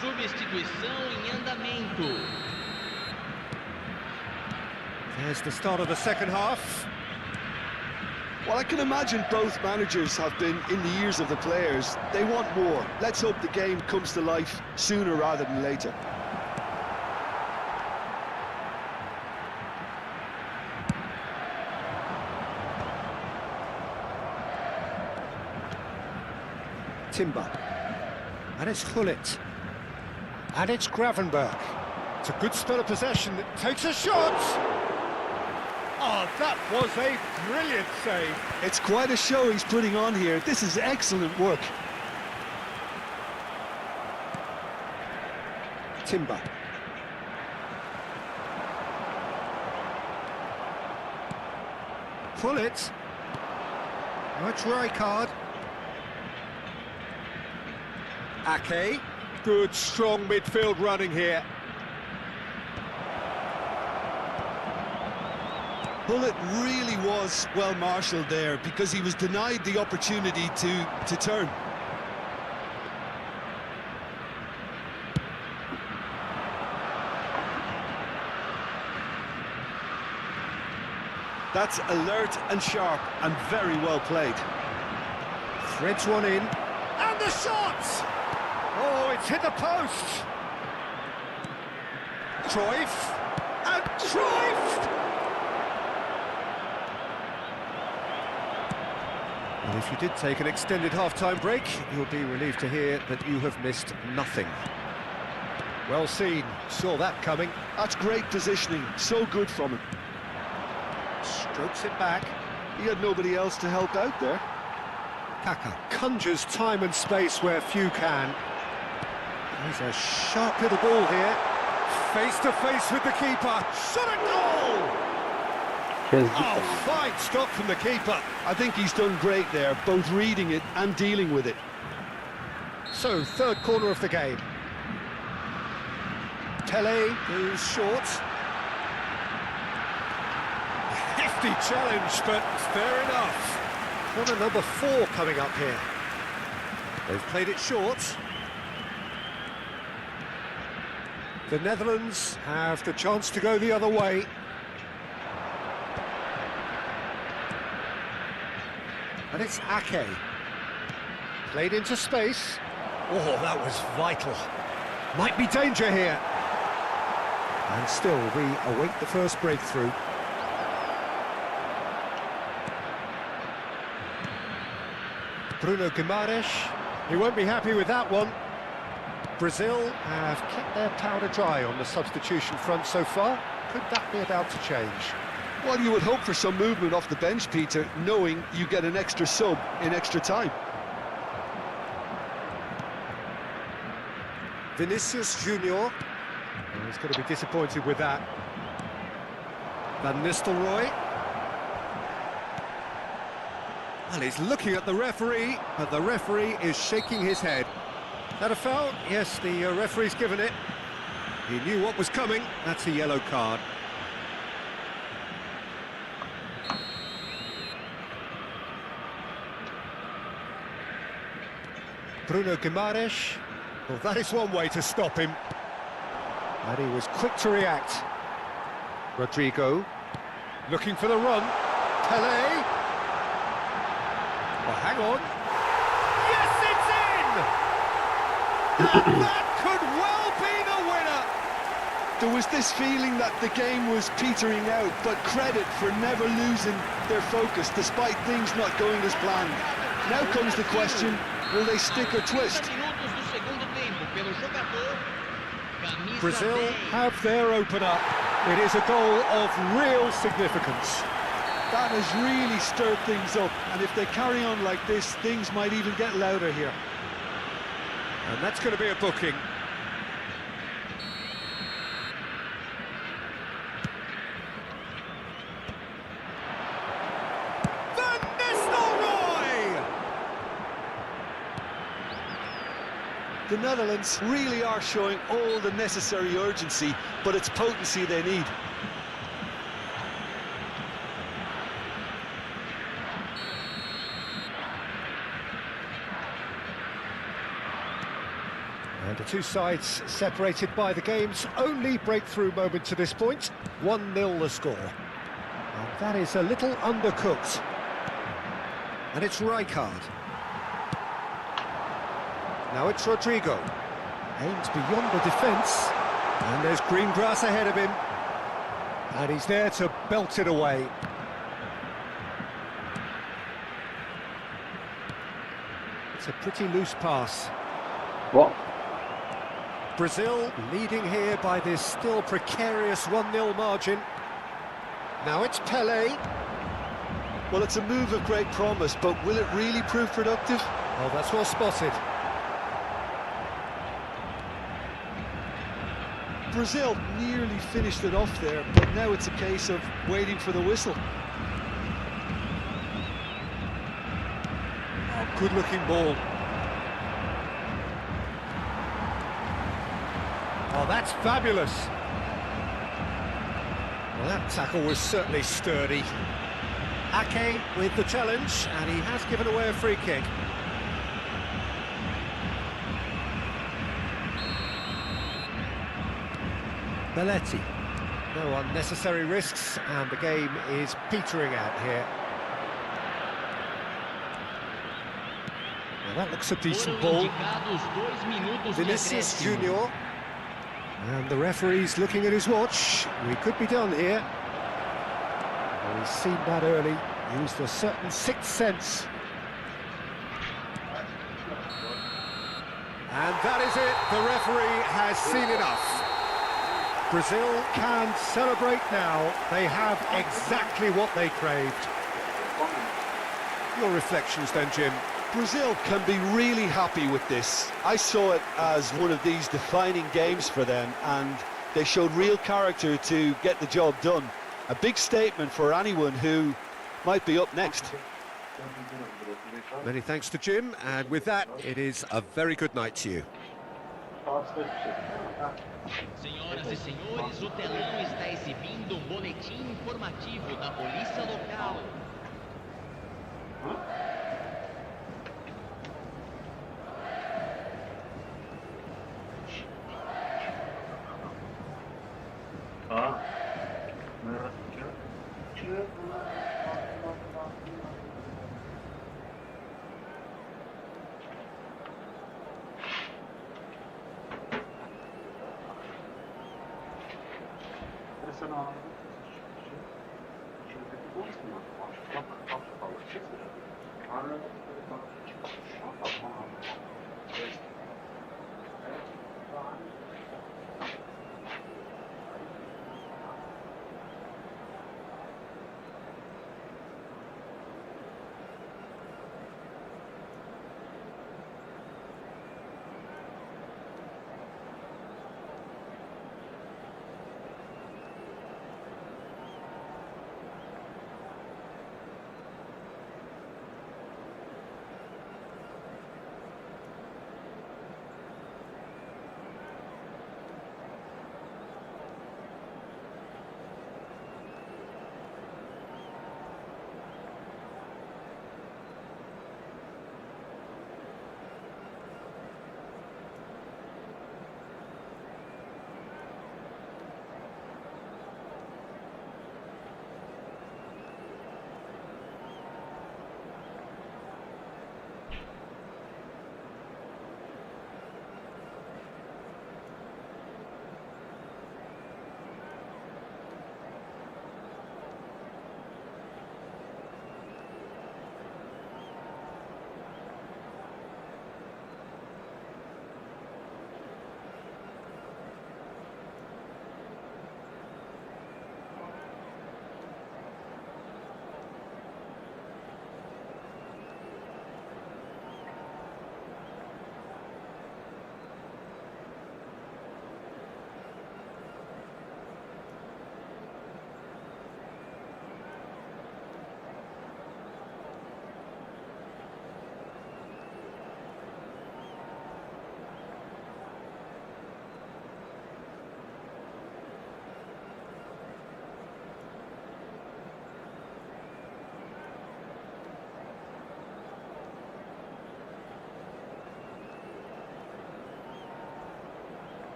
Substituição em andamento. There's the start of the second half. Well, I can imagine both managers have been in the ears of the players. They want more. Let's hope the game comes to life sooner rather than later. Timber. And it's Gullit. And it's Gravenberg. It's a good spell of possession. It takes a shot! Oh, that was a brilliant save. It's quite a show he's putting on here. This is excellent work. Timber. Gullit. Much Rijkaard. Ake. Good, strong midfield running here. Gullit really was well marshalled there because he was denied the opportunity to turn. That's alert and sharp and very well played. Threads one in. And the shot! Oh, it's hit the post! Cruyff. And Cruyff! And if you did take an extended half-time break, you'll be relieved to hear that you have missed nothing. Well seen, saw that coming. That's great positioning, so good from him. Strokes it back. He had nobody else to help out there. Kaka conjures time and space where few can. There's a sharp little ball here. Face to face with the keeper. Shot a goal! Oh, fine stop from the keeper. I think he's done great there, both reading it and dealing with it. So, third corner of the game. Tele goes short. Hefty challenge, but fair enough. Corner number 4 coming up here. They've played it short. The Netherlands have the chance to go the other way. And it's Ake. Played into space. Oh, that was vital. Might be danger here. And still, we await the first breakthrough. Bruno Guimaraes. He won't be happy with that one. Brazil have kept their powder dry on the substitution front so far. Could that be about to change? Well, you would hope for some movement off the bench, Peter, knowing you get an extra sub in extra time. Vinicius Junior. He's going to be disappointed with that. Van Nistelrooy. Well, he's looking at the referee, but the referee is shaking his head. Is that a foul? Yes, the referee's given it. He knew what was coming. That's a yellow card. Bruno Guimaraes. Well, that is one way to stop him. And he was quick to react. Rodrigo. Looking for the run. Pelé. Well, hang on. Yes, it's in! And that could well be the winner! There was this feeling that the game was petering out, but credit for never losing their focus despite things not going as planned. Now comes the question, will they stick or twist? Brazil have their opener. It is a goal of real significance. That has really stirred things up, and if they carry on like this, things might even get louder here. And that's going to be a booking. Van Nistelrooy! The Netherlands really are showing all the necessary urgency, but it's potency they need. And the two sides separated by the game's only breakthrough moment to this point. 1-0 the score. And that is a little undercooked. And it's Rijkaard. Now it's Rodrigo. Aims beyond the defence. And there's green grass ahead of him. And he's there to belt it away. It's a pretty loose pass. What? Brazil leading here by this still precarious 1-0 margin. Now it's Pelé. Well, it's a move of great promise, but will it really prove productive? Oh, that's well spotted. Brazil nearly finished it off there, but now it's a case of waiting for the whistle. Oh, good-looking ball. Oh, that's fabulous. Well, that tackle was certainly sturdy. Ake with the challenge, and he has given away a free kick. Belletti. No unnecessary risks, and the game is petering out here. Well, that looks a decent ball. Vinicius Junior. And the referee's looking at his watch. We could be done here. Well, he's seen that early, used a certain sixth sense. And that is it, the referee has seen enough. Brazil can celebrate now. They have exactly what they craved. Your reflections then, Jim? Brazil can be really happy with this. I saw it as one of these defining games for them, and they showed real character to get the job done. A big statement for anyone who might be up next. Many thanks to Jim, and with that, it is a very good night to you. Senhoras e senhores, o telão está exibindo boletim informativo da polícia local.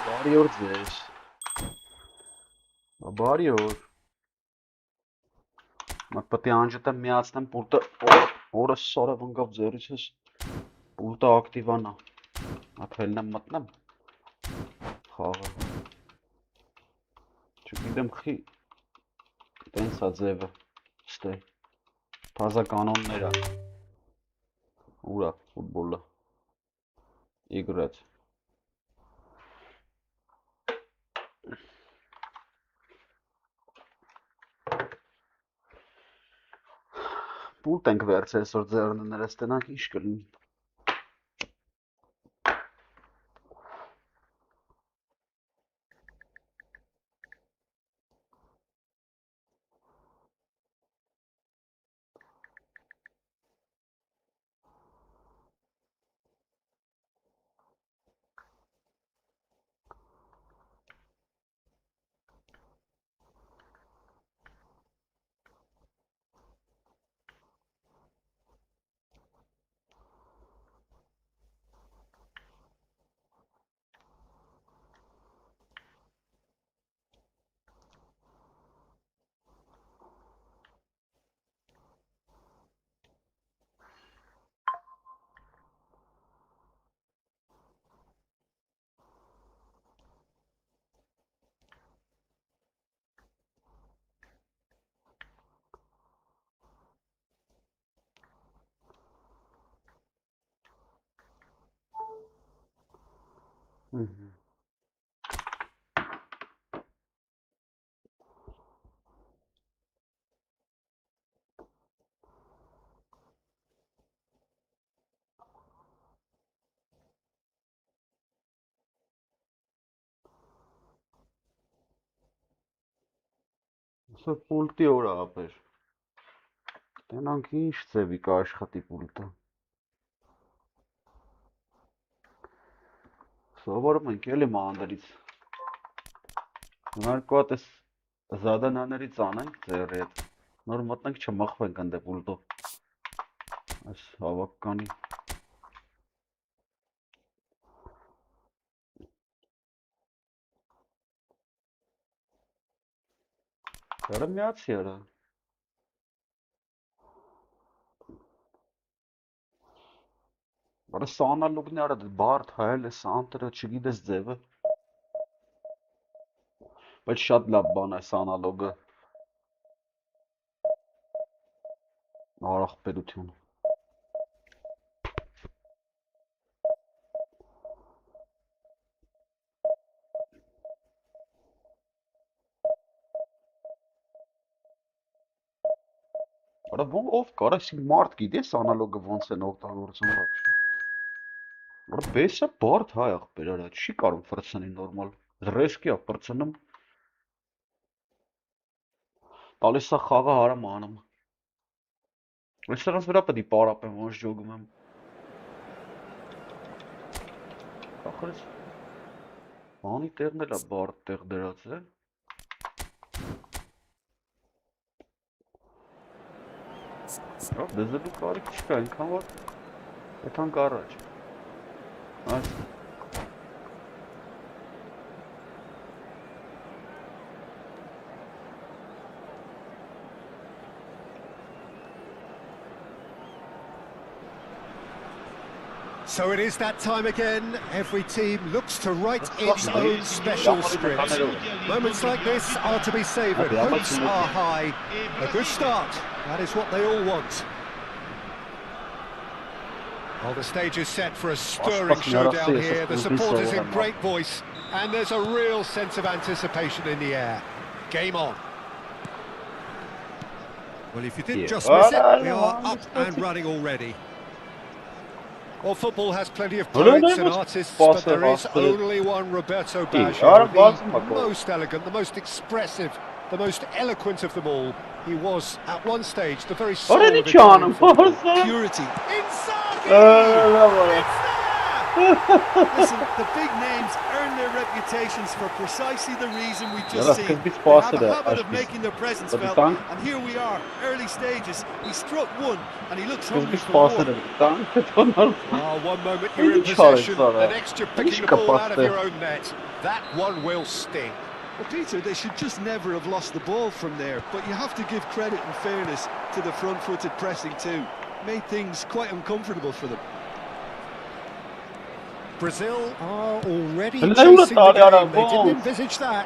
Բարի օր ձեզ։ Բարի օր։ Մենք պետք է անջատեմ միացնեմ պուլտը, օրը սարավ ընկավ ձեռիցս, պուլտը ակտիվանա։ Ափելնեմ մտնեմ։ Խաղը։ Չգիտեմ խի, տենց է ձևը, ստե, թազա կանոններ է։ Ուրա, ֆուտբոլը, իգրած։ Պուլտ ենք վերցել սոր ձեռնը ներս տնանք ինչ կլինի։ Սա պուլտի օր է ապեր։ Տնանք ինչ ձևի կա աշխատի պուլտը։ Սովորում ենք էլի մանրից։ Նարկու հատ ես զադանաներից անենք ձերի հետ։ Նոր մտնենք չմխվենք ընդ պուլտով։ Այս հավականի։ Կարը միացի արա։ Բարը սա անալոգն է արա բարդ հայել է սանտրը չգիտես ձևը։ Բայց շատ լավ բան է սա անալոգը։ Արախ պետություն։ Արա ով կար այսի մարդ գիտես անալոգը ոնց են օգտագործում вообще։ Արա բեսը բարդ հայ ախպեր արա, չի կարող ֆրցնի նորմալ։ Ռեսկի է ֆրցնում։ Տալիս է խաղը հարամ անում։ Այստեղից վրա պետք է պարապեմ, ոնց ջոգում եմ։ Ախրից բանի տեղն էլ է բարդ տեղ դրած է։ Դեզելու կարիք չկա, ինքան որ եթանք առաջ։ Այս So it is that time again. Every team looks to write its own special script. Moments like this are to be savoured. Hopes are high. A good start. That is what they all want. Well, the stage is set for a stirring showdown here. The supporters in great voice, and there's a real sense of anticipation in the air. Game on. Well, if you didn't just miss it, we are up and running already. Well, football has plenty of Öyle poets and değil mi? artists, but Pası, there is bastırı. only one Roberto İyi, Baggio, ara bazı bak the o. most elegant, the most expressive, the most eloquent of them all. He was, at one stage, the very soul Öyle of hiç Italian anım football. varsa. Purity. Inzaghi! Öyle var. It's there! Listen, the big names earn their reputations for precisely the reason we Ja, just das seen. kan best They have passen a där. habit of making their presence Dat is felt, dank. and here we are, early stages. He struck one, and he looks Dat hungry best for more. passen där. Dank. Donald. Oh, one moment you're in Hiç çare possession, sana. the next you're picking Hiç the ball out of kapattı. your own net. That one will sting. Well, Peter, they should just never have lost the ball from there, but you have to give credit and fairness to the front-footed pressing too. Made things quite uncomfortable for them. Brazil are already Eller chasing the tar jag game. They den didn't boll. envisage that.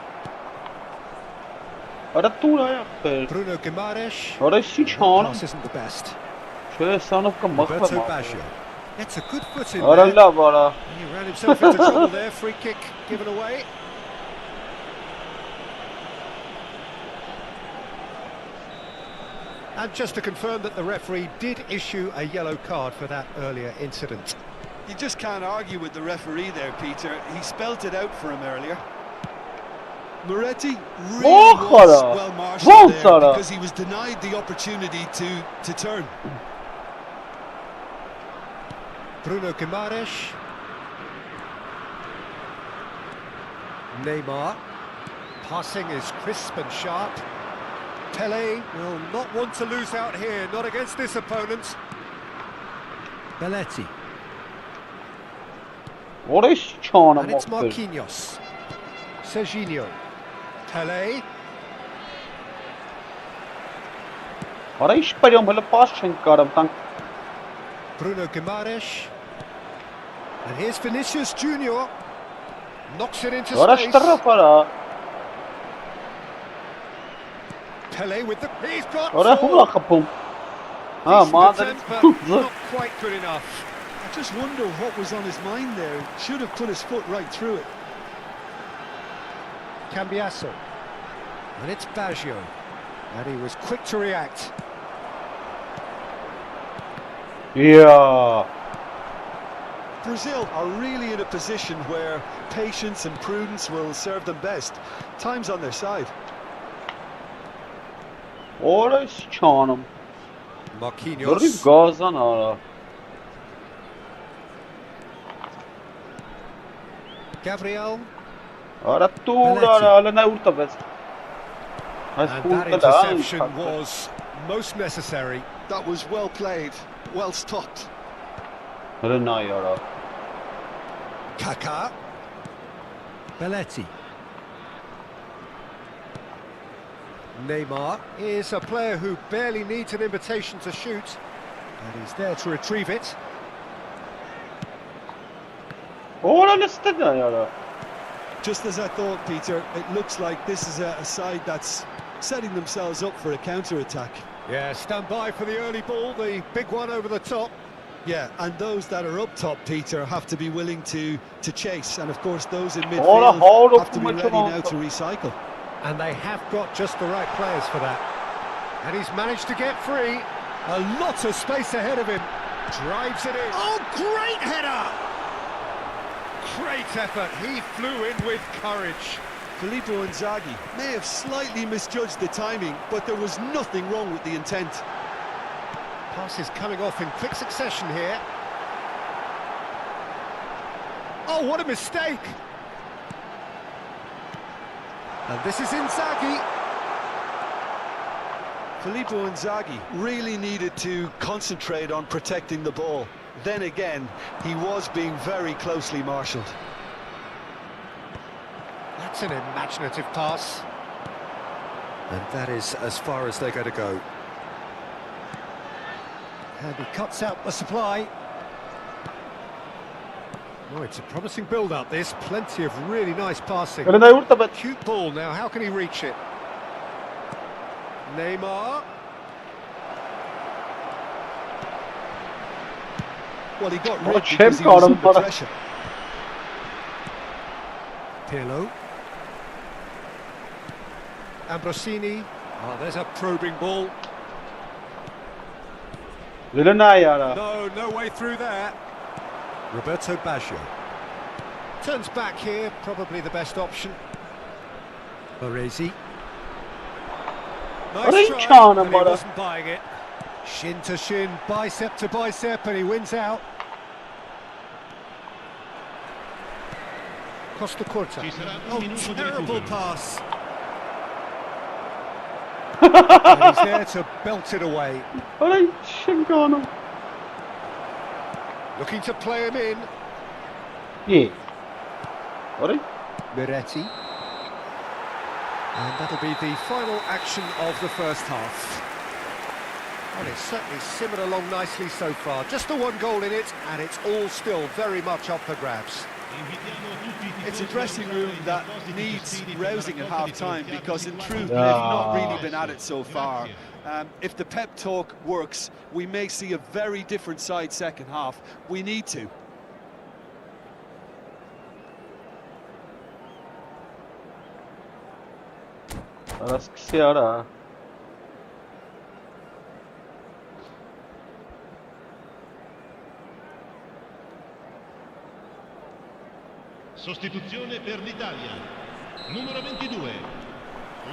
Ara tuğla yaptı. Bruno Guimaraes. Ara hiç That anım. pass isn't the best. Şöyle sanıp ki Roberto makla Baggio. Gets a good foot in Ara there. la bara. He ran himself into trouble there. Free kick given away. And just to confirm that the referee did issue a yellow card for that earlier incident. You just can't argue with the referee there, Peter. He spelt it out for him earlier. Moretti really Oh, was Sara. well marshalled Whoa, there Sara. because he was denied the opportunity to turn. Bruno Guimaraes. Neymar. Passing is crisp and sharp. Pele will not want to lose out here, not against this opponent. Belletti. Ara hiç anım And it's baktı. Marquinhos. Serginho. Pele. Ara hiç param hele pas çenkarım tank. Bruno Guimaraes. And here's Vinicius Junior. Knocks it into Ara space. taraf ara. Pele with the... He's got Ara four. hula kapım. Ha Decent madem. attempt, but not quite good enough. I just wonder what was on his mind there. Should have put his foot right through it. Cambiasso. And it's Baggio. And he was quick to react. Ya. Brazil are really in a position where patience and prudence will serve them best. Time's on their side. Ara hiç anım. Dur Marquinhos. gazan ara. Gabriel. Ara tuğla ara. Ala ne urta bes. And that interception was most necessary. That was well played, well stopped. Ara ne yara. Kaká. Belletti. Neymar is a player who barely needs an invitation to shoot. And he's there to retrieve it. Ara liste ne yara. Just as I thought, Peter, it looks like this is a side that's setting themselves up for a counter-attack. Yeah, stand by for the early ball, the big one over the top. Yeah, and those that are up top, Peter, have to be willing to chase. And of course, those in Ora, midfield hold up have to be much ready amount now of- to recycle. And they have got just the right players for that. And he's managed to get free. A lot of space ahead of him. Drives it in. Oh, great header! Great effort. He flew in with courage. Filippo Inzaghi may have slightly misjudged the timing, but there was nothing wrong with the intent. Pass is coming off in quick succession here. Oh, what a mistake! And this is Inzaghi. Filippo Inzaghi really needed to concentrate on protecting the ball. Then again, he was being very closely marshalled. That's an imaginative pass. And that is as far as they're going to go. And he cuts out the supply. Oh, it's a promising build-up, this. Plenty of really nice passing. Ara ne urta bes. Cute ball now, how can he reach it? Neymar. Well, he got What rid a because he shame, was Colin, under for a- pressure. Pirlo. Ambrosini. Oh, there's a probing ball. Öyle ne yara. No way through there. Roberto Baggio. Turns back here, probably the best option. Baresi. Nice try, Canım and he bana. wasn't buying it. Shin to shin, bicep to bicep, and he wins out. Costa Corta. Ci sarà un Oh, minuto di terrible recupero. pass. And he's there to belt it away. Olha chegando. Looking to play him in. Yeah. Olha. Miretti. And that'll be the final action of the first half. Well, it's certainly simmered along nicely so far. Just the one goal in it, and it's all still very much up for grabs. It's a dressing room that needs rousing at half-time because in truth they've not really been at it so far. If the pep talk works, we may see a very different side second half. We need to. Parece que Ceará. Sostituzione per l'Italia. Numero 22.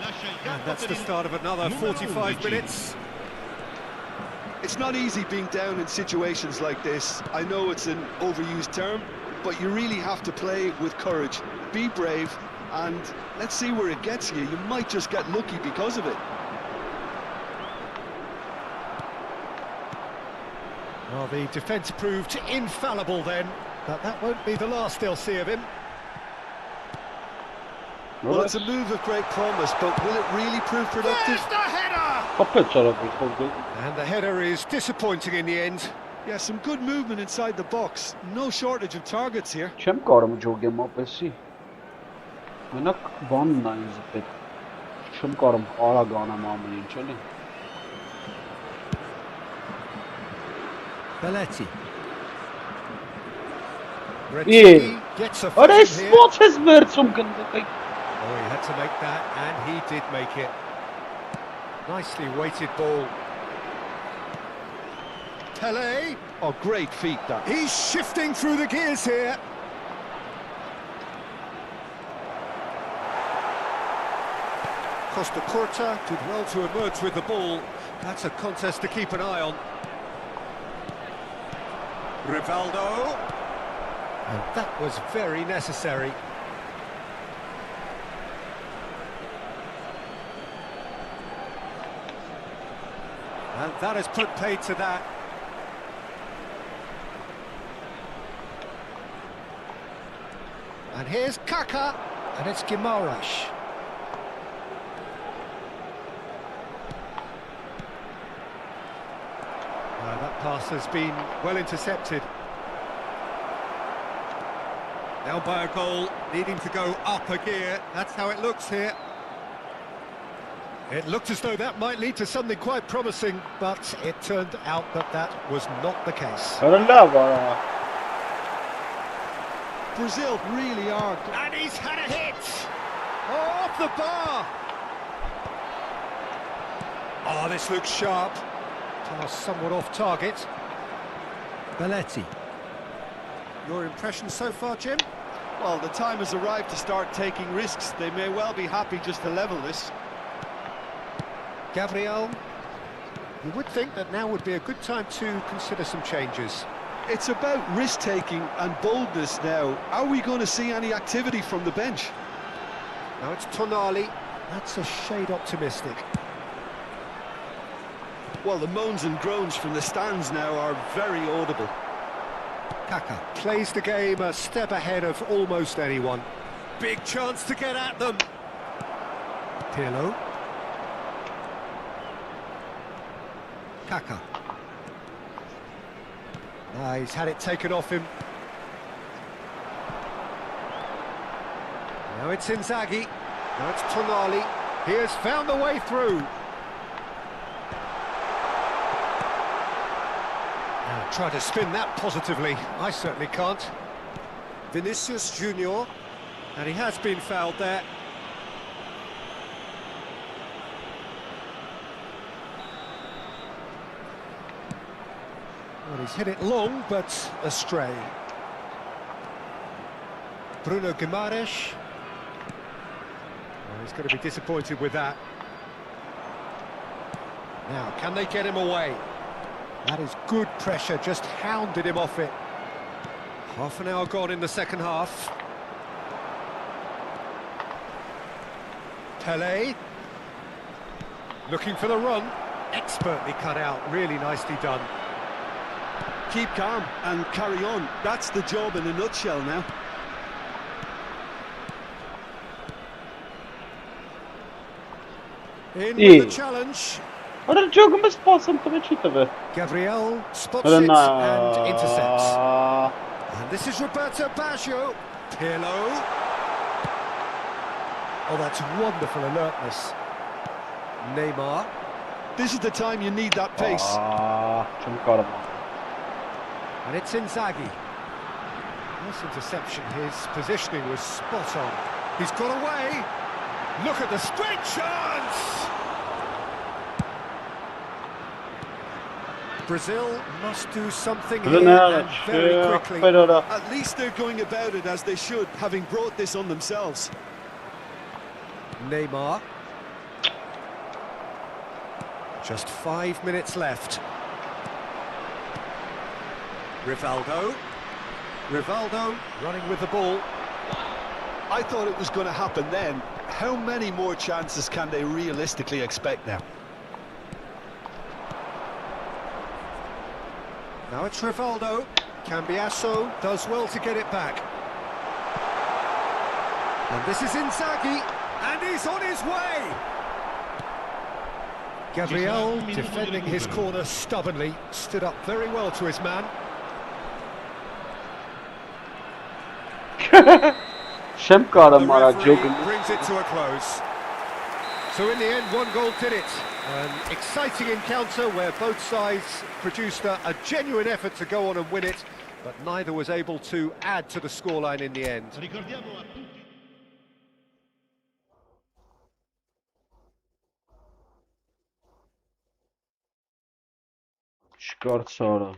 Lascia il And campo that's per the il start of another numero 45 11. minutes. It's not easy being down in situations like this. I know it's an overused term, but you really have to play with courage. Be brave, and let's see where it gets you. You might just get lucky because of it. Well, the defence proved infallible then, but that won't be the last they'll see of him. Well, it's a move of great promise, but will it really prove productive? There's the header! Kapı çarabı oldu. And the header is disappointing in the end. Yeah, some good movement inside the box. No shortage of targets here. Չեմ կարող ջոգեմ ապեսի։ Մենակ բանն է ինձ պետք։ Չեմ կարող արագ անեմ ամեն ինչ, էլի։ Belletti. Yeah. Gretzky gets a foot Ora in here. spot has վերցում գնդի։ Oh, he had to make that, and he did make it. Nicely weighted ball. Pele. Oh, great feat that. He's shifting through the gears here. Costa Corta did well to emerge with the ball. That's a contest to keep an eye on. Rivaldo. And that was very necessary. And that has put paid to that. And here's Kaka, and it's Guimaraes. That pass has been well intercepted. Now by a goal, needing to go up a gear. That's how it looks here. It looked as though that might lead to something quite promising, but it turned out that that was not the case. Hırla var. Brazil really are. And he's had a hit! Oh, off the bar! Oh, this looks sharp. Pass somewhat off target. Belletti. Your impression so far, Jim? Well, the time has arrived to start taking risks. They may well be happy just to level this. Gabriel. You would think that now would be a good time to consider some changes. It's about risk-taking and boldness now. Are we going to see any activity from the bench? Now it's Tonali. That's a shade optimistic. Well, the moans and groans from the stands now are very audible. Kaka plays the game a step ahead of almost anyone. Big chance to get at them. Pirlo. Kaka. He's had it taken off him. Now it's Inzaghi. Now it's Tonali. He has found the way through. Now try to spin that positively. I certainly can't. Vinicius Junior. And he has been fouled there. Well, he's hit it long, but astray. Bruno Guimaraes. Well, he's going to be disappointed with that. Now, can they get him away? That is good pressure, just hounded him off it. Half an hour gone in the second half. Pelé. Looking for the run. Expertly cut out, really nicely done. Keep calm and carry on. That's the job in a nutshell now. In with the challenge. Ora joga mas possam também chita ver. Gabriel spots Ora it não. and intercepts. And this is Roberto Baggio. Pirlo. Oh, that's wonderful alertness. Neymar. This is the time you need that pace. Чем cara. And it's Inzaghi. Nice interception. His positioning was spot on. He's got away. Look at the straight chance. Brazil must do something here and very quickly. At least they're going about it as they should, having brought this on themselves. Neymar. Just 5 minutes left. Rivaldo. Rivaldo running with the ball. I thought it was going to happen then. How many more chances can they realistically expect now? Now it's Rivaldo. Cambiasso does well to get it back. And this is Inzaghi, and he's on his way! Gabriel, defending his corner stubbornly, stood up very well to his man. Чем cara The mara referee joga. brings it to a close. So in the end, one goal did it. An exciting encounter where both sides produced a genuine effort to go on and win it, but neither was able to add to the scoreline in the end. Scarçara.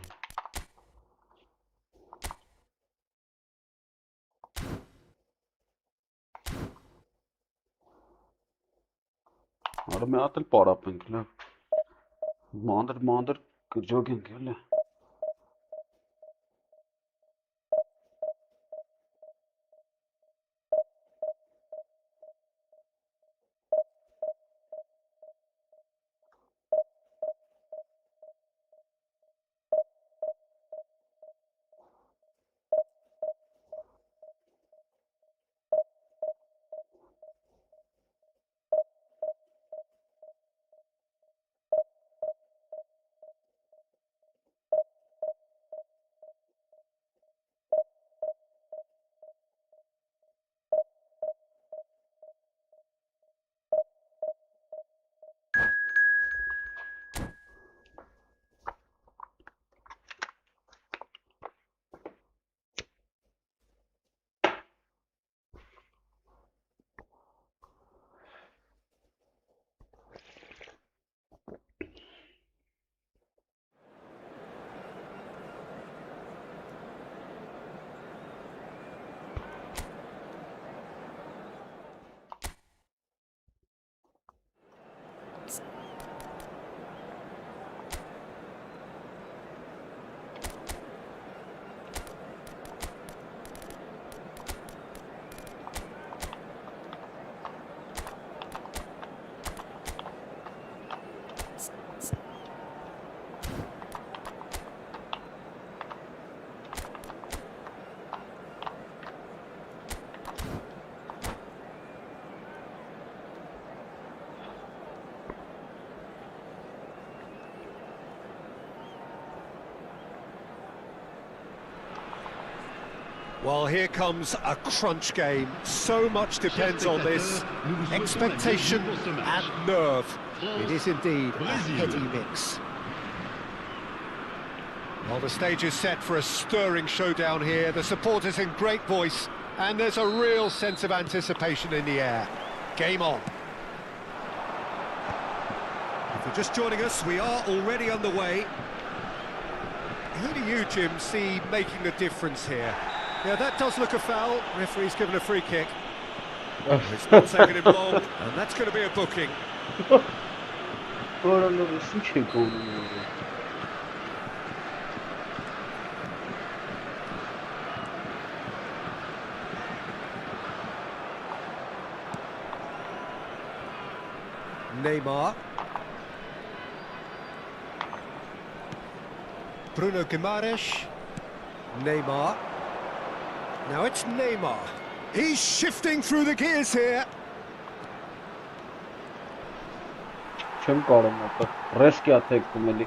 Ora me atë el para pinkle. Mander jogging kelle. Well, here comes a crunch game. So much depends on this. Expectation and nerve. It is indeed a heady mix. Well, the stage is set for a stirring showdown here. The supporters in great voice, and there's a real sense of anticipation in the air. Game on. If you're just joining us, we are already underway. Who do you, Jim, see making the difference here? Yeah, that does look a foul. Referee's given a free kick. It's not taking him long, and that's going to be a booking. Oraları su çek onu. Neymar. Bruno Guimaraes. Neymar. Now it's Neymar. He's shifting through the gears here. Չեմ կարող մոտը։ Ռեսկի աթեքում էլի։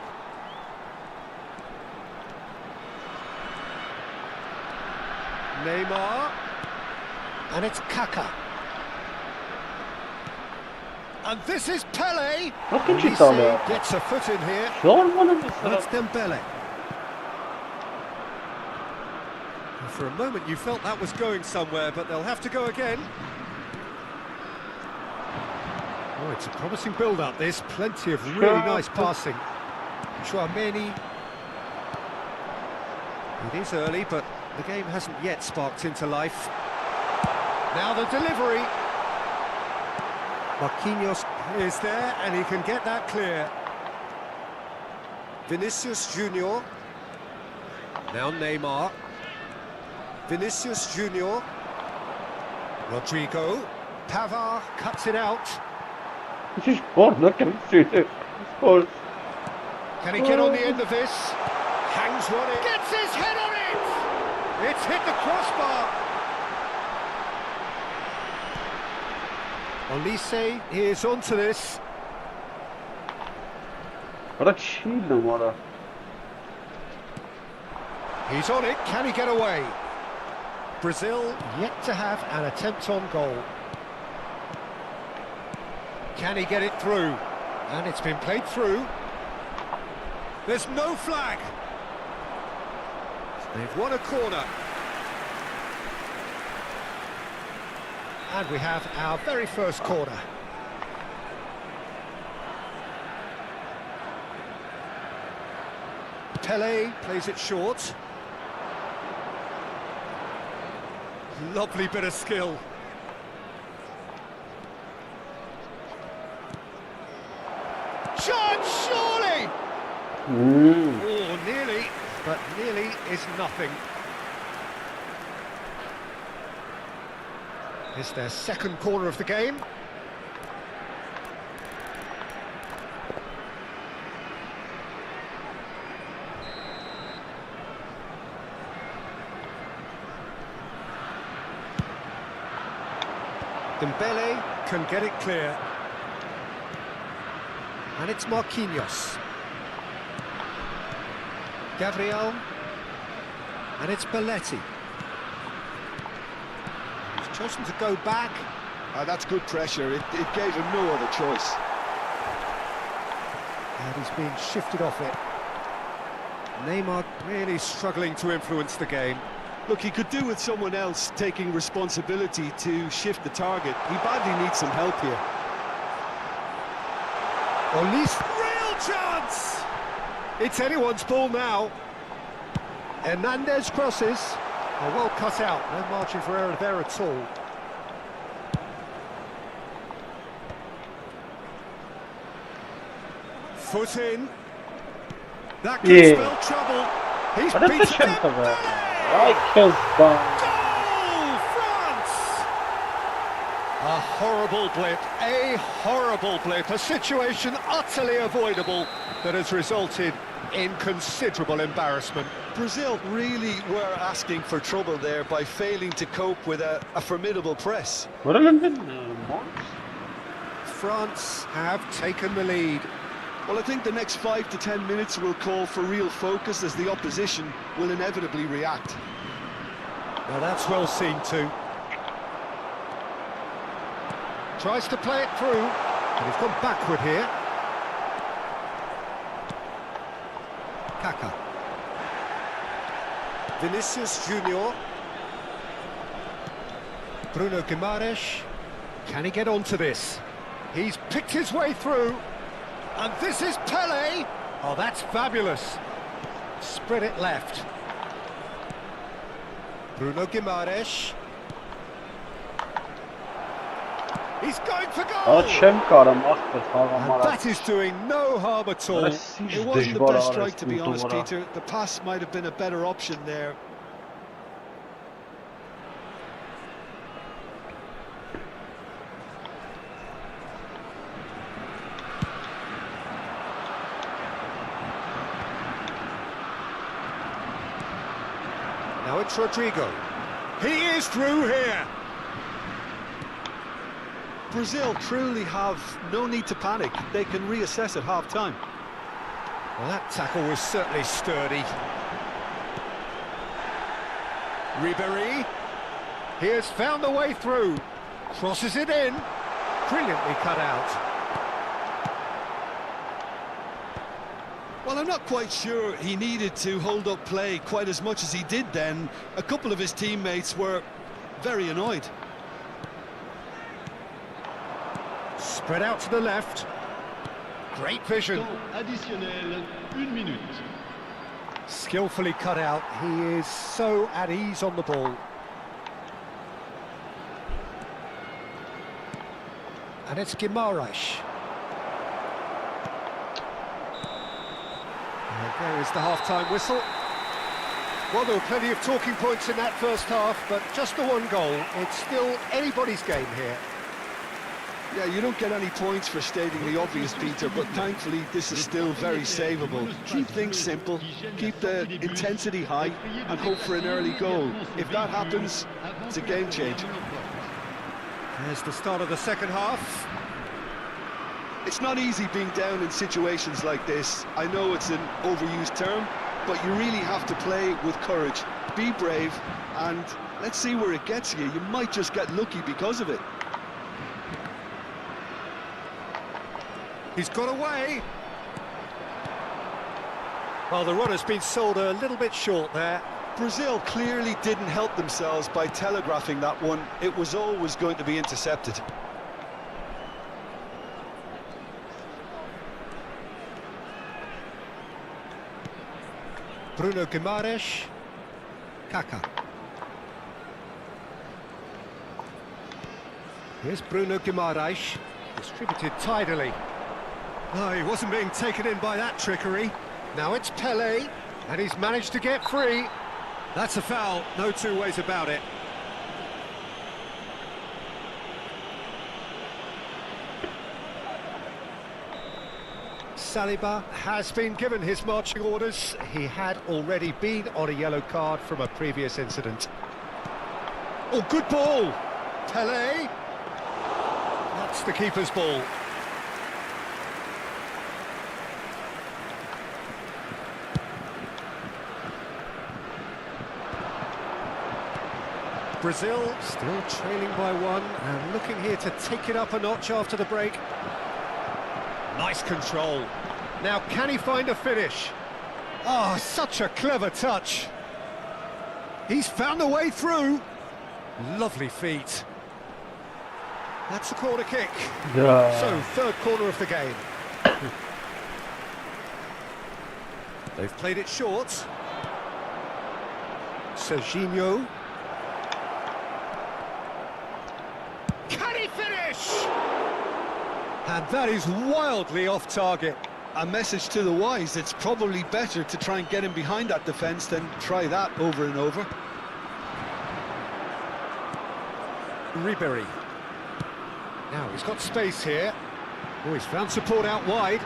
Neymar. And it's Kaka. And this is Pele. What can you Olise tell me? gets a foot in here. Normal That's mesela. Dembele. And for a moment you felt that was going somewhere, but they'll have to go again. Oh, it's a promising build-up, this. Plenty of really nice passing. Chouameni. It is early, but the game hasn't yet sparked into life. Now the delivery. Marquinhos is there, and he can get that clear. Vinicius Junior. Now Neymar. Vinicius Junior. Rodrigo. Pavard cuts it out. This is sport, not can see it. Sport. Can he get on the end of this? Hangs one in. Gets his head on it! It's hit the crossbar. Olise is onto this. What a chill, mara. He's on it. Can he get away? Brazil yet to have an attempt on goal. Can he get it through? And it's been played through. There's no flag. They've won a corner. And we have our very first corner. Pele plays it short. Lovely bit of skill. Chance, surely! Oh, nearly, but nearly is nothing. It's their second corner of the game. Dembele can get it clear. And it's Marquinhos. Gabriel. And it's Belletti. He's chosen to go back. That's good pressure. It gave him no other choice. And he's being shifted off it. Neymar really struggling to influence the game. Look, he could do with someone else taking responsibility to shift the target. He badly needs some help here. Olise, real chance! It's anyone's ball now. Hernandez crosses. Oh, well cut out, no margin for error there at all. Foot in. That could spell trouble. He's What is the beaten chance of it. it? I killed Bond. Goal, France! A horrible blip, a situation utterly avoidable that has resulted in considerable embarrassment. Brazil really were asking for trouble there by failing to cope with a formidable press. What a London Mons? France have taken the lead. Well, I think the next 5 to 10 minutes will call for real focus as the opposition will inevitably react. Now that's well seen too. Tries to play it through, and he's gone backward here. Kaka. Vinicius Junior. Bruno Guimaraes. Can he get onto this? He's picked his way through. And this is Pele. Oh, that's fabulous. Spread it left. Bruno Guimaraes. He's going for goal! Ա չեմ կարում ախպեր And խաղամարած։ that is doing no harm at all. Presiz It wasn't the դժվար best արեց strike, to be honest, դուտուվրա։ Peter. The pass might have been a better option there. Now it's Rodrigo. He is through here. Brazil truly have no need to panic. They can reassess at half-time. Well, that tackle was certainly sturdy. Ribéry. He has found the way through. Crosses it in. Brilliantly cut out. Well, I'm not quite sure he needed to hold up play quite as much as he did then. A couple of his teammates were very annoyed. Spread out to the left. Great vision. Additionnel, 1 minute. Skillfully cut out. He is so at ease on the ball. And it's Guimaraes. And there is the half-time whistle. Well, there were plenty of talking points in that first half, but just the one goal. It's still anybody's game here. Yeah, you don't get any points for stating the obvious, Peter, but thankfully this is still very savable. Keep things simple, keep the intensity high, and hope for an early goal. If that happens, it's a game changer. There's the start of the second half. It's not easy being down in situations like this. I know it's an overused term, but you really have to play with courage. Be brave, and let's see where it gets you. You might just get lucky because of it. He's got away. Well, the runner's been sold a little bit short there. Brazil clearly didn't help themselves by telegraphing that one. It was always going to be intercepted. Bruno Guimaraes. Kaká. Here's Bruno Guimaraes. Distributed tidily. No, he wasn't being taken in by that trickery. Now it's Pelé, and he's managed to get free. That's a foul, no two ways about it. Saliba has been given his marching orders. He had already been on a yellow card from a previous incident. Oh, good ball! Pelé! That's the keeper's ball. Brazil still trailing by one and looking here to take it up a notch after the break. Nice control. Now can he find a finish? Oh, such a clever touch. He's found a way through. Lovely feet. That's a corner kick. Yeah. So, third corner of the game. They've played it short. Serginho. Can he finish? And that is wildly off target. A message to the wise, it's probably better to try and get him behind that defence than try that over and over. Ribéry. Now he's got space here. Oh, he's found support out wide.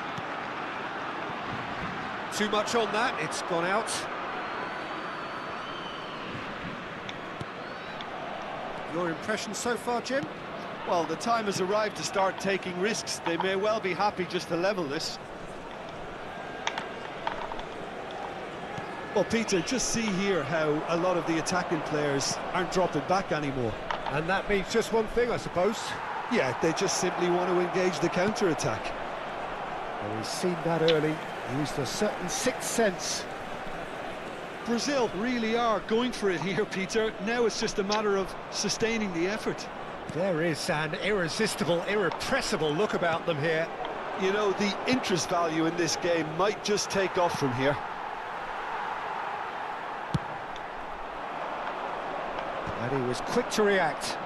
Too much on that, it's gone out. Your impression so far, Jim? Well, the time has arrived to start taking risks. They may well be happy just to level this. Well, Peter, just see here how a lot of the attacking players aren't dropping back anymore. And that means just one thing, I suppose. Yeah, they just simply want to engage the counter-attack. Well, he's seen that early, used a certain sixth sense. Brazil really are going for it here, Peter. Now it's just a matter of sustaining the effort. There is an irresistible, irrepressible look about them here. You know, the interest value in this game might just take off from here. he was quick to react.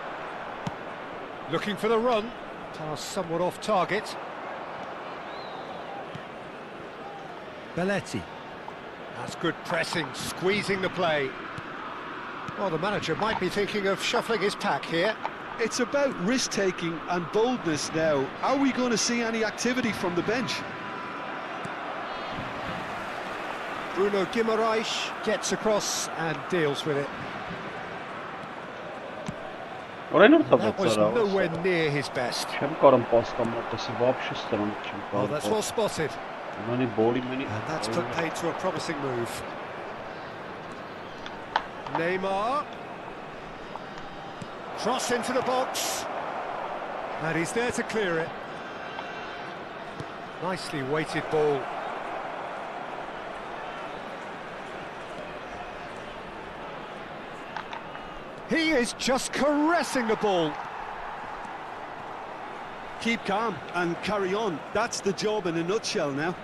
Looking for the run. Pass somewhat off target. Belletti. That's good pressing, squeezing the play. Well, the manager might be thinking of shuffling his pack here. It's about risk-taking and boldness now. Are we going to see any activity from the bench? Bruno Guimaraes gets across and deals with it. That was nowhere near his best. Oh, that's well spotted. And that's put paid to a promising move. Neymar. Cross into the box. And he's there to clear it. Nicely weighted ball. He is just caressing the ball. Keep calm and carry on. That's the job in a nutshell now.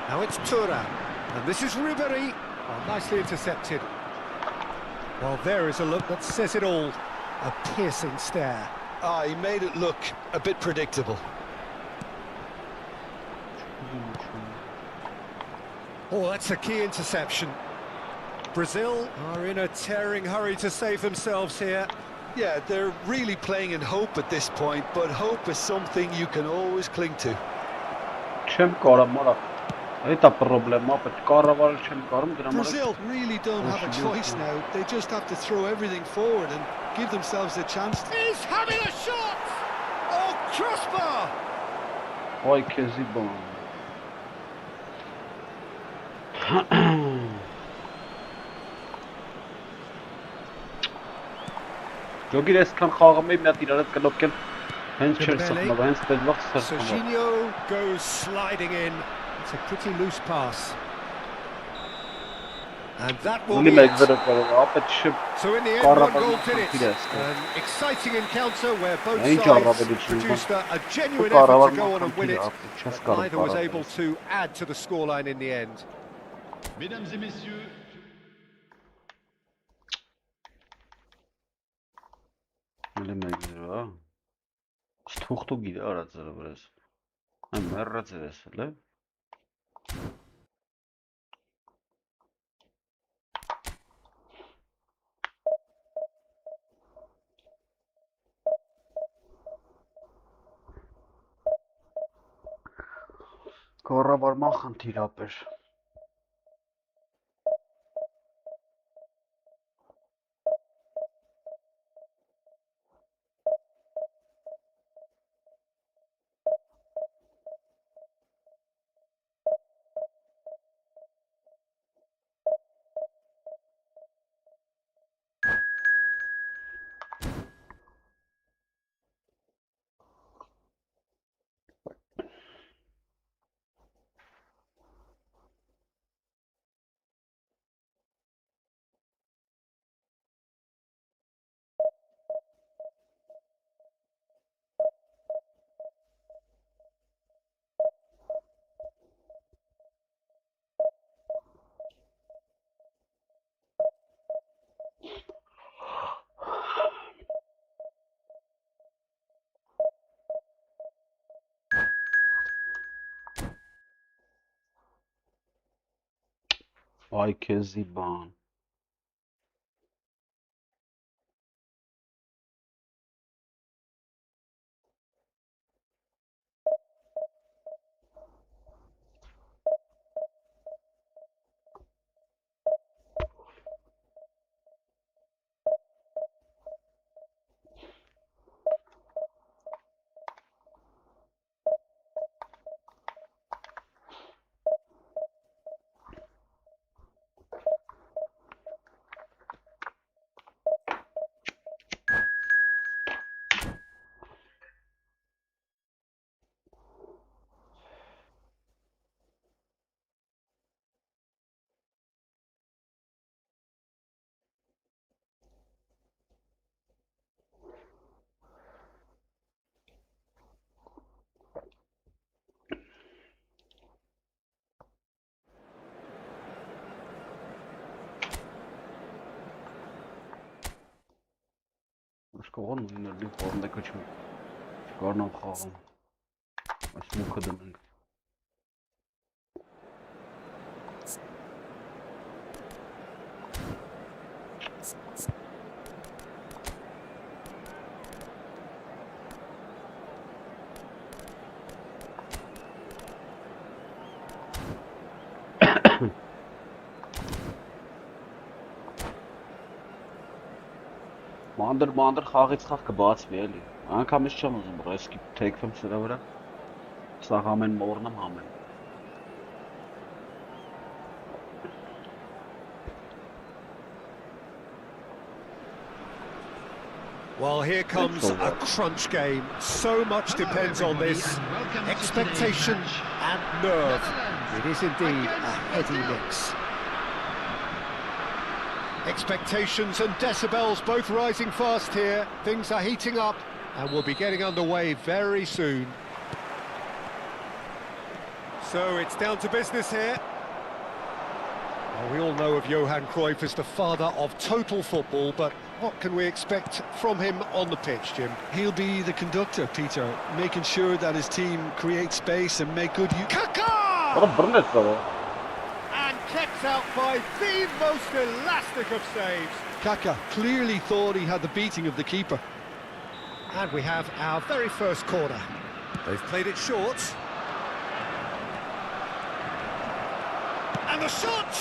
Now it's Thuram, and this is Ribéry. Oh, nicely intercepted. Well, there is a look that says it all. A piercing stare. Ah, he made it look a bit predictable. Oh, that's a key interception. Brazil are in a tearing hurry to save themselves here. Yeah, they're really playing in hope at this point, but hope is something you can always cling to. Brazil really don't have a choice now. They just have to throw everything forward and give themselves a chance. He's having a shot! Oh, crossbar! Serginho goes sliding in. It's a pretty loose pass. And that will be it. So in the end, one goal did it. An exciting encounter where both sides produced a genuine effort to go on and win it, but neither was able to add to the scoreline in the end. Mesdames et messieurs, Gewoon nu gewoon lekker tjoe. Gewoon gewoon. Als moeke doen. Maandag ga ich jetzt gebaut werden. Dann kann ich schon mal so ein Skip Take 5 oder? Sag haben wir morgen am Hamen. Well, here comes a crunch game. So much depends on this. Expectation and nerve. It is indeed a heady mix. Expectations and decibels both rising fast here. Things are heating up and we'll be getting underway very soon. So it's down to business here. Well, we all know of Johan Cruyff as the father of total football, but what can we expect from him on the pitch, Jim? He'll be the conductor, Peter, making sure that his team creates space and make good use. Kaka! What a brilliant though. And kept out by the most elastic of saves. Kaka clearly thought he had the beating of the keeper. And we have our very first corner. They've played it short. And the shot!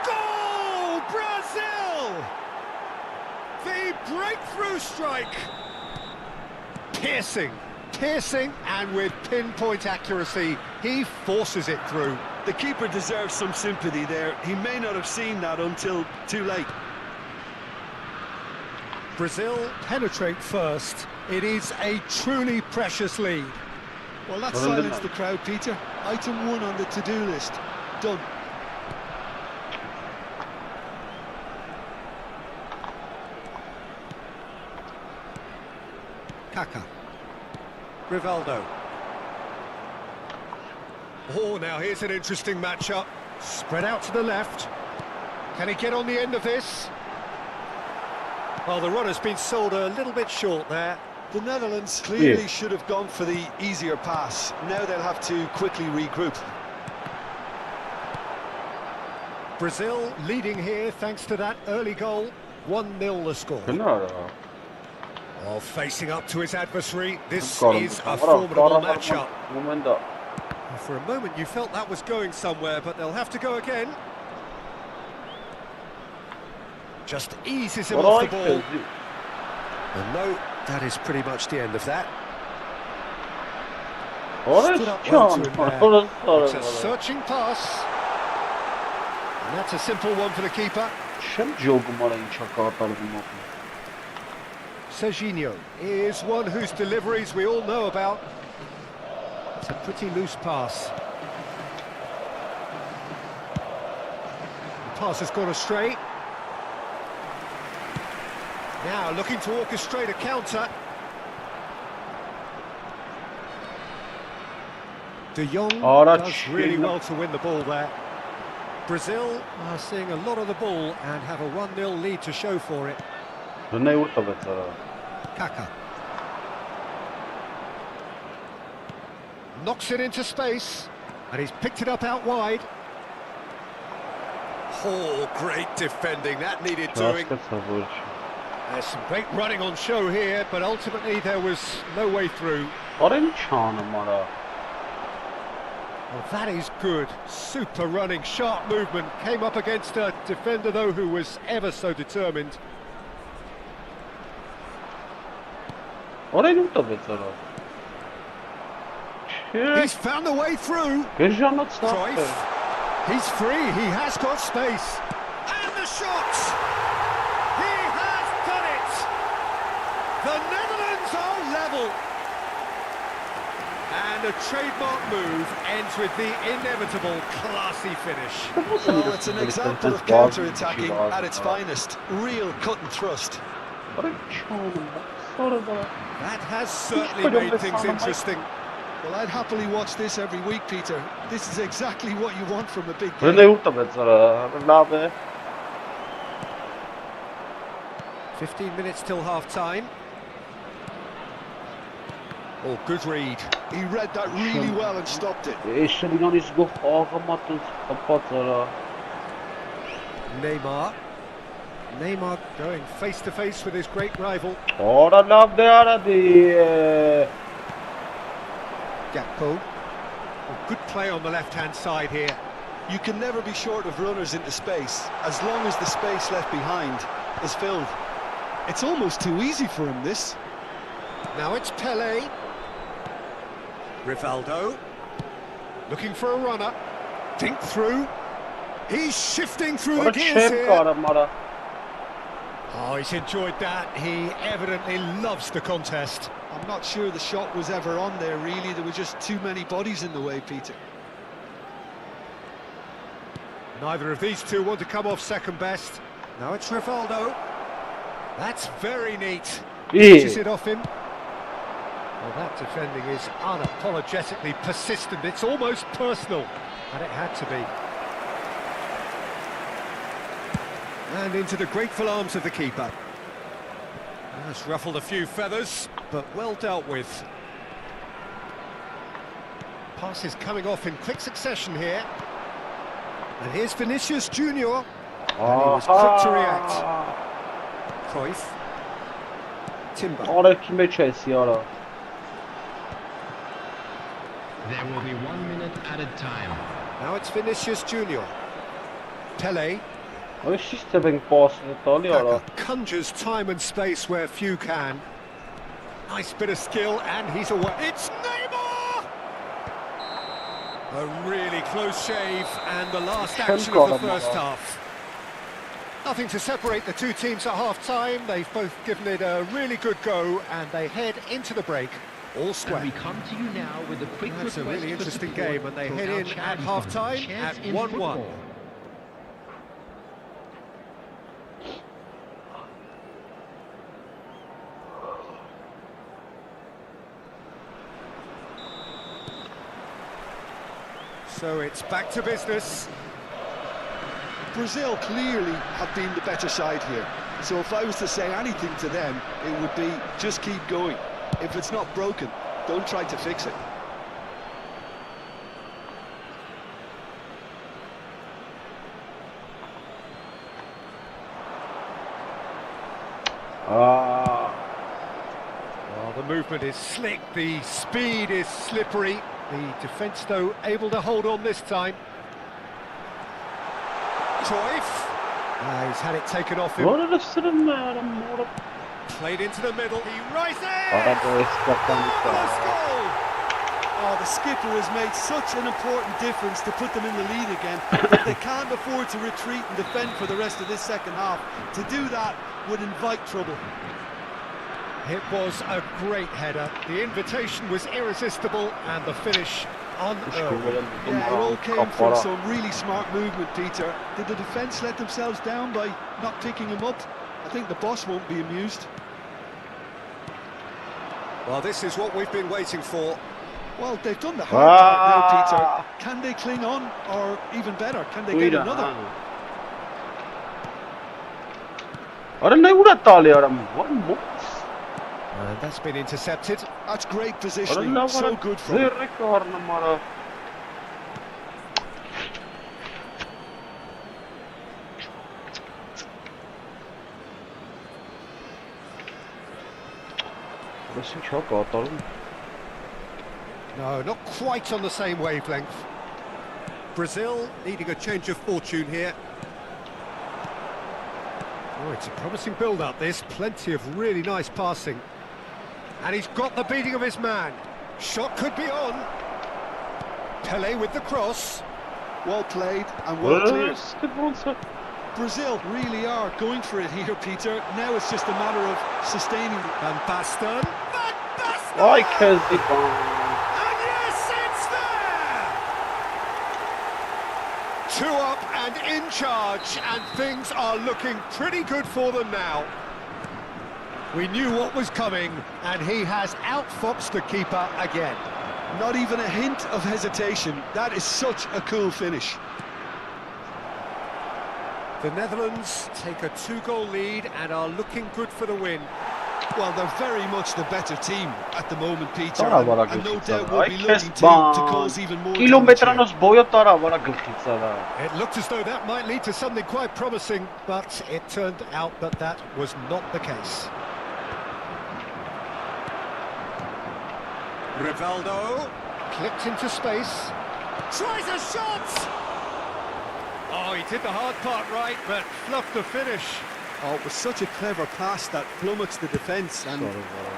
Goal! Brazil! The breakthrough strike! Piercing, and with pinpoint accuracy, he forces it through. The keeper deserves some sympathy there. He may not have seen that until too late. Brazil penetrate first. It is a truly precious lead. Well, that silenced the crowd, Peter. Item 1 on the to-do list. Done. Kaka. Rivaldo. Oh, now here's an interesting matchup. Spread out to the left. Can he get on the end of this? Well, the run has been sold a little bit short there. The Netherlands clearly should have gone for the easier pass. Now they'll have to quickly regroup. Brazil leading here thanks to that early goal. 1-0 the score. Oh, facing up to his adversary. This is a formidable matchup. For a moment you felt that was going somewhere, but they'll have to go again. Just eases him off the ball. And no, that is pretty much the end of that. Stood up well to him there. It's a searching pass. And that's a simple one for the keeper. Serginho is one whose deliveries we all know about. It's a pretty loose pass. The pass has gone astray. Now looking to orchestrate a counter. De Jong does really well to win the ball there. Brazil are seeing a lot of the ball and have a 1-0 lead to show for it. Kaka. Knocks it into space, and he's picked it up out wide. Oh, great defending, that needed doing. There's some great running on show here, but ultimately there was no way through. What Well, that is good. Super running, sharp movement. Came up against a defender, though, who was ever so determined. He's found a way through. Cruyff. He's free. He has got space. And the shot. He has done it. The Netherlands are level. And a trademark move ends with the inevitable classy finish. Well, it's an example of counter-attacking at its finest. Real cut and thrust. That has certainly made things interesting. Well, I'd happily watch this every week, Peter. This is exactly what you want from a big game. 15 minutes till half-time. Oh, good read. He read that really well and stopped it. Eşeli non izgo ağamatın kapatara. Neymar. Neymar going face-to-face with his great rival. Ora love de aradı. Gakpo. Oh, good play on the left-hand side here. You can never be short of runners into space, as long as the space left behind is filled. It's almost too easy for him, this. Now it's Pele. Rivaldo. Looking for a runner. Think through. He's shifting through the Ora gears here. çep mara. Oh, he's enjoyed that. He evidently loves the contest. I'm not sure the shot was ever on there, really. There were just too many bodies in the way, Peter. Neither of these two want to come off second best. Now it's Rivaldo. That's very neat. Pitches it off him. Well, that defending is unapologetically persistent. It's almost personal, and it had to be. And into the grateful arms of the keeper. That's ruffled a few feathers, but well dealt with. Passes coming off in quick succession here. And here's Vinicius Junior. And he was quick to react. Cruyff. Timber. Ora kime çesi ora. there will be 1 minute added time. Now it's Vinicius Junior. Pele. Ora şiste ben pasını tali ora. Kaka conjures time and space where few can. Nice bit of skill, and he's away. It's Neymar! A really close shave, and the last action of the first half. Nothing to separate the two teams at half-time. They've both given it a really good go, and they head into the break all square. And we come to you now with a quick That's a request really for interesting support game, and they for head our in at charity half-time fund, at Chance in 1-1. Football. So it's back to business. Brazil clearly have been the better side here. So if I was to say anything to them, it would be just keep going. If it's not broken, don't try to fix it. Well, the movement is slick, the speed is slippery. The defence, though, able to hold on this time. Cruyff. He's had it taken off him. Ora sırın meram ora. Played into the middle. He rises! Ora bu eskaptan Marvellous goal! Oh, the skipper has made such an important difference to put them in the lead again. They can't afford to retreat and defend for the rest of this second half. To do that would invite trouble. It was a great header. The invitation was irresistible, and the finish unearned. Yeah, it all came from some really smart movement, Peter. Did the defence let themselves down by not picking him up? I think the boss won't be amused. Well, this is what we've been waiting for. Well, they've done the hard part now, Peter. Can they cling on, or even better, can they get another? Ora ne ura tali ora. One more. And that's been intercepted. That's great positioning, so good from him. No, not quite on the same wavelength. Brazil needing a change of fortune here. Oh, it's a promising build-up, this. Plenty of really nice passing. And he's got the beating of his man. Shot could be on. Pele with the cross. Well played and well cleared. Brazil really are going for it here, Peter. Now it's just a matter of sustaining. Van Basten. Van Basten! Ay kezdik. And yes, it's there! 2 up and in charge, and things are looking pretty good for them now. We knew what was coming, and he has outfoxed the keeper again. Not even a hint of hesitation. That is such a cool finish. The Netherlands take a 2-goal lead and are looking good for the win. Well, they're very much the better team at the moment, Peter, Tara vara and no gilkhitsa doubt da. will Ay be kes looking to ban. cause even more damage here. Kilometranos boyo tara vara gilkhitsa da. It looked as though that might lead to something quite promising, but it turned out that that was not the case. Rivaldo clipped into space, tries a shot! Oh, he did the hard part right, but fluffed the finish. Oh, it was such a clever pass that flummoxed the defence, and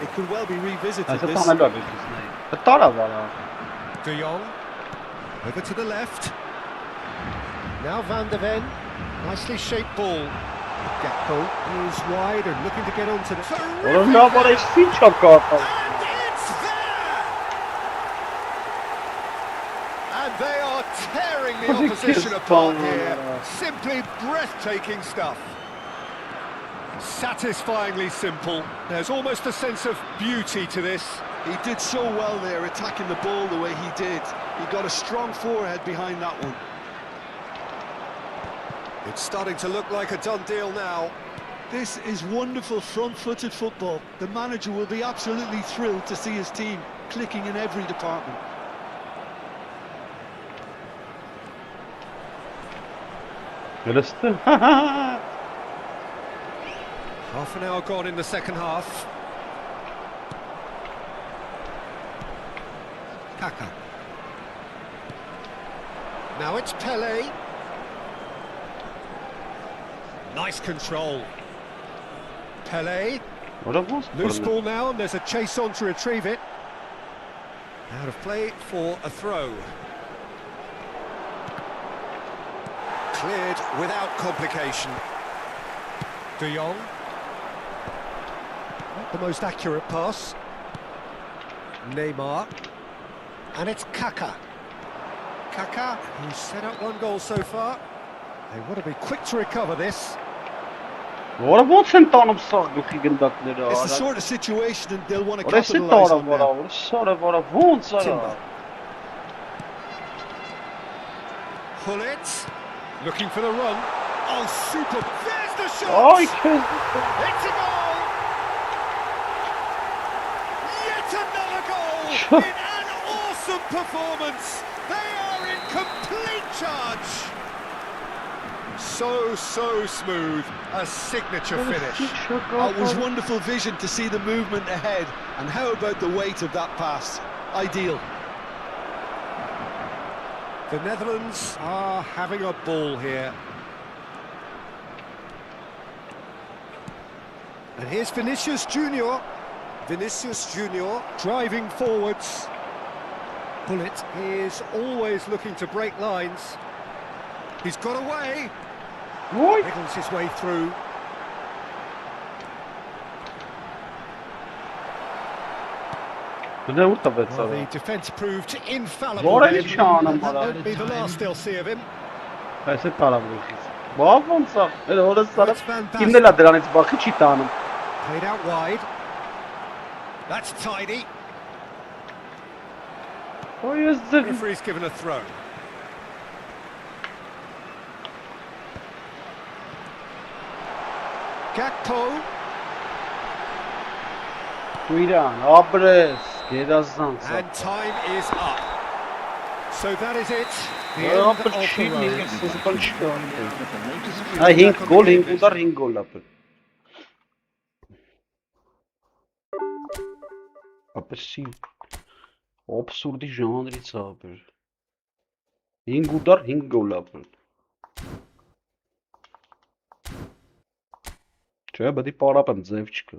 it could well be revisited. Ay se This tamelo gilkhitsa. Tara vara. De Jong, over to the left. Now Van de Ven, nicely shaped ball. Gakpo is wide and looking to get onto the... Ora na vara istin chakata. And it's there! And they are tearing the opposition apart here. Simply breathtaking stuff. Satisfyingly simple. There's almost a sense of beauty to this. he did so well there, attacking the ball the way he did. He got a strong forehead behind that one. It's starting to look like a done deal now. This is wonderful front-footed football. The manager will be absolutely thrilled to see his team clicking in every department. Geliste. Half an hour gone in the second half. Kaka. Now it's Pele. Nice control. Pele. Ora vos. Loose ball now, and there's a chase on to retrieve it. Out of play for a throw. Cleared without complication. De Jong. Not the most accurate pass. Neymar. And it's Kaka. Kaka, who's set up one goal so far. They want to be quick to recover this. Ora vos sentanım sağ gilkhigindakları. It's the sort of situation and they'll want to Ora se capitalise tara on vara. now. Ora sara vara vons Timber. ara. Pull it. Looking for the run. Oh, super. There's the shot! Ay kes. It's a goal! Yet another goal! In an awesome performance! They are in complete charge! So smooth. A signature finish. It was wonderful vision to see the movement ahead. And how about the weight of that pass? Ideal. The Netherlands are having a ball here. And here's Vinicius Junior. Vinicius Junior driving forwards. Bullet is always looking to break lines. He's got away. Oi. Wriggles his way through. Ne urta Well, veca. the defence proved infallible. Vora then. hiç çağınım That vara. won't be the last they'll see of him. Ay se tara gilkhitsa. Ba vonsa. Ora sara. It's fantastic. Kimde la delanets bakı çitanım. Played out wide. That's tidy. O yüzden. Referee's given a throw. Gakpo. Cuidan, abres. Gedazdan sa. And time is up. So that is it. The end of the road. Ay hing gol hing udar hing gol apır. Apır sim. Absurdi janrica apır. Hing udar hing gol apır. Treba di para pan dzevčka.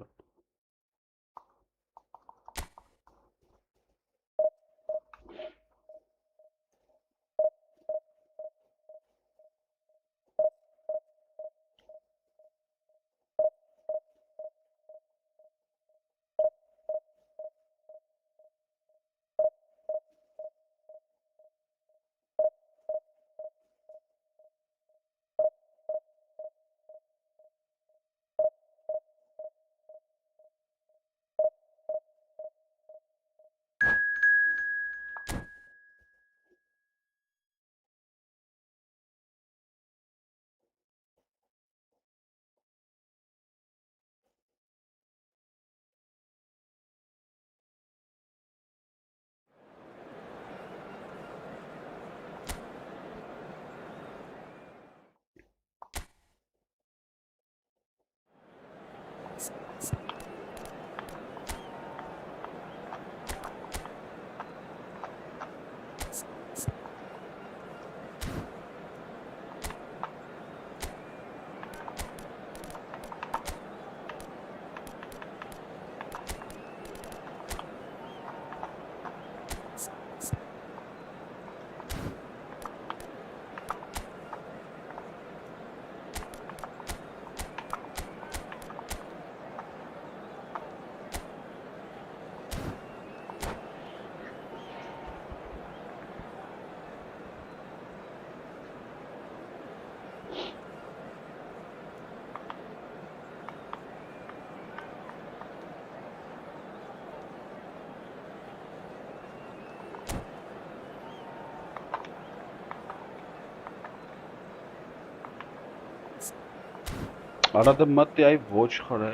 Arada մտի այ ոչ խրե։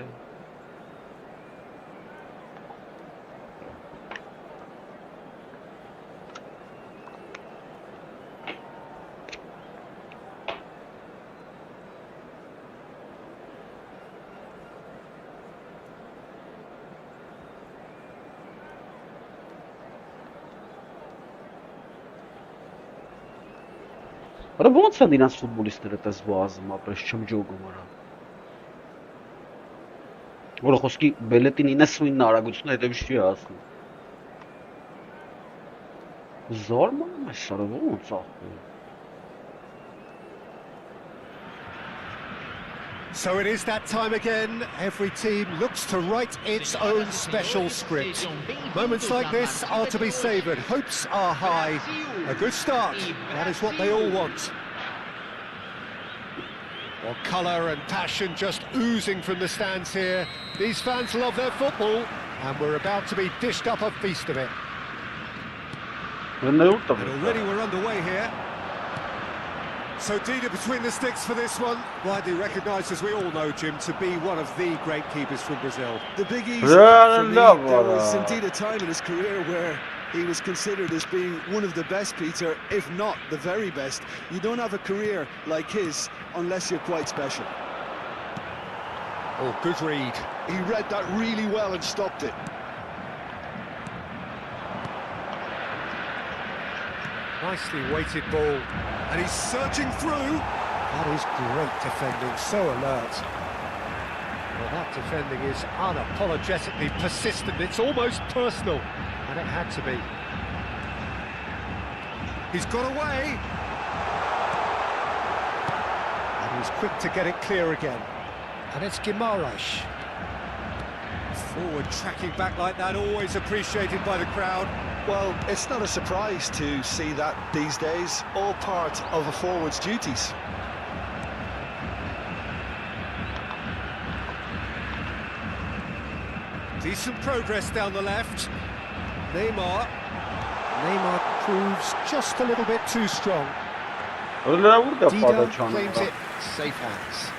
Արա ո՞նց են իրանց ֆուտբոլիստները այդպես վազում, ապրես չմջոգում արա։ Որը խոսքի բելետին 99 արագությունը հետևից չի հասնում։ Զարմանում ես արա ո՞նց ախպեր։ So it is that time again. Every team looks to write its own special script. Moments like this are to be savoured. Hopes are high. A good start. That is what they all want. Well, colour and passion just oozing from the stands here. These fans love their football, and we're about to be dished up a feast of it. And already we're underway here. So Dida between the sticks for this one, widely recognised, as we all know, Jim, to be one of the great keepers from Brazil. The Big Easy, for me, there was indeed a time in his career where he was considered as being one of the best, Peter, if not the very best. You don't have a career like his unless you're quite special. Oh, good read. He read that really well and stopped it. Nicely weighted ball. And he's surging through. That is great defending, so alert. Well, that defending is unapologetically persistent. It's almost personal. And it had to be. He's got away. And he's quick to get it clear again. And it's Guimaraes. Forward tracking back like that, always appreciated by the crowd. Well, it's not a surprise to see that these days, all part of a forward's duties. Decent progress down the left. Neymar proves just a little bit too strong. Dida claims it, safe hands.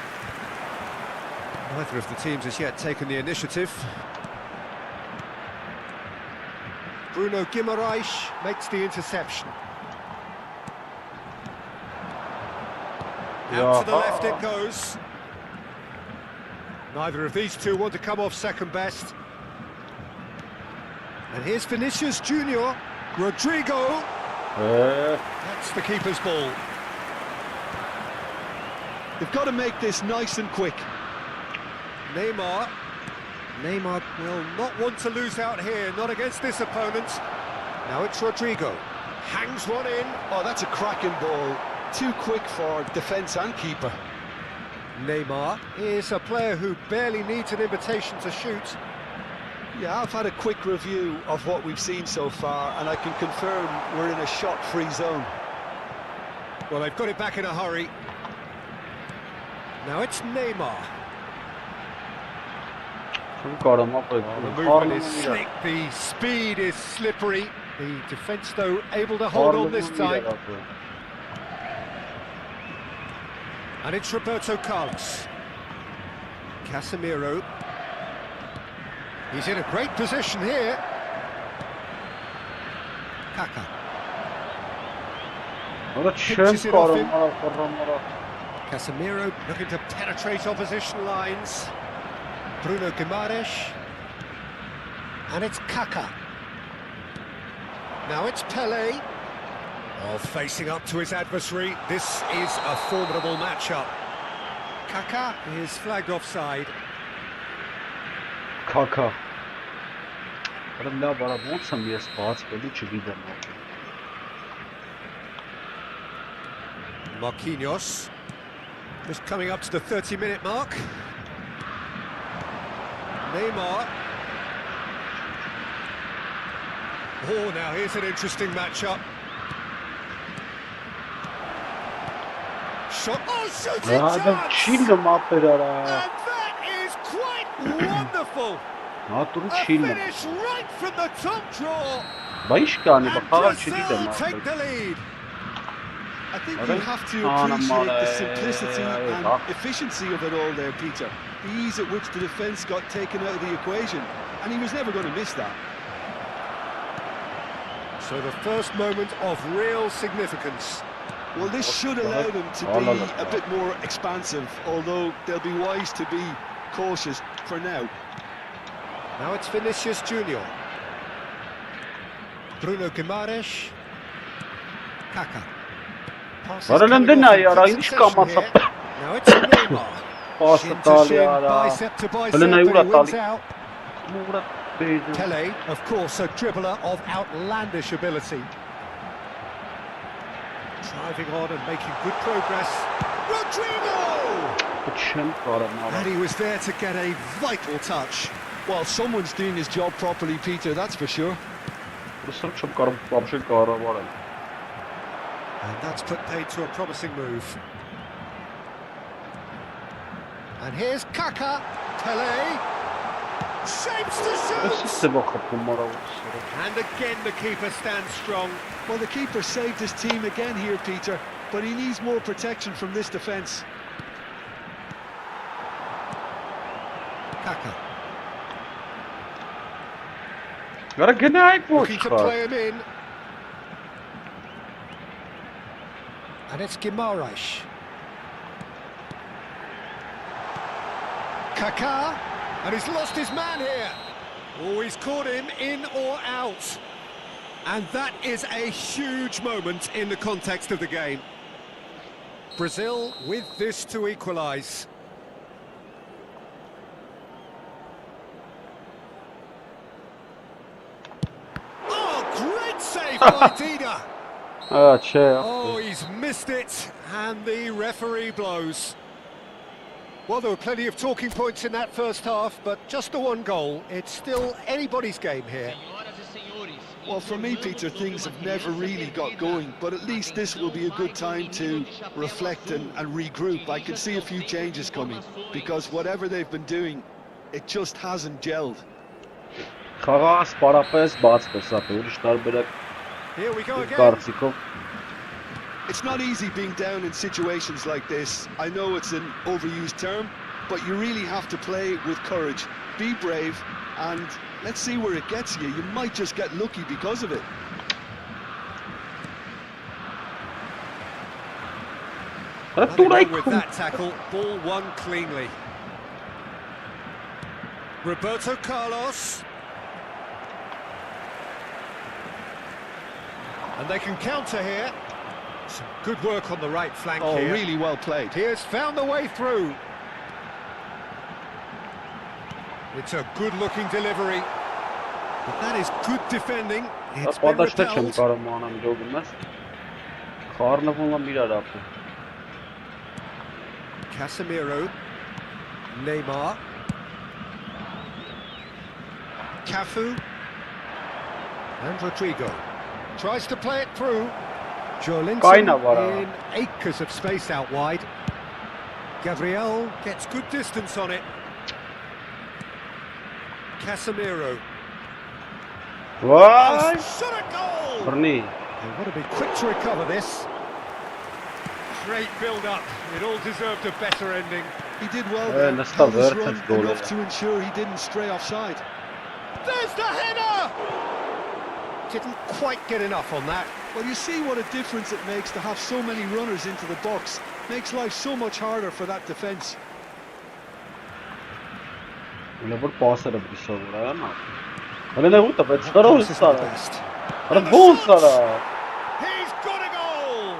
Neither of the teams has yet taken the initiative. Bruno Guimaraes makes the interception. Out to the left it goes. Neither of these two want to come off second best. And here's Vinicius Junior. Rodrigo. That's the keeper's ball. They've got to make this nice and quick. Neymar will not want to lose out here, not against this opponent. Now it's Rodrigo. Hangs one in. Oh, that's a cracking ball. Too quick for defence and keeper. Neymar is a player who barely needs an invitation to shoot. Yeah, I've had a quick review of what we've seen so far, and I can confirm we're in a shot-free zone. Well, they've got it back in a hurry. Now it's Neymar. The movement is slick, the speed is slippery. The defence, though, able to hold on this time. And it's Roberto Carlos. Casemiro. He's in a great position here. Kaka. Pitches it off him. Casemiro looking to penetrate opposition lines. Bruno Guimaraes. And it's Kaka. Now it's Pelé. Oh, facing up to his adversary. This is a formidable matchup. Kaka is flagged offside. Kaka. Marquinhos. Just coming up to the 30-minute mark. Neymar. Oh, now here's an interesting matchup. Shot. Oh, shooting chance! And that is quite wonderful. A finish right from the top draw. And Brazil take the lead. I think Okay. you have to Oh, no, appreciate the mate. simplicity and Ah. efficiency of it all there, Peter. The ease at which the defence got taken out of the equation, and he was never going to miss that. So the first moment of real significance. Well, this should allow them to be a bit more expansive, although they'll be wise to be cautious for now. Now it's Vinicius Junior. Bruno Guimaraes. Kaka. Passes Var coming elinde off ne in ya? quick Hiç succession kalmazsa. here. Now it's Neymar. Pas Shin to atal shin, ya da. bicep to bicep, Elinde but he vur wins atal. out. Murat Bey'di. Pele, of course, a dribbler of outlandish ability. Driving on and making good progress. Rodrigo! Bıçın karım And he was there to get a vital touch. Well, someone's doing his job properly, Peter, that's for sure. Burası çok karım. Babşın karım var. And that's put paid to a promising move. And here's Kaka. Pele. Shapes to shoot! Size bakıp bunlara vursun. And again the keeper stands strong. Well, the keeper saved his team again here, Peter, but he needs more protection from this defence. Kaka. Gara gene ayıp mı Looking to çıkar? play him in. And it's Guimaraes. Kaká, and he's lost his man here. Oh, he's caught him in or out. And that is a huge moment in the context of the game. Brazil with this to equalise. Oh, great save by Dida. Evet şey yaptı. Oh, he's missed it, and the referee blows. Well, there were plenty of talking points in that first half, but just the one goal. It's still anybody's game here. Senhoras e senhores, Well, for me, Peter, things have never really got going, but at least this will be a good time to reflect and regroup. I can see a few changes coming, because whatever they've been doing, it just hasn't gelled. Խաղաս պարապես բաց տեսապ ուրիշներ բերեք Here we go again. կարծիքով It's not easy being down in situations like this. I know it's an overused term, but you really have to play with courage. Be brave, and let's see where it gets you. You might just get lucky because of it. Nothing wrong with that tackle. Ball won cleanly. Roberto Carlos. And they can counter here. Some good work on the right flank Oh, here. really well played. He has found the way through. It's a good-looking delivery. But that is good defending. It's been Պատաշտը չեմ repelled. կարող անեմ դոգում ես խառնվում եմ իրար ապը Casemiro. Neymar. Cafu. And Rodrigo. Tries to play it through. Kaina Joelinton var ha. in acres of space out wide. Gabriel gets good distance on it. Casemiro. Vay Shot a goal! Brni They want to be quick to recover this. Great build-up. It all deserved a better ending. He did well Yeah, there. that's Held the his worst run goal enough ever. to ensure he didn't stray offside. There's the header! Didn't quite get enough on that. Well, you see what a difference it makes to have so many runners into the box. Makes life so much harder for that defence. Elə bir pasերը բիսա վրա նա Հələ nə ուտա բայց That դարով pass isn't the ստարա best. Հələ բոն ստարա He's got a goal!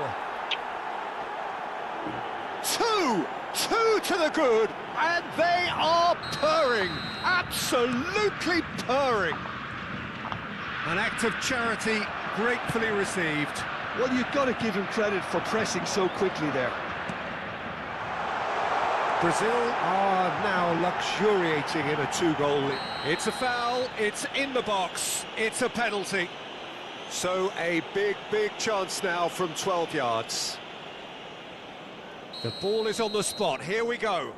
Two to the good, and they are purring, absolutely purring. An act of charity gratefully received. Well, you've got to give him credit for pressing so quickly there. Brazil are now luxuriating in a two-goal lead. It's a foul, it's in the box, it's a penalty. So a big chance now from 12 yards. The ball is on the spot, here we go.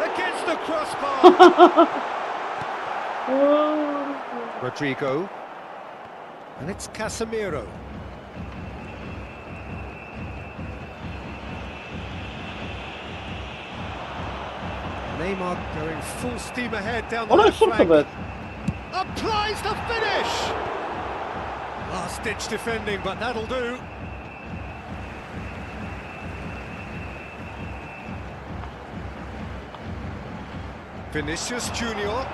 Against the crossbar. Rodrigo. And it's Casemiro. Neymar going full steam ahead down the Ona left jest super flank. bet. Applies the finish! Last-ditch defending, but that'll do. Vinicius Junior.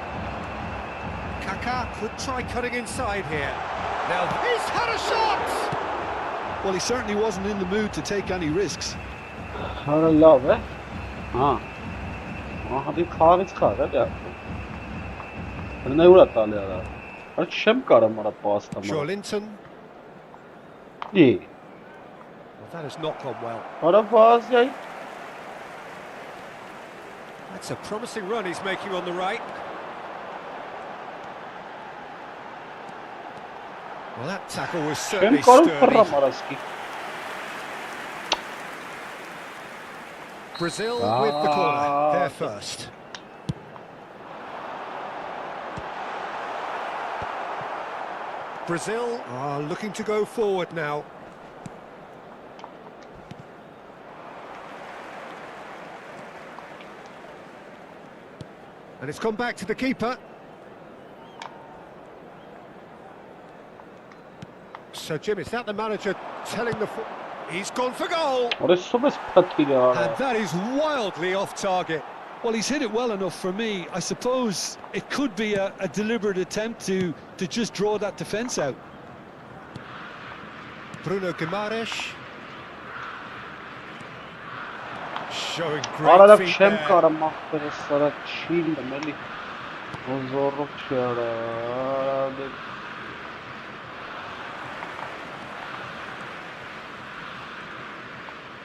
Kaká could try cutting inside here. Now he's had a shot! Well, he certainly wasn't in the mood to take any risks. Har du lave? Ah. Han hade ju tagit skadat ja. Men det gjorde det där. Har kämpat karam mara pasta mara. Joelinton. Di. Well, that has not gone well. Mara pas yahi. That's a promising run he's making on the right. Well, that tackle was certainly Kämpa karam sturdy. farra maraski. Brazil with the corner, there first. Brazil are looking to go forward now. And it's gone back to the keeper. So, Jim, is that the manager telling the... He's gone for goal! Ora super spatila. And that is wildly off target. Well, he's hit it well enough for me. I suppose it could be a deliberate attempt to just draw that defence out. Bruno Guimaraes. Showing Ara da great feet kämpa there. karam mahtere sara chill meli. Ozoruk çara.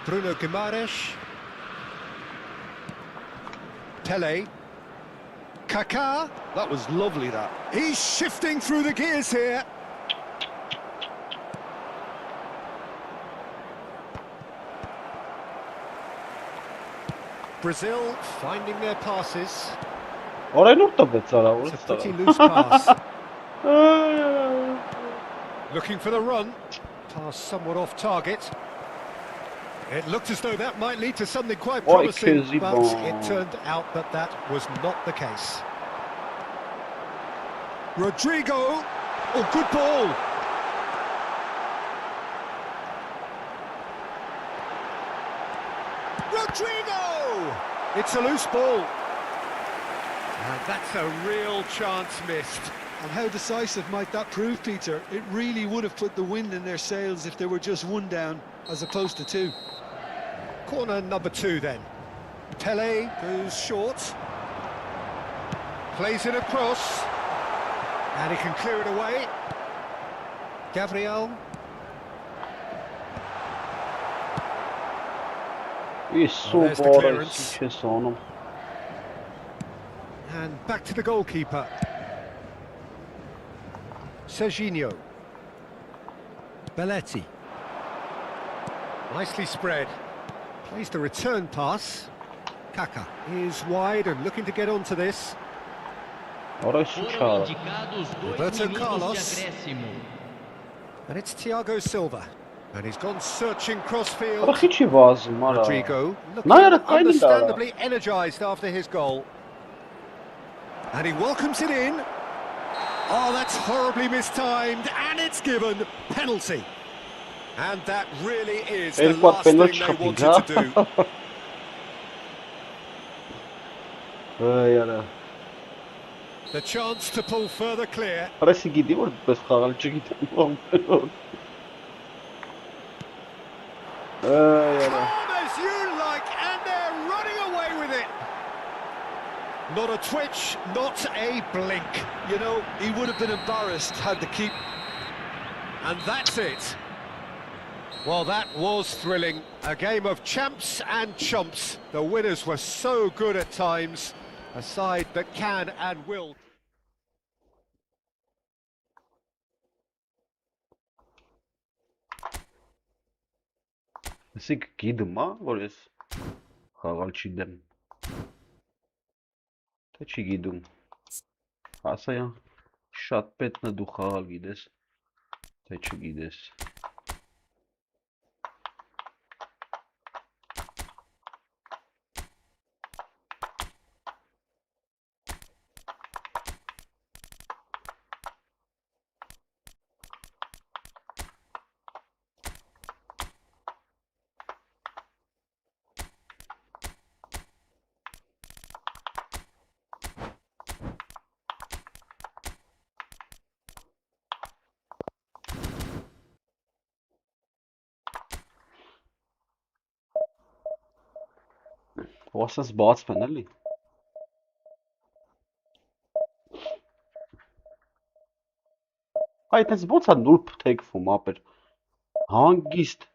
Bruno Guimaraes. Pele. Kaká. That was lovely, that. He's shifting through the gears here. Brazil finding their passes. Ora nu to bet sara. It's a Ora pretty sara. loose pass. Looking for the run. Pass somewhat off target. It looked as though that might lead to something quite Oh, promising, crazy but ball. it turned out that that was not the case. Rodrigo. Oh, good ball. Rodrigo! It's a loose ball. And that's a real chance missed. And how decisive might that prove, Peter? It really would have put the wind in their sails if there were just one down as opposed to two. Corner number 2 then. Pele goes short. Plays it across. And he can clear it away. Gabriel. Isso there's the bora clearance. esse sono. And back to the goalkeeper. Serginho. Belletti. Nicely spread. Plays the return pass. Kaká is wide and looking to get onto this. Ora isso Foram çara. indicados 2 Roberto minutos Carlos. de acréscimo. And it's Thiago Silva. And he's gone searching Ora crossfield. hiç vazı mara. Rodrigo looking Ne yara kaynı da. understandably energised after his goal. And he welcomes it in. Oh, that's horribly mistimed, and it's given penalty. And that really is the El bak last thing penalty they wanted kapıyla. to do. Ay ara. The chance to pull further clear. Parece gidiyor bez kagalcı gidiyor. Ay ara. Calm as you like, and they're running away with it. Not a twitch, not a blink. You know, he would have been embarrassed had the keep. And that's it. Well, that was thrilling. A game of champs and chumps. The winners were so good at times. A side that can and will. Sik gidim ha, orası. Kagalcı dem. Te چی گیدون؟ Ասա շատ պետն դու խաղալ գիտես, թե չգիտես։ Ոսս բացվեն էլի։ Այդ ես ոնց է նուլ թեքվում ապեր։ Հանգիստ։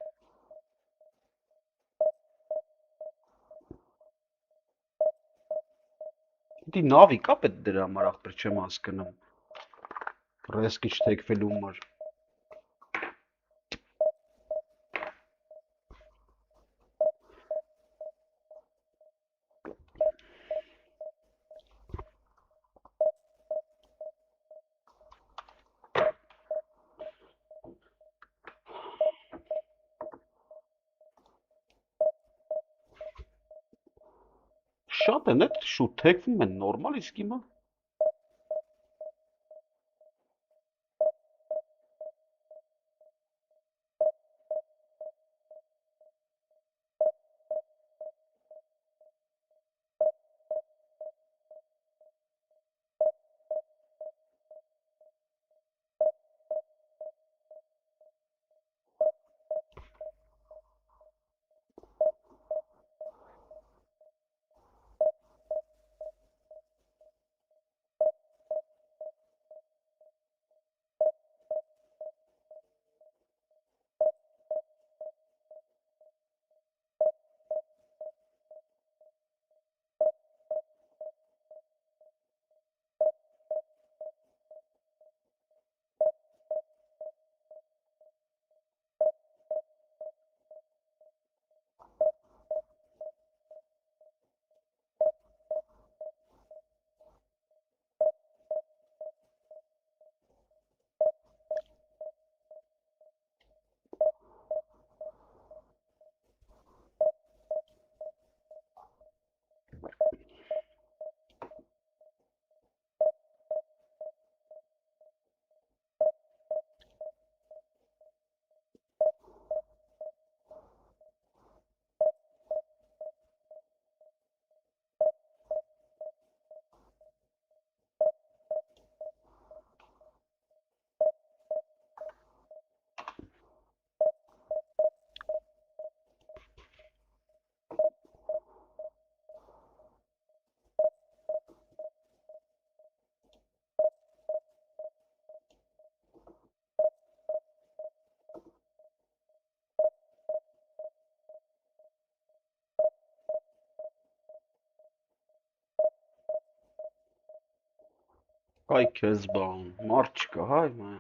Դի նավի կա պետ դրա համար ախպեր չեմ հասկանում։ Ռեսկի չթեքվելու համար։ Շատ են էդ շուտ թեքվում են նորմալ իսկ հիմա։ Այ քեզ բան, մարդ չկա, հայ մայ։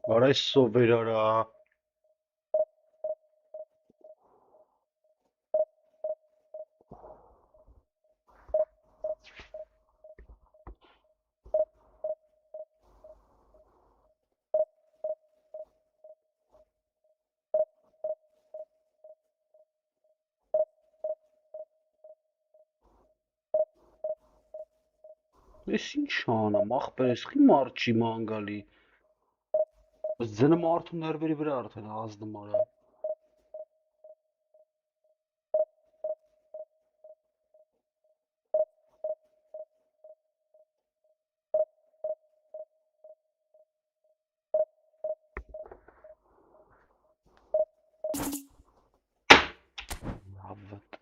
Ora isso virará. Esse inchana, mach parece que marchi mangali. Zene martum nerveri birer tane azdım ara. Evet.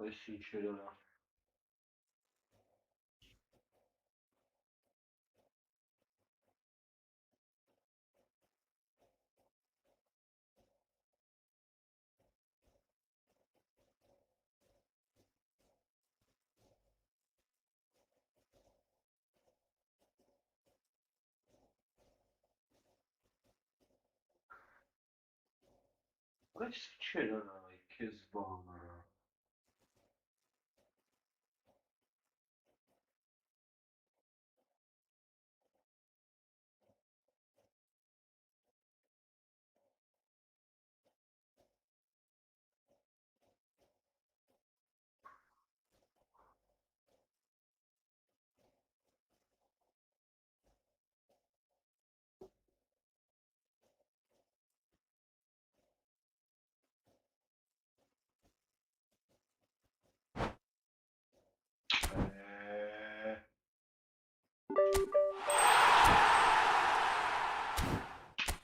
Esse inchirana. Esse inchirana, que zbana.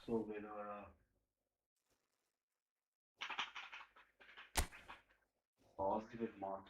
Soberana. Positive mark.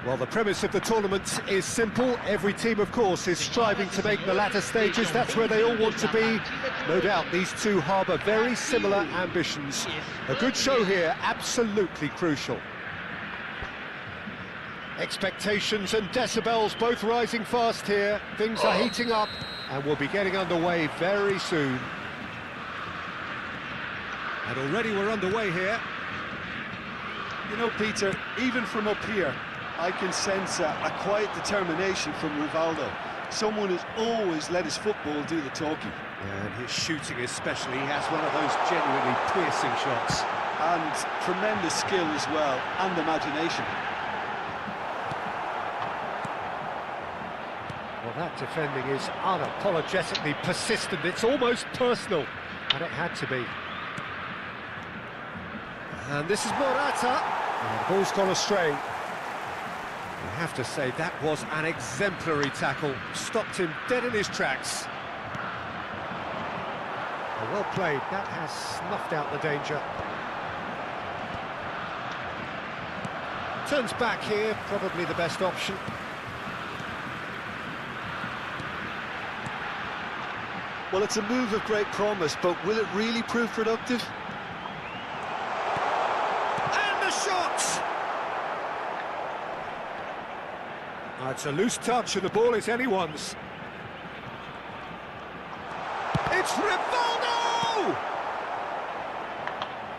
Well, the premise of the tournament is simple. Every team, of course, is striving to make the latter stages. That's where they all want to be. No doubt these two harbour very similar ambitions. A good show here, absolutely crucial. Expectations and decibels both rising fast here. Things are heating up and we'll be getting underway very soon. And already we're underway here. You know, Peter, even from up here, I can sense a quiet determination from Rivaldo. Someone who's always let his football do the talking. And his shooting especially, he has one of those genuinely piercing shots. And tremendous skill as well, and imagination. Well, that defending is unapologetically persistent. It's almost personal, and it had to be. And this is Morata. And the ball's gone astray. I have to say, that was an exemplary tackle. Stopped him dead in his tracks. Well played. That has snuffed out the danger. Turns back here, probably the best option. Well, it's a move of great promise, but will it really prove productive? And the shot! It's a loose touch and the ball is anyone's. It's Rivaldo!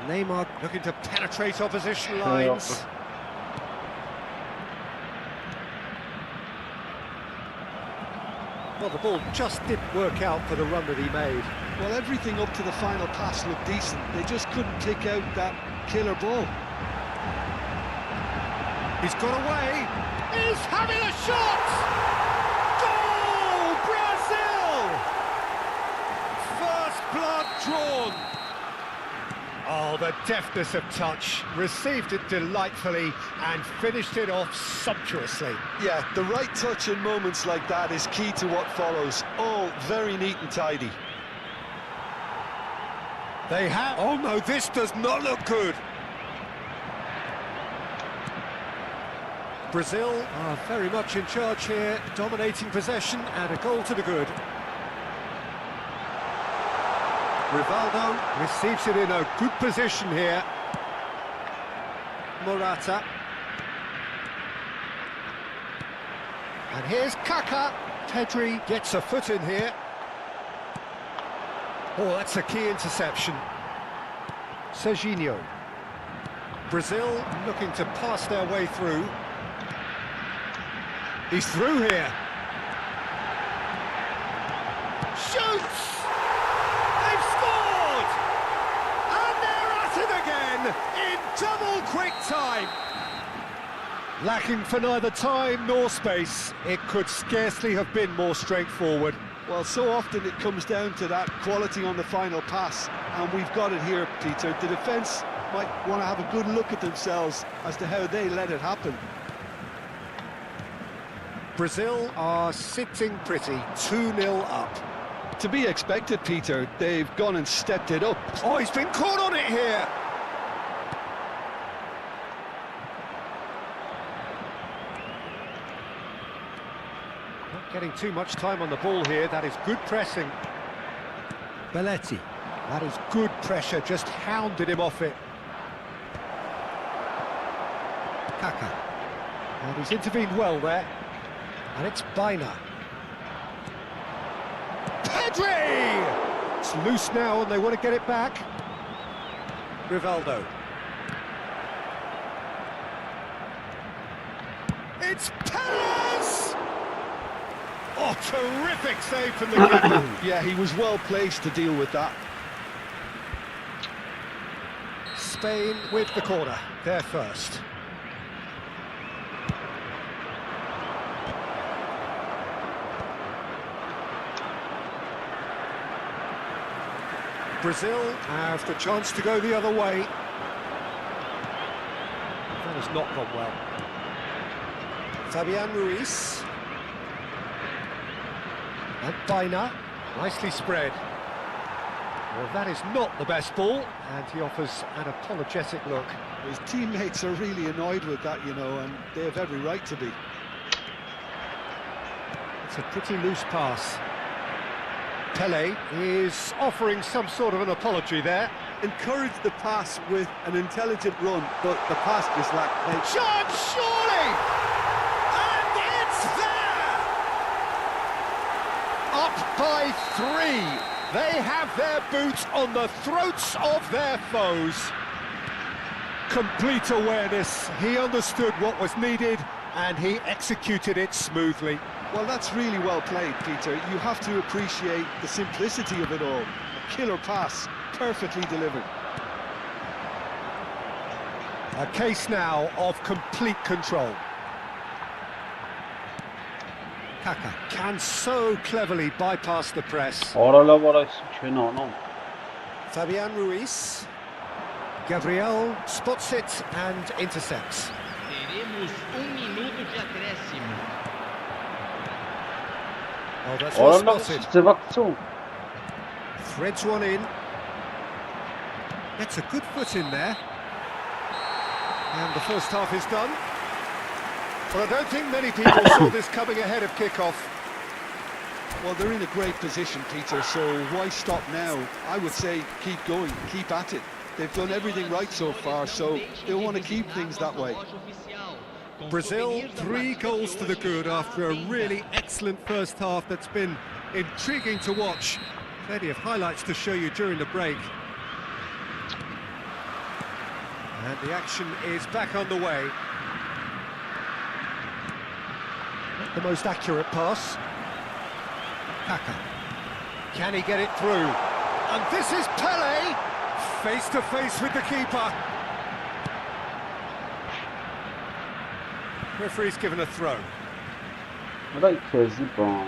Neymar looking to penetrate opposition lines. Well, the ball just didn't work out for the run that he made. Well, everything up to the final pass looked decent. They just couldn't pick out that killer ball. He's got away. He's having a shot! Goal! Brazil! First blood drawn. Oh, the deftness of touch. Received it delightfully and finished it off sumptuously. Yeah, the right touch in moments like that is key to what follows. All very neat and tidy. They have... Oh no, this does not look good. Brazil are very much in charge here, dominating possession and a goal to the good. Rivaldo receives it in a good position here. Morata. And here's Kaká. Pedri gets a foot in here. Oh, that's a key interception. Serginho. Brazil looking to pass their way through. He's through here. Shoots! They've scored! And they're at it again in double quick time. Lacking for neither time nor space, it could scarcely have been more straightforward. Well, so often it comes down to that quality on the final pass, and we've got it here, Peter. The defence might want to have a good look at themselves as to how they let it happen. Brazil are sitting pretty, 2-0 up. To be expected, Peter. They've gone and stepped it up. Oh, he's been caught on it here! Not getting too much time on the ball here, that is good pressing. Belletti, that is good pressure, just hounded him off it. Kaká, and he's intervened well there. And it's Baina. Pedri! It's loose now and they want to get it back. Rivaldo. It's Perez! Oh, terrific save from the keeper. Yeah, he was well placed to deal with that. Spain with the corner, they're first. Brazil have the chance to go the other way. That has not gone well. Fabian Ruiz. And Baina, nicely spread. Well, that is not the best ball, and he offers an apologetic look. His teammates are really annoyed with that, you know, and they have every right to be. It's a pretty loose pass. Pele is offering some sort of an apology there. Encourage the pass with an intelligent run, but the pass is lacked. Shot, surely! And it's there! Up by 3. They have their boots on the throats of their foes. Complete awareness. He understood what was needed, and he executed it smoothly. Well, that's really well played, Peter. You have to appreciate the simplicity of it all. A killer pass, perfectly delivered. A case now of complete control. Kaka can so cleverly bypass the press. Ora la no. Fabian Ruiz. Gabriel spots it and intercepts. Teremos minuto de acréscimo. Oh, that's well Ora la spotted. Threads one in. Gets a good foot in there. And the first half is done. Well, I don't think many people saw this coming ahead of kickoff. Well, they're in a great position, Peter, so why stop now? I would say keep going, keep at it. They've done everything right so far, so they'll want to keep things that way. Brazil, 3 goals to the good after a really excellent first half that's been intriguing to watch. Plenty of highlights to show you during the break. And the action is back on the way. Not the most accurate pass. Kaka. Can he get it through? And this is Pele, face to face with the keeper. Referee's given a throw. Dai che si può.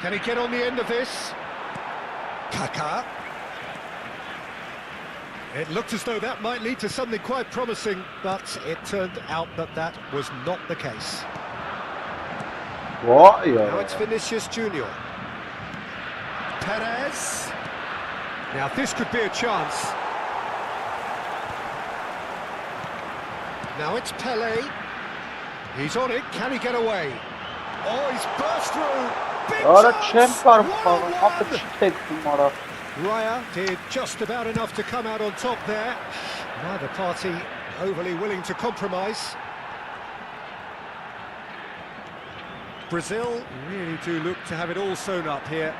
Can he get on the end of this? Kaka. It looked as though that might lead to something quite promising, but it turned out that that was not the case. What? Now it's Vinicius Junior. Perez. Now this could be a chance. Now it's Pele. He's on it. Can he get away? Oh, he's burst through. Big chance. 1-1. Raya did just about enough to come out on top there. Neither party overly willing to compromise. Brazil really do look to have it all sewn up here.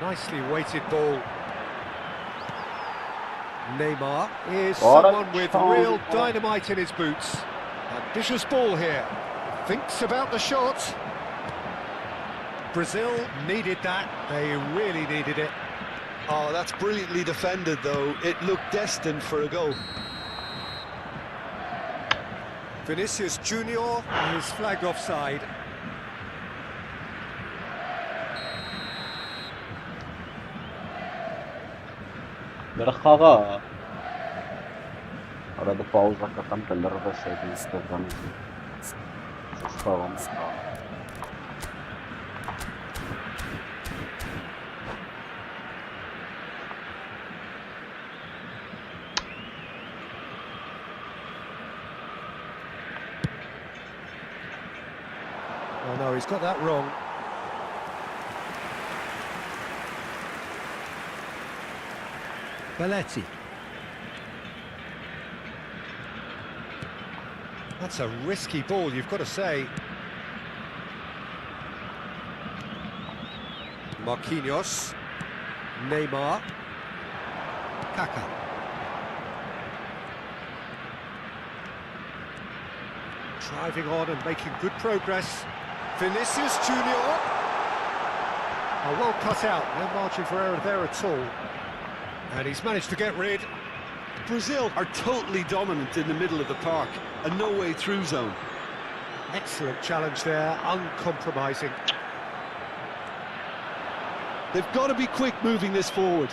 Nicely weighted ball. Neymar is someone with real dynamite in his boots. Ambitious ball here. Thinks about the shot. Brazil needed that. They really needed it. Oh, that's brilliantly defended, though. It looked destined for a goal. Vinicius Junior is flagged offside. Berchava. Ora do pauza că tam pe lărvă să din stăvăm. Să stăvăm. Oh no, he's got that wrong. Belletti. That's a risky ball, you've got to say. Marquinhos. Neymar. Kaka. Driving on and making good progress. Vinicius Junior. Oh, well cut out, no margin for error there at all. And he's managed to get rid. Brazil are totally dominant in the middle of the park, a no-way through zone. Excellent challenge there, uncompromising. They've got to be quick moving this forward.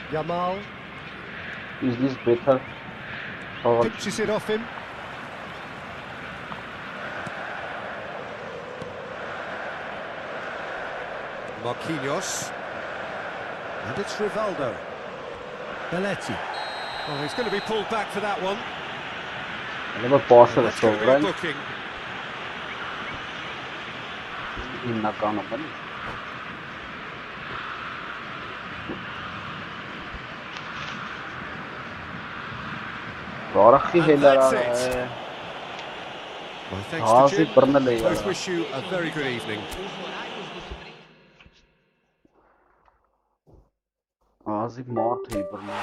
Yamal Is this better? pinches it off him. Marquinhos. And it's Rivaldo. Belletti. Oh, he's going to be pulled back for that one. Leva posta da Let's go to sopra. a booking. Innakana bani. Doraki And heller that's are. it. Well, thanks Ah, to sim, Jim. perna lega. Both wish you a very good evening. Os horários do Supremo. Azi maat hier perna.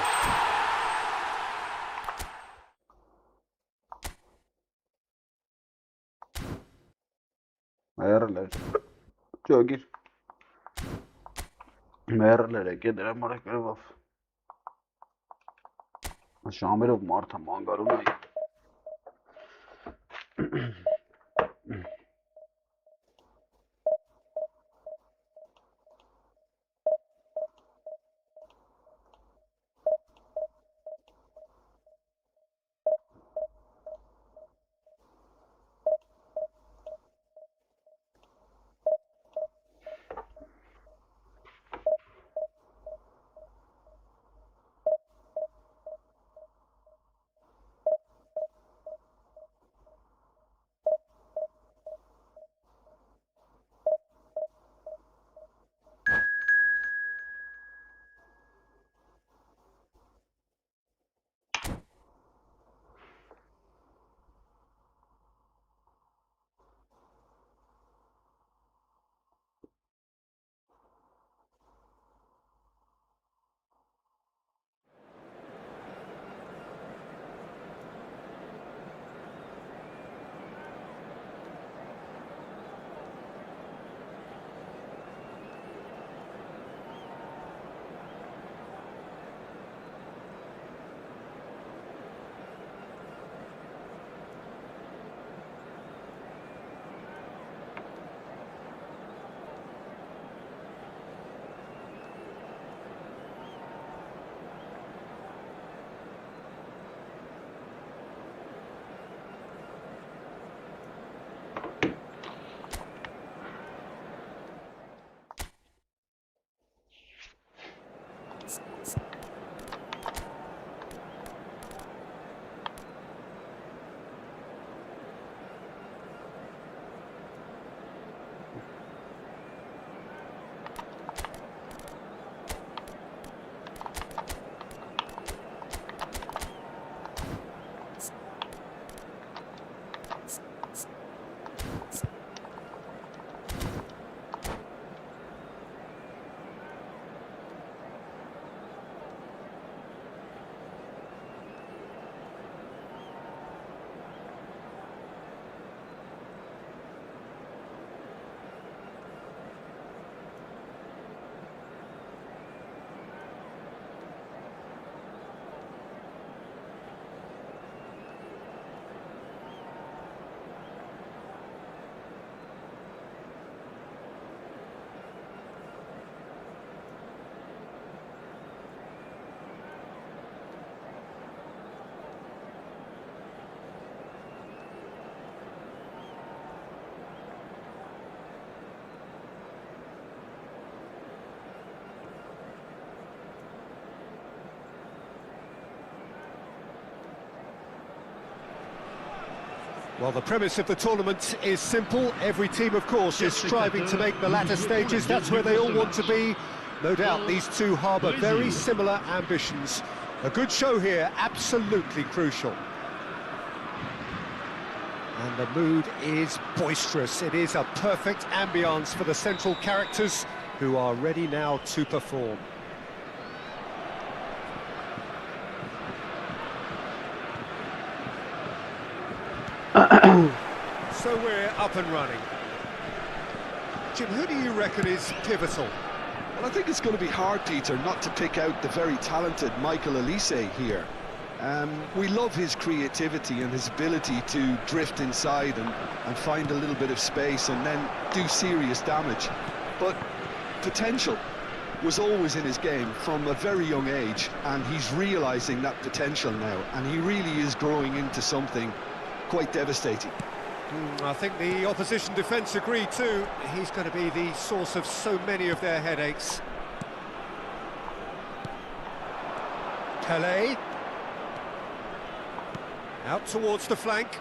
Merle. Jogir. Merle ke dera mara kare baf. शाम में मार था मांग करूँ नहीं Well, the premise of the tournament is simple. Every team, of course, is striving to make the latter stages. That's where they all want to be. No doubt these two harbour very similar ambitions. A good show here, absolutely crucial. And the mood is boisterous. It is a perfect ambience for the central characters who are ready now to perform. So we're up and running. Jim, who do you reckon is pivotal? Well, I think it's going to be hard, Peter, not to pick out the very talented Michael Olise here. We love his creativity and his ability to drift inside and find a little bit of space and then do serious damage. But potential was always in his game from a very young age, and he's realising that potential now, and he really is growing into something quite devastating. I think the opposition defence agree too. He's going to be the source of so many of their headaches. Pele. Out towards the flank.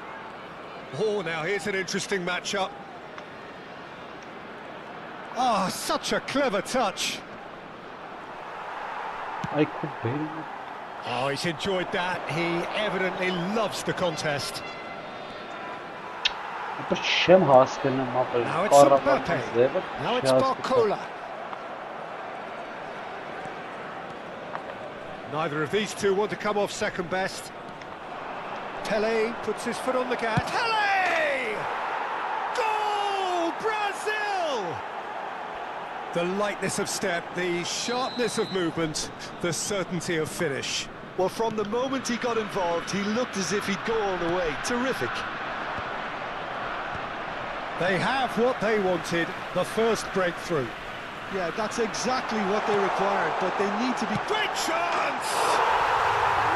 Oh, now here's an interesting matchup. Oh, such a clever touch. I could barely. Oh, he's enjoyed that. He evidently loves the contest. Now Now it's Mbappe. Now it's Barcola. Neither of these two want to come off second best. Pele puts his foot on the gas. Pele! Goal! Brazil! The lightness of step, the sharpness of movement, the certainty of finish. Well, from the moment he got involved, he looked as if he'd go all the way. Terrific. They have what they wanted, the first breakthrough. Yeah, that's exactly what they required, but they need to be... Great chance!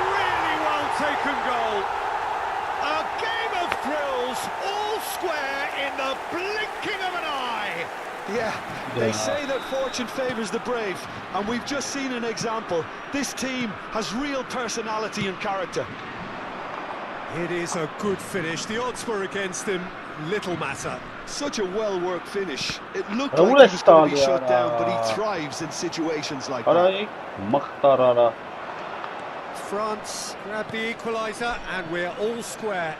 Really well taken goal. A game of thrills, all square in the blinking of an eye. Yeah, they say that fortune favours the brave, and we've just seen an example. This team has real personality and character. It is a good finish. The odds were against him. Little matter. Such a well-worked finish. It looked like he was going to be shut down, but he thrives in situations like that. France grab the equaliser, and we're all square.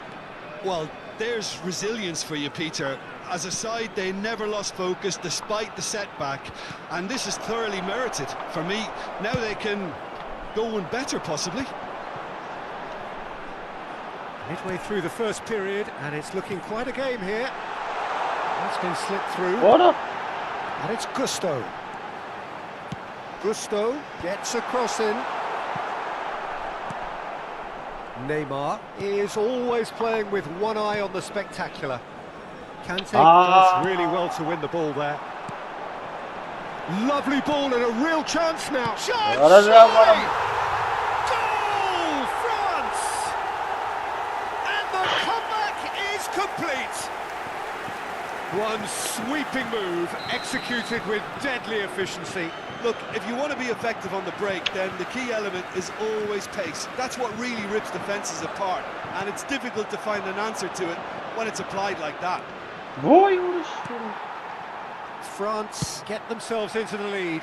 Well, there's resilience for you, Peter. As a side, they never lost focus despite the setback, and this is thoroughly merited. For me, now they can go one better, possibly. Midway through the first period, and it's looking quite a game here. That's been slipped through. And it's Gusto. Gusto gets a cross in. Neymar is always playing with one eye on the spectacular. Kante does really well to win the ball there. Lovely ball and a real chance now. Shot! Goal, France! And the comeback is complete. One sweeping move, executed with deadly efficiency. Look, if you want to be effective on the break, then the key element is always pace. That's what really rips defences apart, and it's difficult to find an answer to it when it's applied like that. France get themselves into the lead.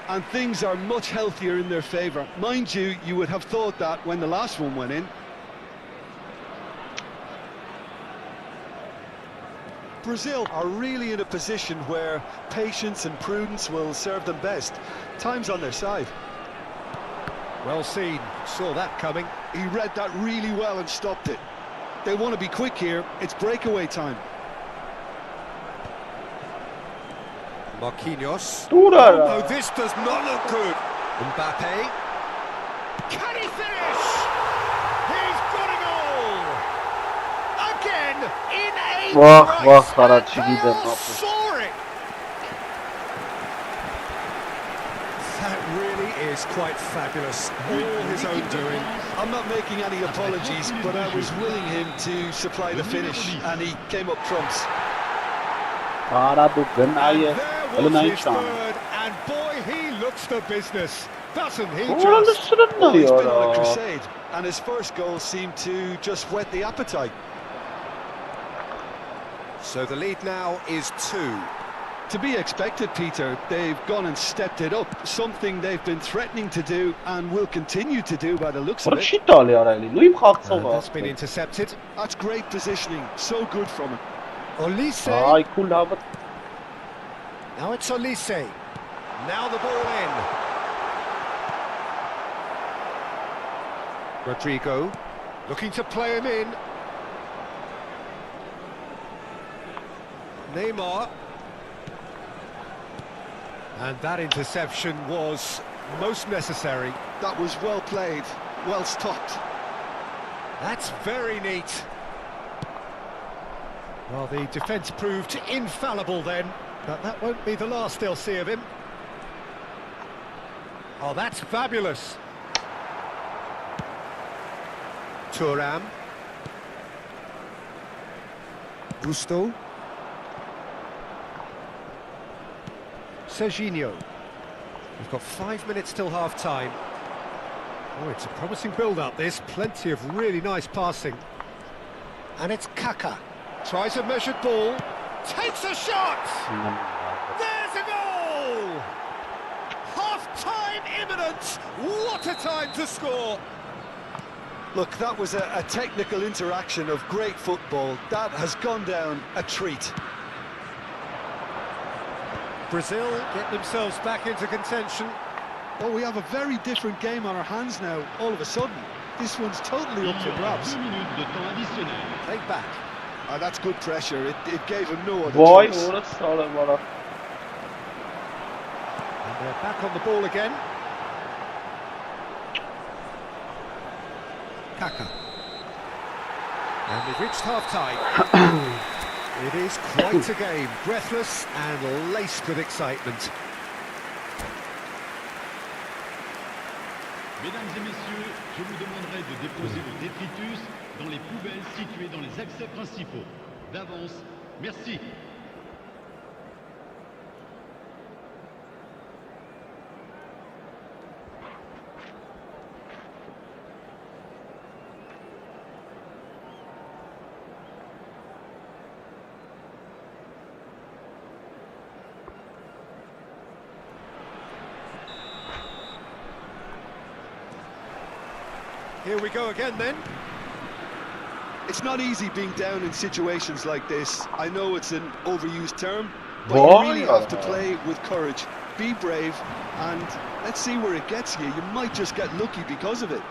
And things are much healthier in their favour. Mind you, you would have thought that when the last one went in. Brazil are really in a position where patience and prudence will serve them best. Time's on their side. Well seen, saw that coming. He read that really well and stopped it. They want to be quick here, it's breakaway time. Marquinhos. Oh, this does not look good. Mbappe. Can he finish? He's got a goal! Again, in a race. They are soaring. That really is quite fabulous. All his own doing. I'm not making any apologies, but I was willing him to supply the finish, and he came up trumps. And there was his third, and boy, he looks the business, doesn't he just? Well, he's been on a crusade, and his first goal seemed to just whet the appetite. So the lead now is 2. To be expected, Peter. They've gone and stepped it up, something they've been threatening to do and will continue to do by the looks of it. That's been intercepted. That's great positioning, so good from him. Olise. Now it's Olise. Now the ball in. Rodrigo looking to play him in. Neymar. And that interception was most necessary. That was well played, well stopped. That's very neat. Well, the defence proved infallible then, but that won't be the last they'll see of him. Oh, that's fabulous. Thuram. Gusto. Serginho. We've got 5 minutes till half-time. Oh, it's a promising build-up, this. Plenty of really nice passing. And it's Kaka. Tries a measured ball. Takes a shot! There's a goal! Half-time imminent! What a time to score! Look, that was a technical interaction of great football. That has gone down a treat. Brazil get themselves back into contention. Well, we have a very different game on our hands now, all of a sudden. This one's totally up for grabs. Played back. Oh, that's good pressure. It gave him no other Boy, choice. what a solid one. And they're back on the ball again. Kaka. And they've reached half-time. It is quite a game, breathless and laced with excitement. Mesdames et messieurs, je vous demanderai de déposer vos détritus dans les poubelles situées dans les accès principaux. D'avance, merci. Here we go again then. It's not easy being down in situations like this. I know it's an overused term, but Boy, you really have to play with courage. Be brave, and let's see where it gets you. You might just get lucky because of it.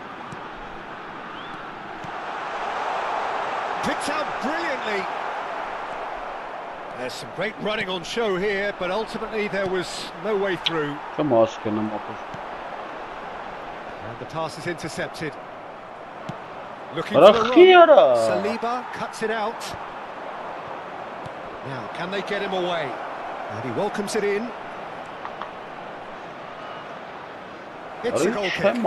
Picked out brilliantly. There's some great running on show here, but ultimately there was no way through. Come on, skin him up. And the pass is intercepted. Looking What for a the gear! run. Saliba cuts it out. Now, can they get him away? And he welcomes it in. It's a goal kick.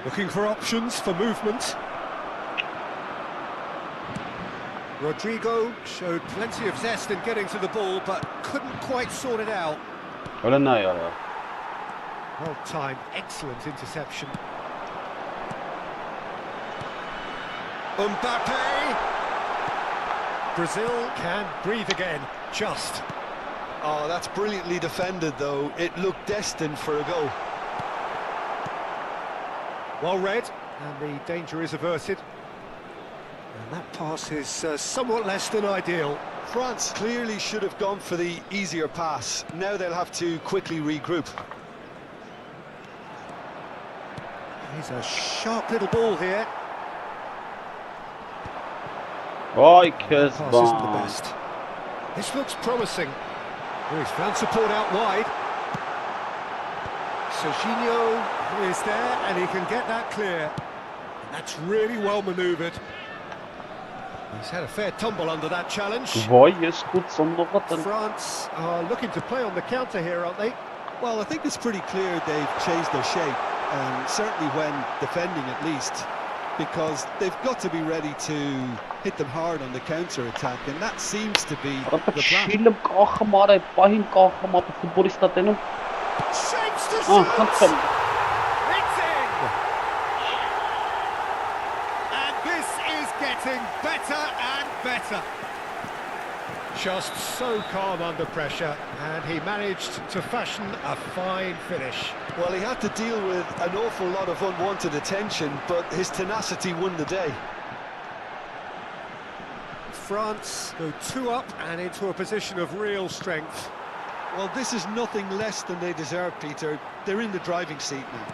Looking for options for movement. Rodrigo showed plenty of zest in getting to the ball, but couldn't quite sort it out. Well timed, excellent interception. Mbappe! Brazil can breathe again, just. Oh, that's brilliantly defended, though. It looked destined for a goal. Well read, and the danger is averted. And that pass is somewhat less than ideal. France clearly should have gone for the easier pass. Now they'll have to quickly regroup. Here's a sharp little ball here. Pass isn't the best. This looks promising. Oh, he's found support out wide. Serginho is there, and he can get that clear. And that's really well manoeuvred. He's had a fair tumble under that challenge. France are looking to play on the counter here, aren't they? Well, I think it's pretty clear they've changed their shape, certainly when defending at least, because they've got to be ready to hit them hard on the counter-attack, and that seems to be the plan. Shapes to shoot! It's in! And this is getting better and better. Just so calm under pressure, and he managed to fashion a fine finish. Well, he had to deal with an awful lot of unwanted attention, but his tenacity won the day. France go 2 up and into a position of real strength. Well, this is nothing less than they deserve, Peter. They're in the driving seat now.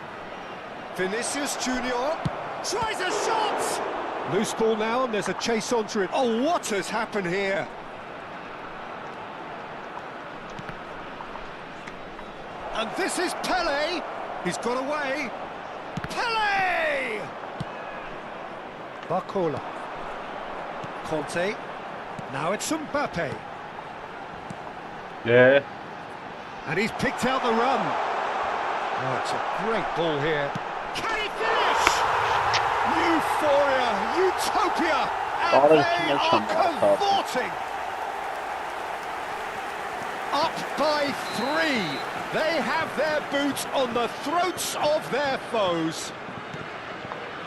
Vinicius Junior tries a shot! Loose ball now, and there's a chase onto it. Oh, what has happened here? And this is Pele. He's got away. Pele! Barcola. Conte. Now it's Mbappe. Yeah. And he's picked out the run. Oh, it's a great ball here. Can he finish? Euphoria, utopia, and they are cavorting. Up by 3. They have their boots on the throats of their foes.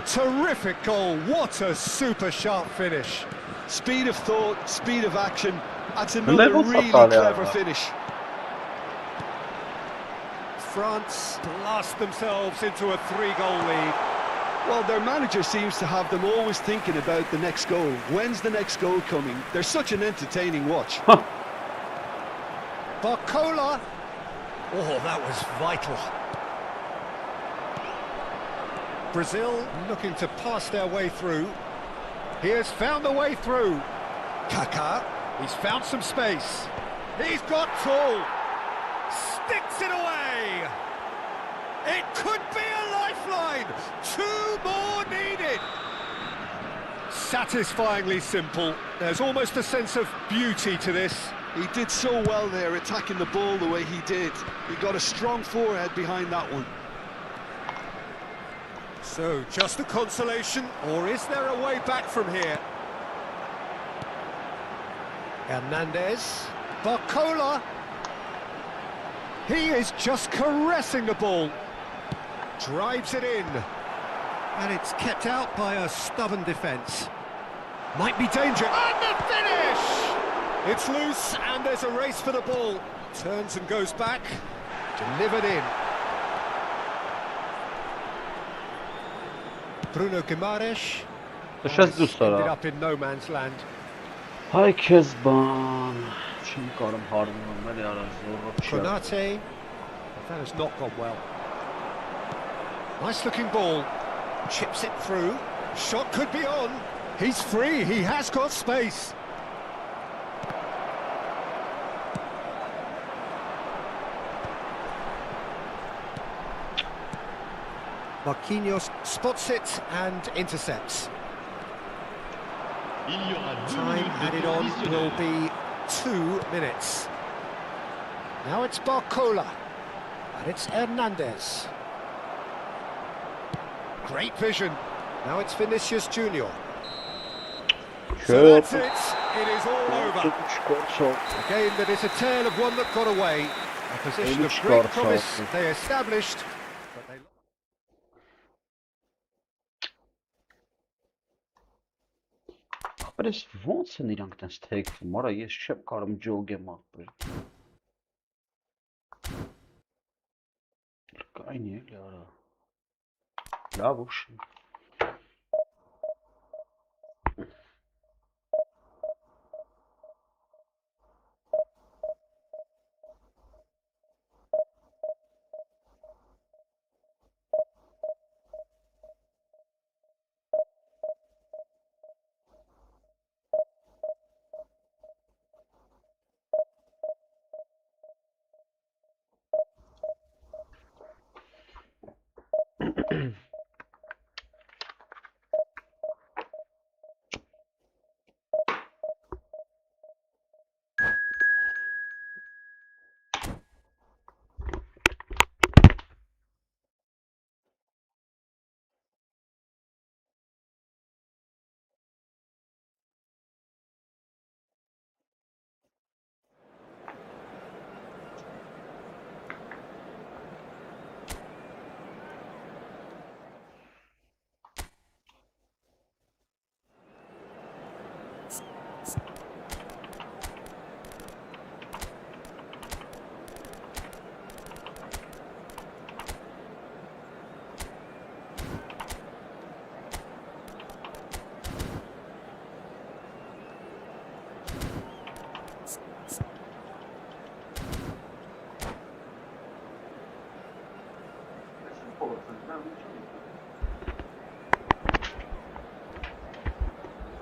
Terrific goal. What a super sharp finish. Speed of thought, speed of action. That's another really clever finish. France blast themselves into a 3-goal lead. Well, their manager seems to have them always thinking about the next goal. When's the next goal coming? They're such an entertaining watch. Barcola. Oh, that was vital. Brazil looking to pass their way through. He has found the way through. Kaká, he's found some space. He's got tall. Sticks it away. It could be a lifeline. 2 more needed. Satisfyingly simple. There's almost a sense of beauty to this. He did so well there, attacking the ball the way he did. He got a strong forehead behind that one. So, just a consolation, or is there a way back from here? Hernandez, Barcola. He is just caressing the ball. Drives it in. And it's kept out by a stubborn defence. Might be danger. And the finish! It's loose, and there's a race for the ball. Turns and goes back. Delivered in. Bruno Guimaraes. Ended up in no man's land. Hi Kezban. Çim karım harbiden ben ya zor. Konate. That has not gone well. Nice looking ball. Chips it through. Shot could be on. He's free. He has got space. Marquinhos spots it and intercepts. Time added on will be 2 minutes. Now it's Barcola, and it's Hernandez. Great vision. Now it's Vinicius Junior. So that's it. It is all over. A game that is a tale of one that got away. A position of great promise they established, but they... Aber es ոնց են իրանք տենց թեքվում, արա ես չեմ կարում ջոգեմ ապրել։ Կային էլի արա։ Լավ ուշ։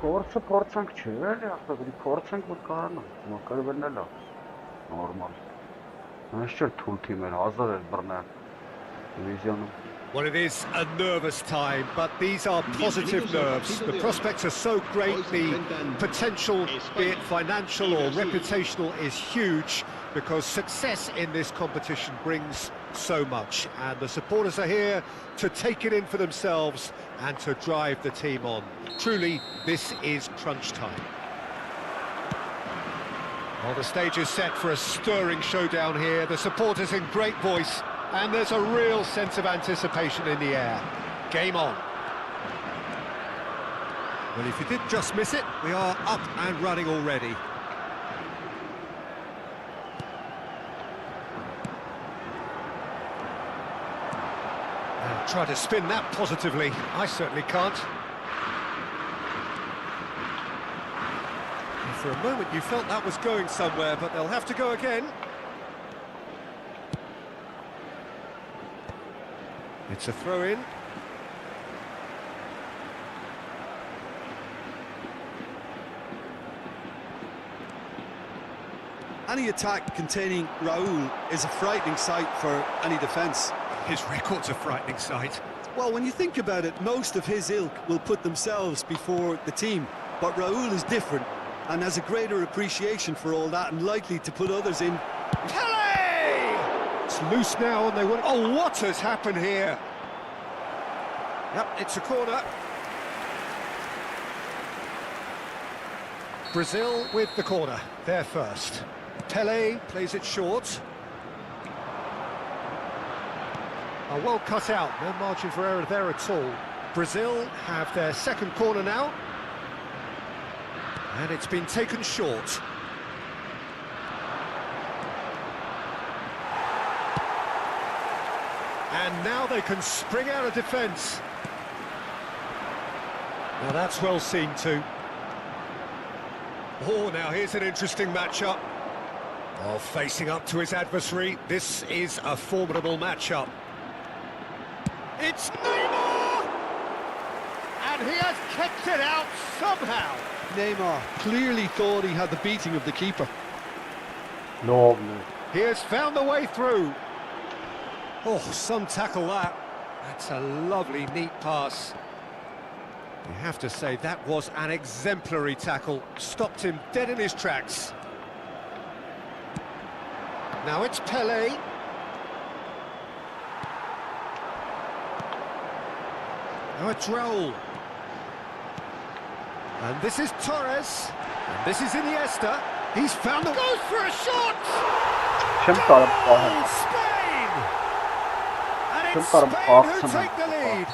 Գործը փորձանք չէ, էլի ախտագի փորձանք որ կարանա, մակարվելն էլա, նորմալ։ Այս չէր թույլ թիմեր, 1000 էր բռնան դիվիզիոնում։ Well, it is a nervous time, but these are positive nerves. The prospects are so great, the potential, be it financial or reputational, is huge, because success in this competition brings so much, and the supporters are here to take it in for themselves and to drive the team on. Truly, this is crunch time. Well, the stage is set for a stirring showdown here. The supporters in great voice, and there's a real sense of anticipation in the air. Game on. Well, if you did just miss it, we are up and running already. And try to spin that positively. I certainly can't. And for a moment you felt that was going somewhere, but they'll have to go again. It's a throw-in. Any attack containing Raul is a frightening sight for any defence. His record's a frightening sight. Well, when you think about it, most of his ilk will put themselves before the team. But Raul is different and has a greater appreciation for all that and likely to put others in. Pele! It's loose now and they want... Oh, what has happened here? Yep, it's a corner. Brazil with the corner. They're first. Pele plays it short. Oh, well cut out, no margin for error there at all. Brazil have their second corner now. And it's been taken short. And now they can spring out of defence. Now that's well seen too. Oh, now here's an interesting matchup. Oh, facing up to his adversary, this is a formidable matchup. It's Neymar! And he has kicked it out somehow. Neymar clearly thought he had the beating of the keeper. No, no. He has found the way through. Oh, some tackle that. That's a lovely, neat pass. You have to say that was an exemplary tackle. Stopped him dead in his tracks. Now it's Pele. Now it's Raul. And this is Torres. And this is Iniesta. He's found the... Goes for a shot! Goal, Spain! And it's Spain who take the lead.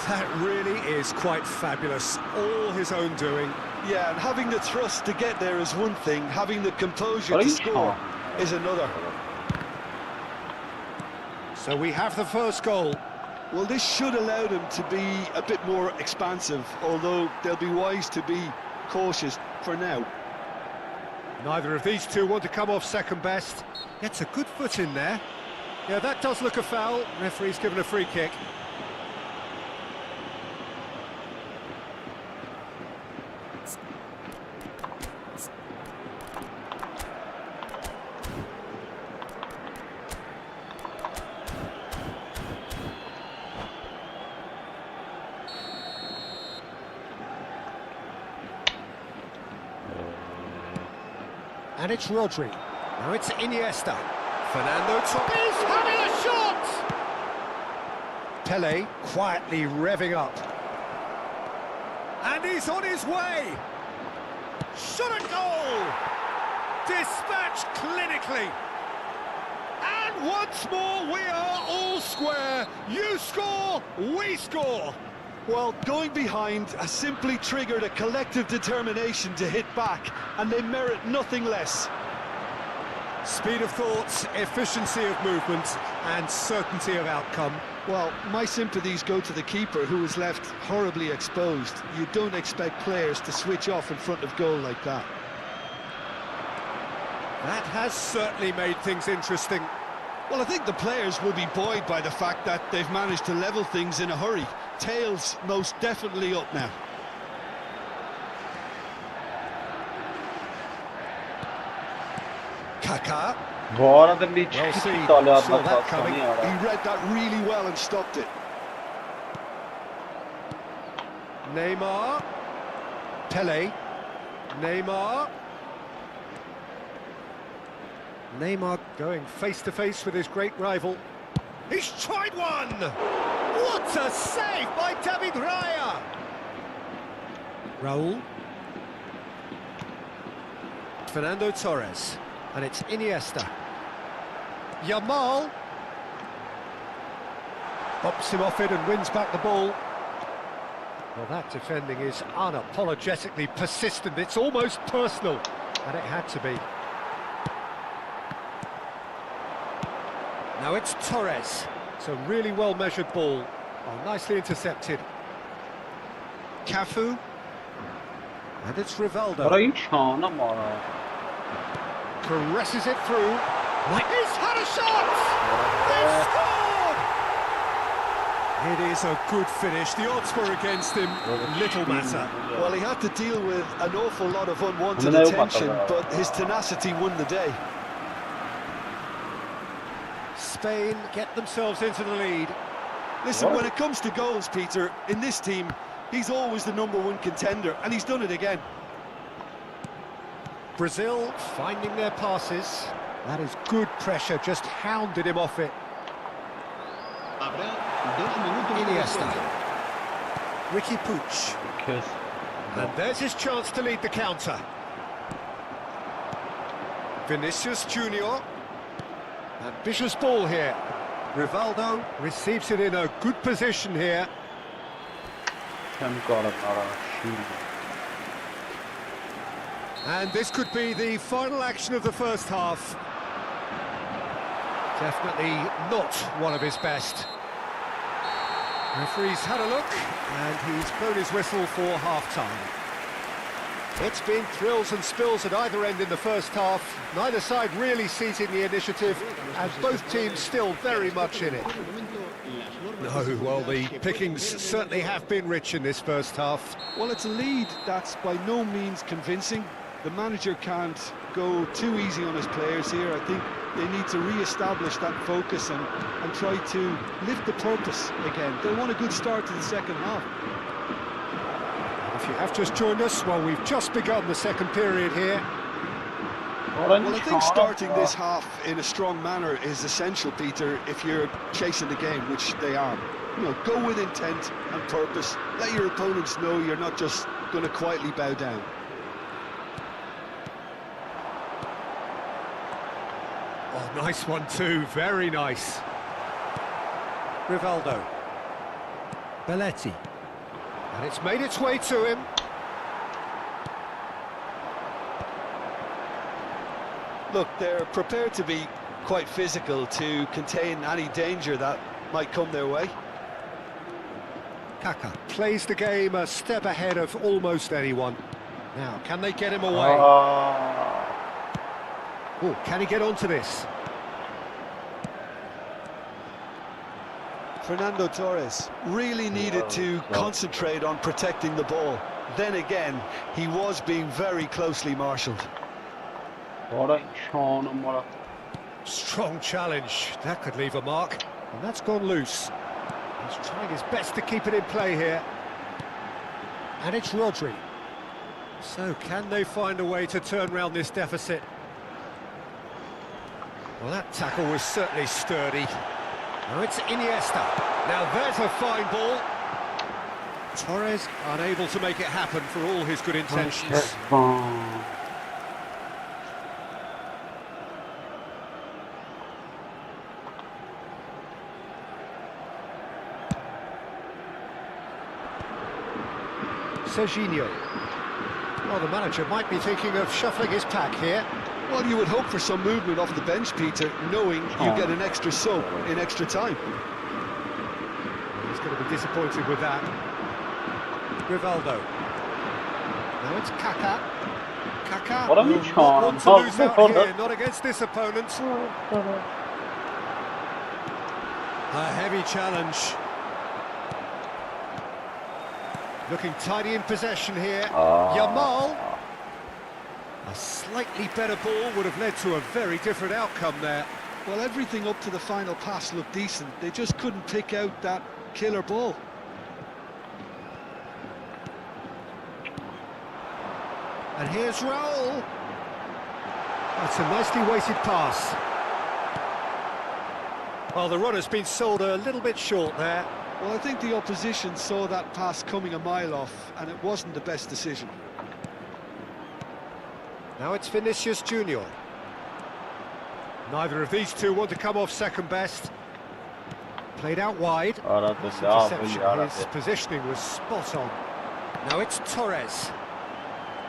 That really is quite fabulous. All his own doing. Yeah, and having the thrust to get there is one thing, having the composure to score is another. So we have the first goal. Well, this should allow them to be a bit more expansive, although they'll be wise to be cautious for now. Neither of these two want to come off second best. Gets a good foot in there. Yeah, that does look a foul. Referee's given a free kick. And it's Rodri. Now it's Iniesta. Fernando Torres having a shot! Pele quietly revving up. And he's on his way! Shot a goal! Dispatched clinically! And once more we are all square. You score, we score! Well, going behind has simply triggered a collective determination to hit back, and they merit nothing less. Speed of thought, efficiency of movement, and certainty of outcome. Well, my sympathies go to the keeper, who was left horribly exposed. You don't expect players to switch off in front of goal like that. That has certainly made things interesting. Well, I think the players will be buoyed by the fact that they've managed to level things in a hurry. Tails most definitely up now. Kaká. Bu arada bir Well çıkış seen. İtalya Saw that coming. adaptasyonu He read that really well and stopped it. Neymar. Pele. Neymar. Neymar going face to face with his great rival. He's tried one! What a save by David Raya! Raul. Fernando Torres. And it's Iniesta. Yamal. Bumps him off it and wins back the ball. Well, that defending is unapologetically persistent. It's almost personal. And it had to be. Now it's Torres. It's a really well-measured ball. Oh, nicely intercepted. Cafu. And it's Rivaldo. Ora این چانه مارا. Caresses it through. He's had a shot! They've scored! It is a good finish. The odds were against him. Little matter. Well, he had to deal with an awful lot of unwanted And they won attention, the- but his tenacity won the day. Spain get themselves into the lead. Listen, when it comes to goals, Peter, in this team, he's always the #1 contender, and he's done it again. Brazil finding their passes. That is good pressure, just hounded him off it. Habrá 2 minutos de Iniesta. descuento. Ricky Puig. Kes. And there's his chance to lead the counter. Vinicius Junior. Ambitious ball here. Rivaldo receives it in a good position here. کم کارم مارا. And this could be the final action of the first half. Definitely not one of his best. Referee's had a look, and he's blown his whistle for half-time. It's been thrills and spills at either end in the first half. Neither side really seizing the initiative, and both teams still very much in it. No, well, the pickings certainly have been rich in this first half. Well, it's a lead that's by no means convincing. The manager can't go too easy on his players here. I think they need to re-establish that focus and try to lift the purpose again. They want a good start to the second half. If you have just joined us, well, we've just begun the second period here. ora این Well, I think چانه starting مارا. this half in a strong manner is essential, Peter, if you're chasing the game, which they are. You know, go with intent and purpose. Let your opponents know you're not just going to quietly bow down. Oh, nice one too, very nice. Rivaldo. Belletti. And it's made its way to him. Look, they're prepared to be quite physical to contain any danger that might come their way. Kaka plays the game a step ahead of almost anyone. Now, can they get him away? Oh, can he get onto this? Fernando Torres really needed to concentrate on protecting the ball. Then again, he was being very closely marshalled. ora این چانه مارا. Strong challenge, that could leave a mark. And that's gone loose. He's trying his best to keep it in play here. And it's Rodri. So can they find a way to turn round this deficit? Well, that tackle was certainly sturdy. Now it's Iniesta. Now there's a fine ball. Torres unable to make it happen for all his good intentions. Serginho. Well, the manager might be thinking of shuffling his pack here. Well, you would hope for some movement off the bench, Peter, knowing you get an extra sub in extra time. He's going to be disappointed with that. Rivaldo. Now it's Kaka. Kaka What a will chance. not want to lose out Hold here, on. not against this opponent. A heavy challenge. Looking tidy in possession here. Yamal. A slightly better ball would have led to a very different outcome there. Well, everything up to the final pass looked decent. They just couldn't pick out that killer ball. And here's Raul. That's a nicely weighted pass. Well, the runner's been sold a little bit short there. Well, I think the opposition saw that pass coming a mile off, and it wasn't the best decision. Now it's Vinicius Junior. Neither of these two want to come off second best. Played out wide. Nice interception. His positioning was spot on. Now it's Torres.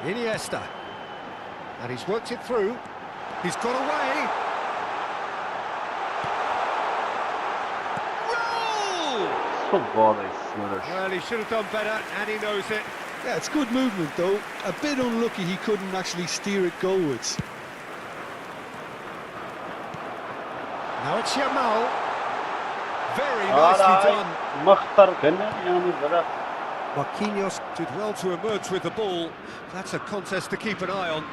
Iniesta. And he's worked it through. He's got away. Goal! Well, he should have done better, and he knows it. Yeah, it's good movement, though. A bit unlucky he couldn't actually steer it goalwards. Now it's Yamal. Very nicely done. Marquinhos did well to emerge with the ball. That's a contest to keep an eye on.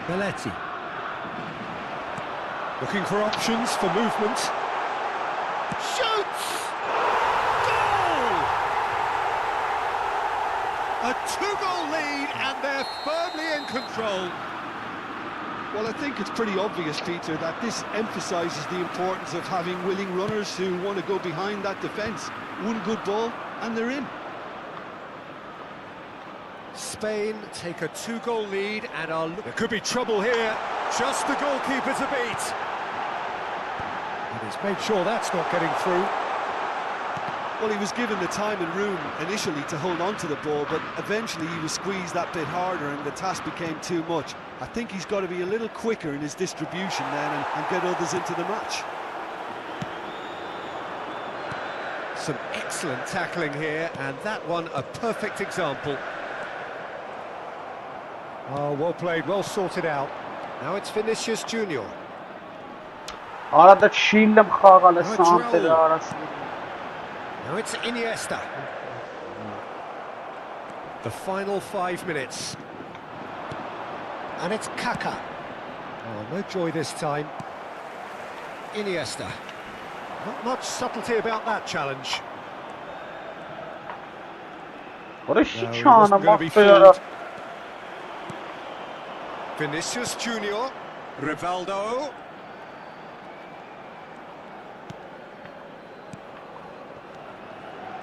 Belletti. Looking for options for movement. Shoots! Goal! A 2-goal lead, and they're firmly in control. Well, I think it's pretty obvious, Peter, that this emphasises the importance of having willing runners who want to go behind that defence. One good ball, and they're in. Spain take a 2-goal lead and are... There could be trouble here. Just the goalkeeper to beat. And he's made sure that's not getting through. Well, he was given the time and room initially to hold on to the ball, but eventually he was squeezed that bit harder and the task became too much. I think he's got to be a little quicker in his distribution then and get others into the match. Some excellent tackling here, and that one a perfect example. Oh, well played, well sorted out. Now it's Vinicius Junior. Now it's Iniesta. The final 5 minutes. And it's Kaka. Oh, no joy this time. Iniesta. Not much subtlety about that challenge. What is she No, he trying wasn't to gonna be make? fooled. Vinicius Junior. Rivaldo.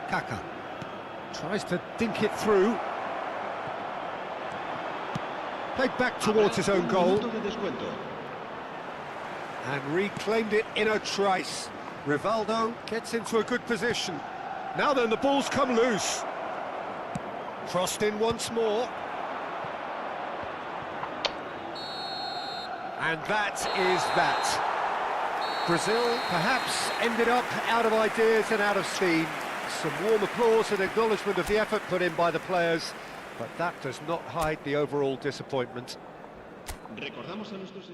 Kaka tries to dink it through. Played back towards his own goal. And reclaimed it in a trice. Rivaldo gets into a good position. Now then, the ball's come loose. Crossed in once more. And that is that. Brazil perhaps ended up out of ideas and out of steam. Some warm applause and acknowledgement of the effort put in by the players, but that does not hide the overall disappointment. Recordamos a nuestros...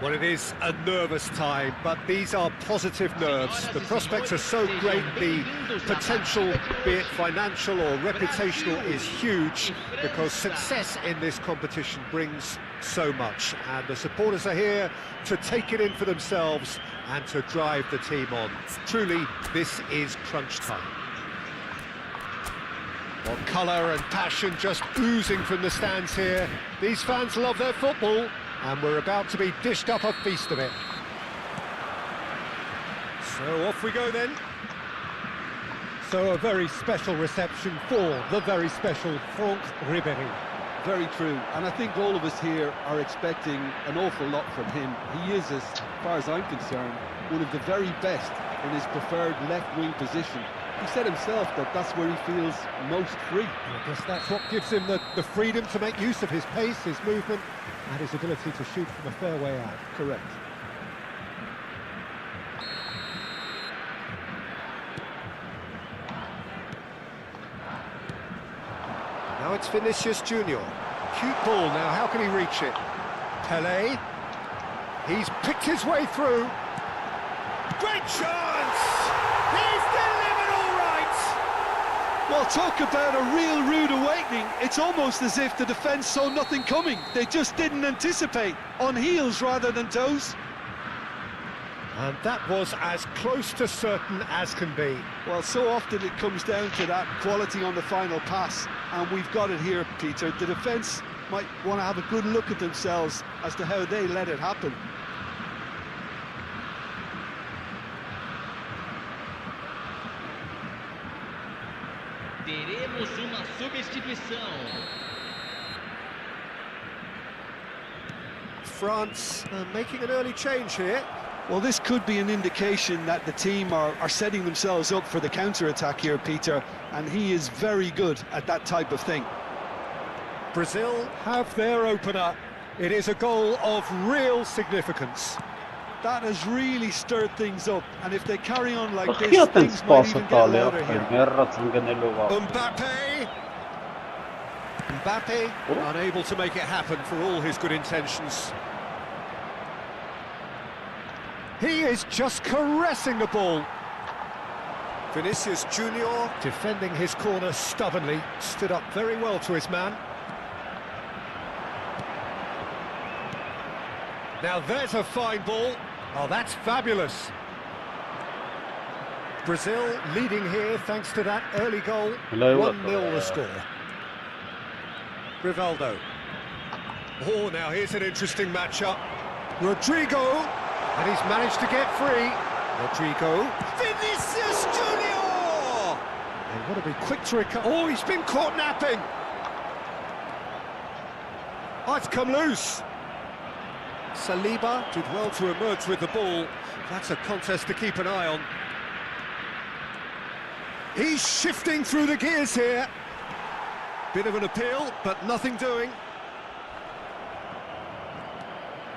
Well, it is a nervous time, but these are positive nerves. The prospects are so great, the potential, be it financial or reputational, is huge, because success in this competition brings so much. And the supporters are here to take it in for themselves and to drive the team on. Truly, this is crunch time. Well, colour and passion just oozing from the stands here. These fans love their football, and we're about to be dished up a feast of it. So off we go then. So a very special reception for the very special Franck Ribéry. Very true, and I think all of us here are expecting an awful lot from him. He is, as far as I'm concerned, one of the very best in his preferred left-wing position. He said himself that that's where he feels most free. I guess that's what gives him the freedom to make use of his pace, his movement, and his ability to shoot from a fair way out. Correct. Now it's Vinicius Junior. Cute ball now, how can he reach it? Pelé. He's picked his way through. Great chance! He's delivered all right! Well, talk about a real rude awakening. It's almost as if the defence saw nothing coming. They just didn't anticipate. On heels rather than toes. And that was as close to certain as can be. Well, so often it comes down to that quality on the final pass, and we've got it here, Peter. The defence might want to have a good look at themselves as to how they let it happen. Teremos uma substituição. France making an early change here. Well, this could be an indication that the team are setting themselves up for the counter-attack here, Peter, and he is very good at that type of thing. Brazil have their opener. It is a goal of real significance. That has really stirred things up, and if they carry on like this, Охият энэ things might спас even get таалаа louder here. мерра цанганелова. Mbappe unable to make it happen for all his good intentions. He is just caressing the ball. Vinicius Junior defending his corner stubbornly, stood up very well to his man. Now there's a fine ball. Oh, that's fabulous. Brazil leading here thanks to that early goal. 1-0 the score. Rivaldo. Oh, now here's an interesting matchup. Rodrigo, and he's managed to get free. Rodrigo. Vinicius Junior! They want to be quick to recover. Oh, he's been caught napping. Oh, it's come loose. Saliba did well to emerge with the ball. That's a contest to keep an eye on. He's shifting through the gears here. Bit of an appeal, but nothing doing.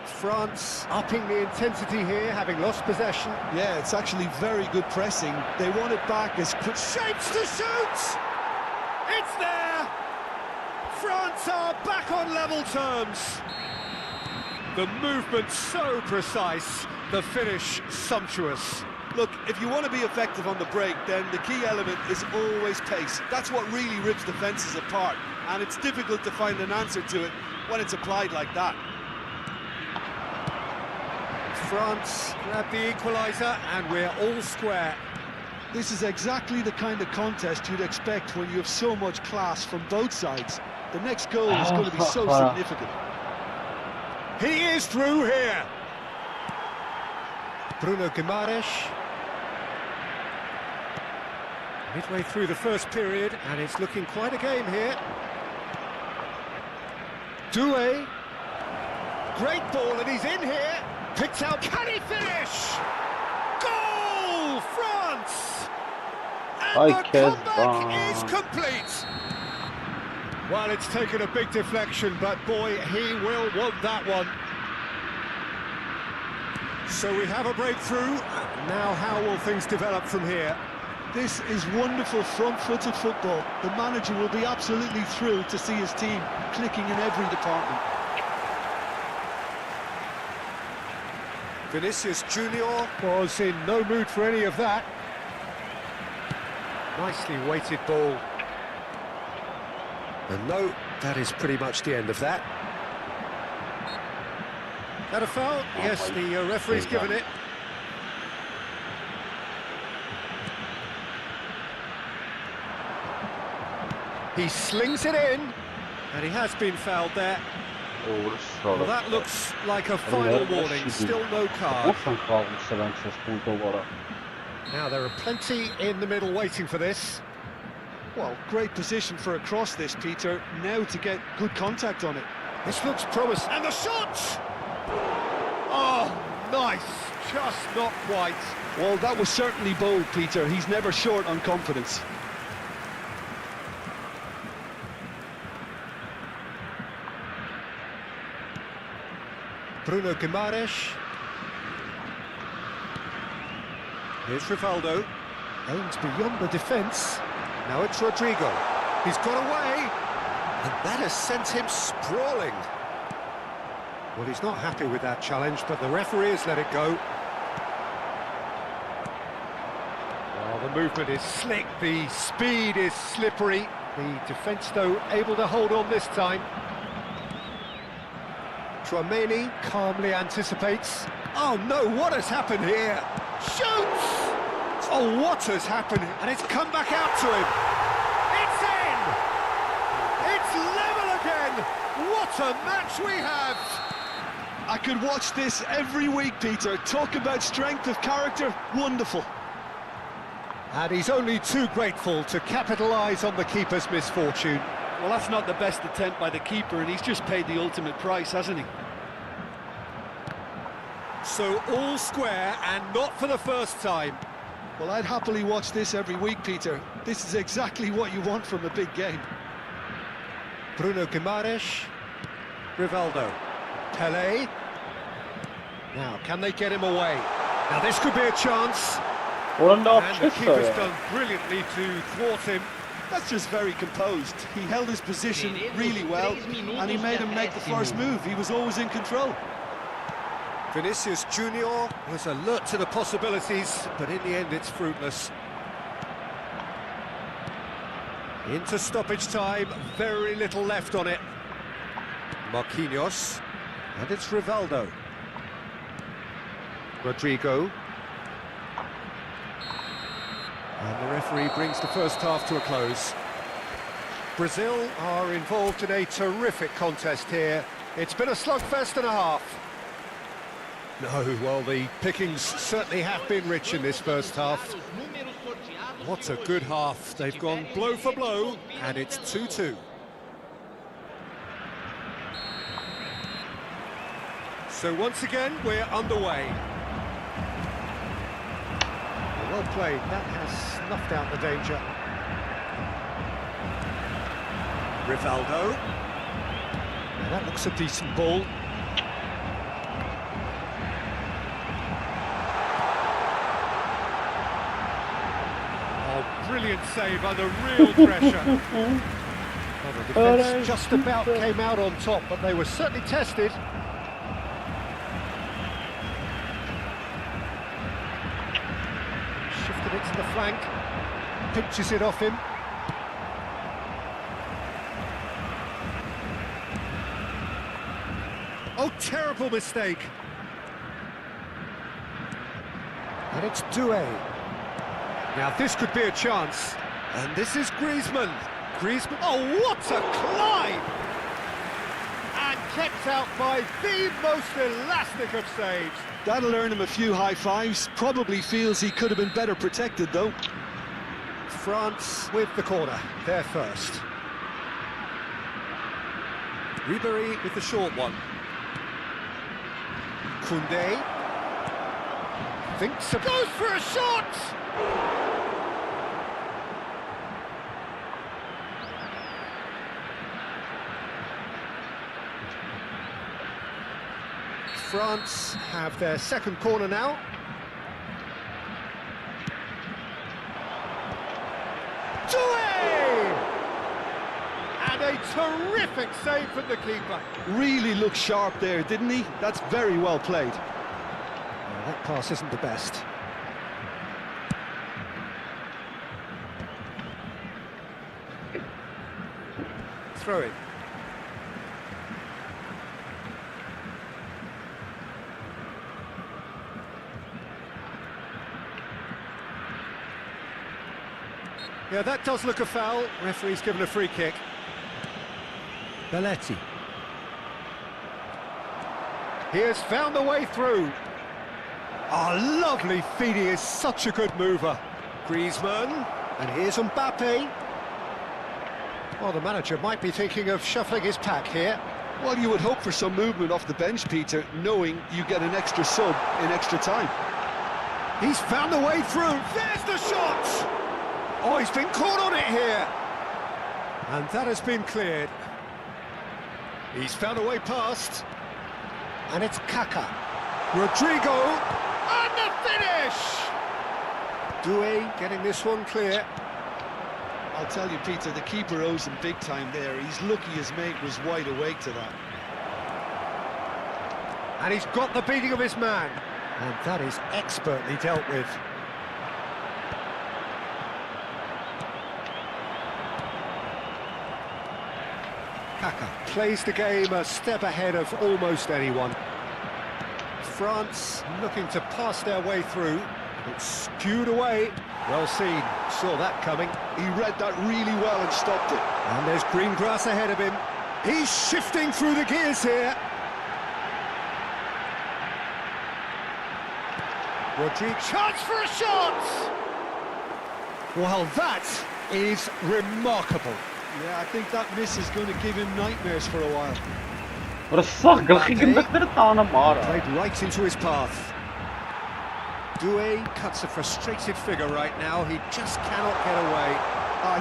France upping the intensity here, having lost possession. Yeah, it's actually very good pressing. They want it back as quick. Shapes to shoot! It's there! France are back on level terms. The movement so precise, the finish sumptuous. Look, if you want to be effective on the break, then the key element is always pace. That's what really rips defences apart, and it's difficult to find an answer to it when it's applied like that. France grab the equaliser, and we're all square. This is exactly the kind of contest you'd expect when you have so much class from both sides. The next goal is going to be so significant. He is through here. Bruno Guimaraes. Midway through the first period, and it's looking quite a game here. Duel. Great ball, and he's in here. Picked out. Can he finish? Goal, France! And the comeback is complete. Well, it's taken a big deflection, but boy, he will want that one. So we have a breakthrough. Now how will things develop from here? This is wonderful front-footed football. The manager will be absolutely thrilled to see his team clicking in every department. Vinicius Junior was in no mood for any of that. Nicely weighted ball. And no, that is pretty much the end of that. That a foul? Yes, the referee's given it. He slings it in, and he has been fouled there. Well, that looks like a final warning, still no card. Now there are plenty in the middle waiting for this. Well, great position for a cross this, Peter. Now to get good contact on it. This looks promising. And the shot! Oh, nice. Just not quite. Well, that was certainly bold, Peter. He's never short on confidence. Bruno Guimaraes. Here's Rivaldo. Aims beyond the defence. Now it's Rodrigo. He's got away. And that has sent him sprawling. Well, he's not happy with that challenge, but the referee has let it go. Well, the movement is slick. The speed is slippery. The defence, though, able to hold on this time. Tchouaméni calmly anticipates. Oh no, what has happened here? Shoots! Oh, what has happened? And it's come back out to him. It's in! It's level again! What a match we have! I could watch this every week, Peter. Talk about strength of character, wonderful. And he's only too grateful to capitalise on the keeper's misfortune. Well, that's not the best attempt by the keeper, and he's just paid the ultimate price, hasn't he? So all square, and not for the first time. Well, I'd happily watch this every week, Peter. This is exactly what you want from a big game. Bruno Guimaraes. Rivaldo. Pelé. Now, can they get him away? Now, this could be a chance. And the keeper's done brilliantly to thwart him. That's just very composed. He held his position really well, and he made him make the first move. He was always in control. Vinicius Junior was alert to the possibilities, but in the end it's fruitless. Into stoppage time, very little left on it. Marquinhos, and it's Rivaldo. Rodrigo. And the referee brings the first half to a close. Brazil are involved in a terrific contest here. It's been a slugfest and a half. No, well, the pickings certainly have been rich in this first half. What a good half. They've gone blow for blow, and it's 2-2. So once again, we're underway. Well played, that has snuffed out the danger. Rivaldo. Now that looks a decent ball. Oh, brilliant save under real pressure. Well, the defence just about came out on top, but they were certainly tested. Shifted it to the flank, pinches it off him. Oh, terrible mistake. And it's duel. Now this could be a chance. And this is Griezmann. Griezmann, oh, what a climb! And kept out by the most elastic of saves. That'll earn him a few high fives. Probably feels he could have been better protected, though. France with the corner, they're first. Ribéry with the short one. Koundé. Thinks, goes for a shot! France have their second corner now. Doué! And a terrific save from the keeper. Really looked sharp there, didn't he? That's very well played. That pass isn't the best. Throw it. Yeah, that does look a foul. Referee's given a free kick. Belletti. He has found the way through. Oh, lovely feed. He is such a good mover. Griezmann. And here's Mbappe. Well, the manager might be thinking of shuffling his pack here. Well, you would hope for some movement off the bench, Peter, knowing you get an extra sub in extra time. He's found the way through. There's the shot! Oh, he's been caught on it here. And that has been cleared. He's found a way past. And it's Kaka. Rodrigo. And the finish! Duel getting this one clear. I'll tell you, Peter, the keeper owes him big time there. He's lucky his mate was wide awake to that. And he's got the beating of his man. And that is expertly dealt with. Kaka plays the game a step ahead of almost anyone. France looking to pass their way through. It's skewed away. Well seen, saw that coming. He read that really well and stopped it. And there's green grass ahead of him. He's shifting through the gears here. Rodrigo, chance for a shot! Well, that is remarkable. Yeah, I think that miss is going to give him nightmares for a while. Wat 'n sagel ging met dit aan hom maar. Played right into his path. Doué cuts a frustrated figure right now. He just cannot get away.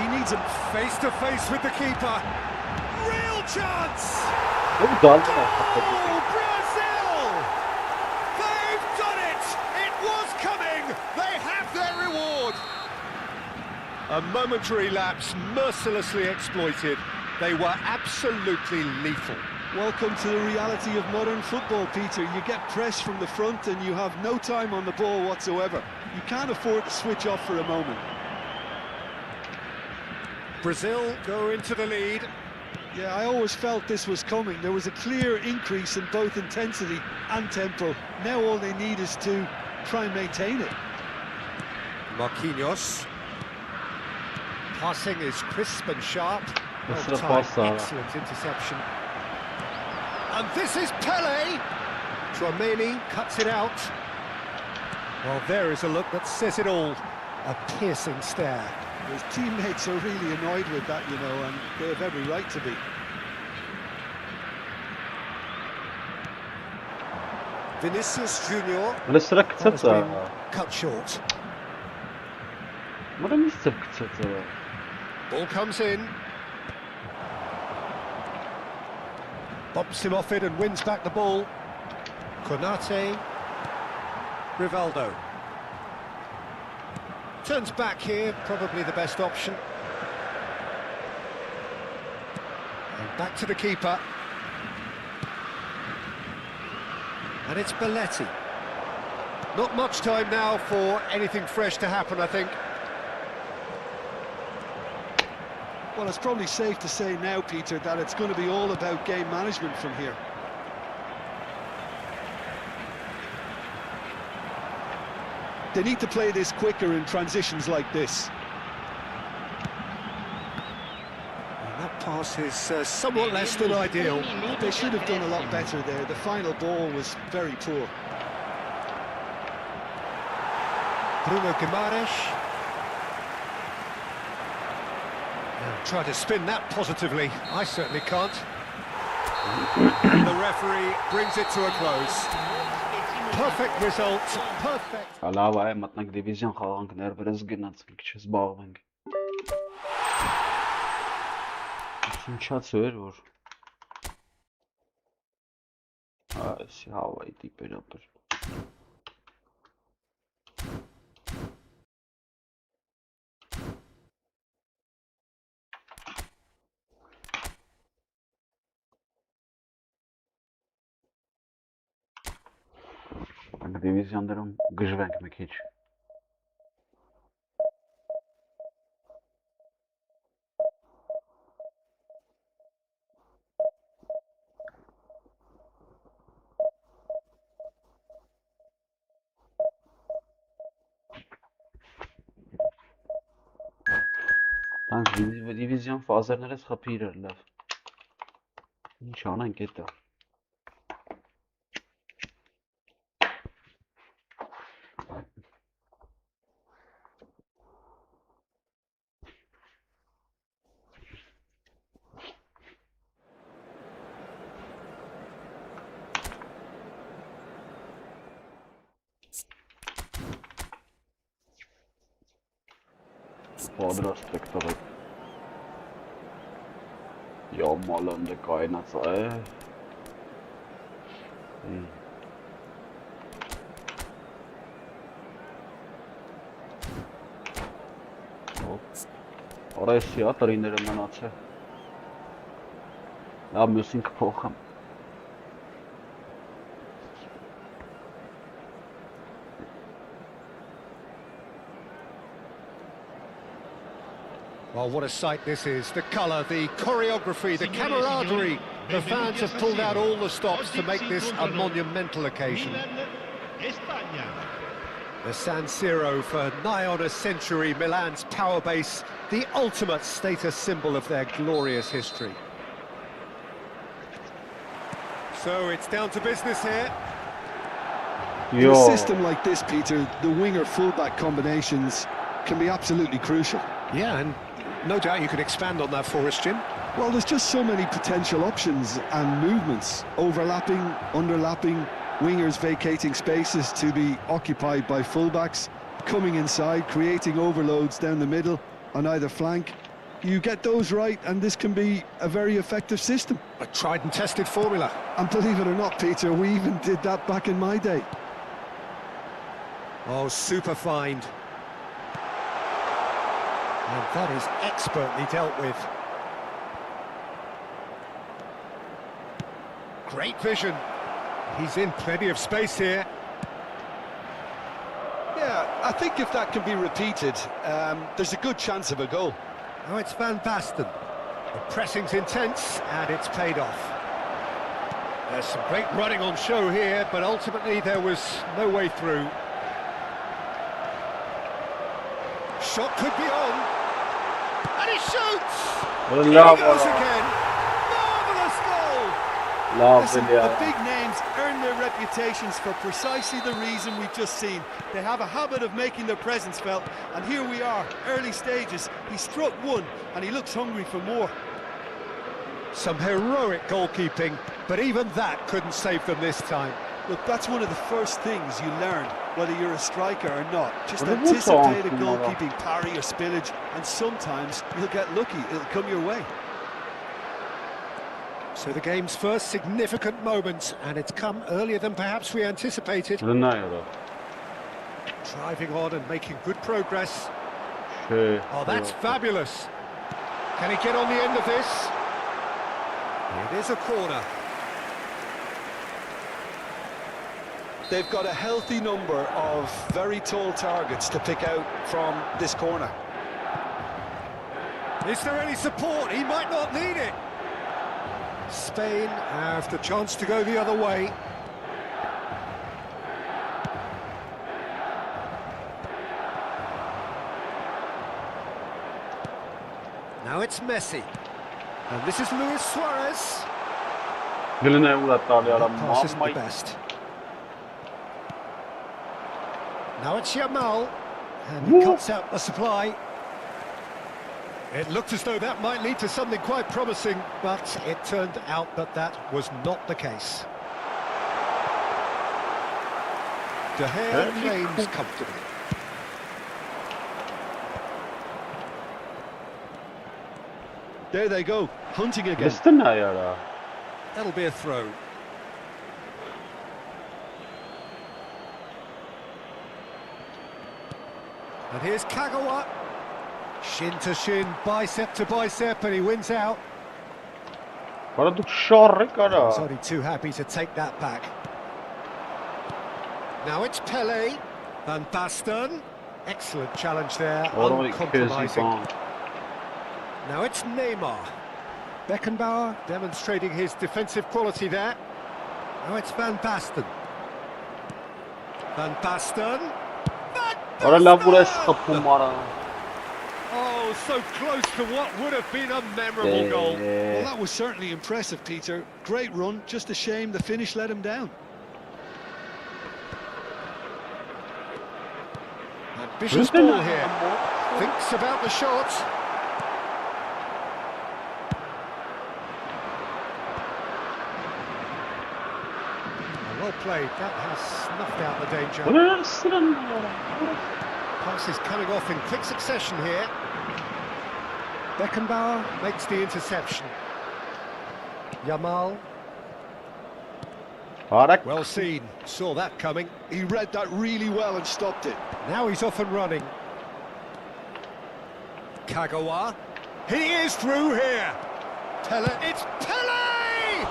He needs him face to face with the keeper. Real chance! Hoe dan? Oh, Brazil! They've done it! It was coming! They have their reward! A momentary lapse mercilessly exploited. They were absolutely lethal. Welcome to the reality of modern football, Peter. You get pressed from the front and you have no time on the ball whatsoever. You can't afford to switch off for a moment. Brazil go into the lead. Yeah, I always felt this was coming. There was a clear increase in both intensity and tempo. Now all they need is to try and maintain it. Marquinhos. Passing is crisp and sharp. That's Well the timed, pass, excellent interception. And this is Pele. Tchouameni cuts it out. Well, there is a look that says it all. A piercing stare. His teammates are really annoyed with that, you know, and they have every right to be. Vinicius Junior Hulle is terug has gesit. been cut short. Maar dan is dit gesit. Ball comes in. Bumps him off it and wins back the ball. Konate. Rivaldo. Turns back here, probably the best option. And back to the keeper. And it's Belletti. Not much time now for anything fresh to happen, I think. Well, it's probably safe to say now, Peter, that it's going to be all about game management from here. They need to play this quicker in transitions like this. And that pass is somewhat less than ideal. They should have done a lot better there. The final ball was very poor. Bruno Guimaraes. Try to spin that positively. I certainly can't. And the referee brings it to a close. Perfect result. Perfect. Alava է մտնենք դիվիզիոն խաղանքներ վրաս գնացինք քիչ զբաղվենք։ Ինչա՞ց էր որ Այսի հավայի տիպեր ապր։ Divizionlarım gıcvenk hiç. Tan divizyon fazlarına sapirler. Inşallah gitti. Quadra-Spektakel. Ja, mal an der keiner Zeit. Oraya tiyatro inerim ben atse. Ja, müssen gebrochen. Well, what a sight this is. The colour, the choreography, the camaraderie. The fans have pulled out all the stops to make this a monumental occasion. The San Siro, for nigh on a century, Milan's power base, the ultimate status symbol of their glorious history. So it's down to business here. In a system like this, Peter, the winger-fullback combinations can be absolutely crucial. Yeah, and no doubt you can expand on that for us, Jim. Well, there's just so many potential options and movements, overlapping, underlapping, wingers vacating spaces to be occupied by fullbacks, coming inside, creating overloads down the middle on either flank. You get those right and this can be a very effective system. A tried and tested formula. And believe it or not, Peter, we even did that back in my day. Oh, super find. And that is expertly dealt with. Great vision. He's in plenty of space here. Yeah, I think if that can be repeated, there's a good chance of a goal. Oh, it's Van Basten. The pressing's intense, and it's paid off. There's some great running on show here, but ultimately there was no way through. Shot could be on. And he shoots! Here he goes again. Marvellous goal! Listen, the big names earn their reputations for precisely the reason we've just seen. They have a habit of making their presence felt, and here we are, early stages. He struck one, and he looks hungry for more. Some heroic goalkeeping, but even that couldn't save them this time. Look, that's one of the first things you learn, whether you're a striker or not. Just anticipate a goalkeeping parry or spillage, and sometimes you'll get lucky, it'll come your way. So the game's first significant moment, and it's come earlier than perhaps we anticipated. Driving on and making good progress. Oh, that's fabulous. Can he get on the end of this? It is a corner. They've got a healthy number of very tall targets to pick out from this corner. Is there any support? He might not need it. Spain have the chance to go the other way. Now it's Messi. And this is Luis Suarez. Pass isn't the best. Now it's Yamal. And he cuts out the supply. It looked as though that might lead to something quite promising, but it turned out that that was not the case. De Gea claims comfortably. There they go, hunting again. That'll be a throw. And here's Kagawa. Shin to shin, bicep to bicep, and he wins out. He's only too happy to take that back. Now it's Pele. Van Basten. Excellent challenge there, Orayı uncompromising. kezban. Now it's Neymar. Beckenbauer demonstrating his defensive quality there. Now it's Van Basten. Van Basten. Ora la buraya sıkıp mara. Oh, so close to what would have been a memorable goal. Well, that was certainly impressive, Peter. Great run, just a shame the finish let him down. Ambitious ball here. Thinks about the shot. Well played. That has snuffed out the danger. Ora sıran. Pass is coming off in quick succession here. Beckenbauer makes the interception. Yamal. Harak. Well seen. Saw that coming. He read that really well and stopped it. Now he's off and running. Kagawa. He is through here. Pele. It's Pele!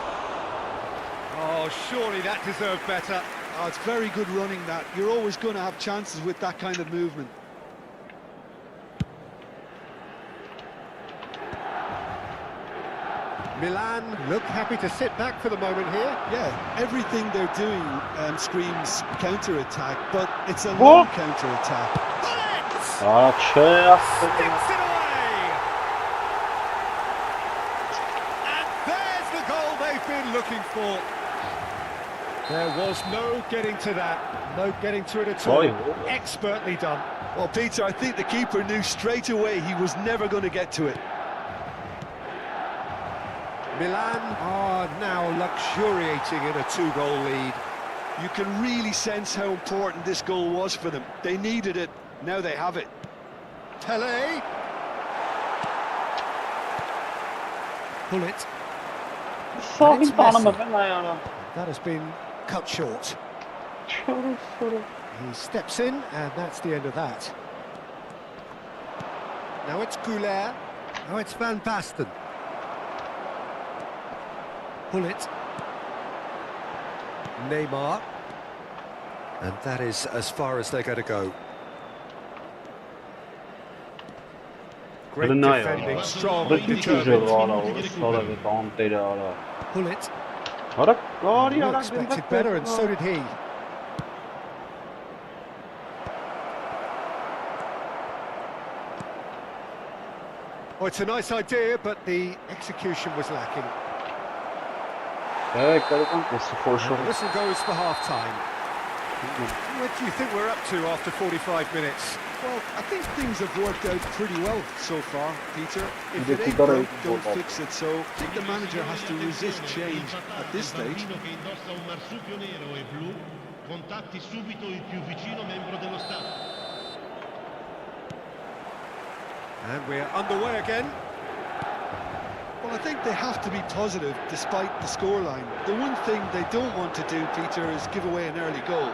Oh, surely that deserved better. Oh, it's very good running that. You're always going to have chances with that kind of movement. Milan look happy to sit back for the moment here. Yeah, everything they're doing screams counter-attack, but it's a long counter-attack. Sticks it away! And there's the goal they've been looking for. There was no getting to that, no getting to it at all. Expertly done. Well, Peter, I think the keeper knew straight away he was never going to get to it. Milan are now luxuriating in a 2-goal lead. You can really sense how important this goal was for them. They needed it, now they have it. Pele. Pull it. Fucking tanıma ben ayağına. That has been cut short. He steps in, and that's the end of that. Now it's Goulet. Now it's Van Basten. Pull it. Neymar. And that is as far as they're going to go. Great defending, strong and determined. Pull it. You expected better, and so did he. Oh, it's a nice idea, but the execution was lacking. Evet, for sure. The whistle goes for half-time. What do you think we're up to after 45 minutes? Well, I think things have worked out pretty well so far, Peter. If Did it you ain't got a broke, don't football? fix it. So I think the manager has to resist change at this stage. Bambino che indossa un marsupio nero e blu, contatti subito il più vicino membro dello staff. And we're underway again. Well, I think they have to be positive despite the scoreline. The one thing they don't want to do, Peter, is give away an early goal.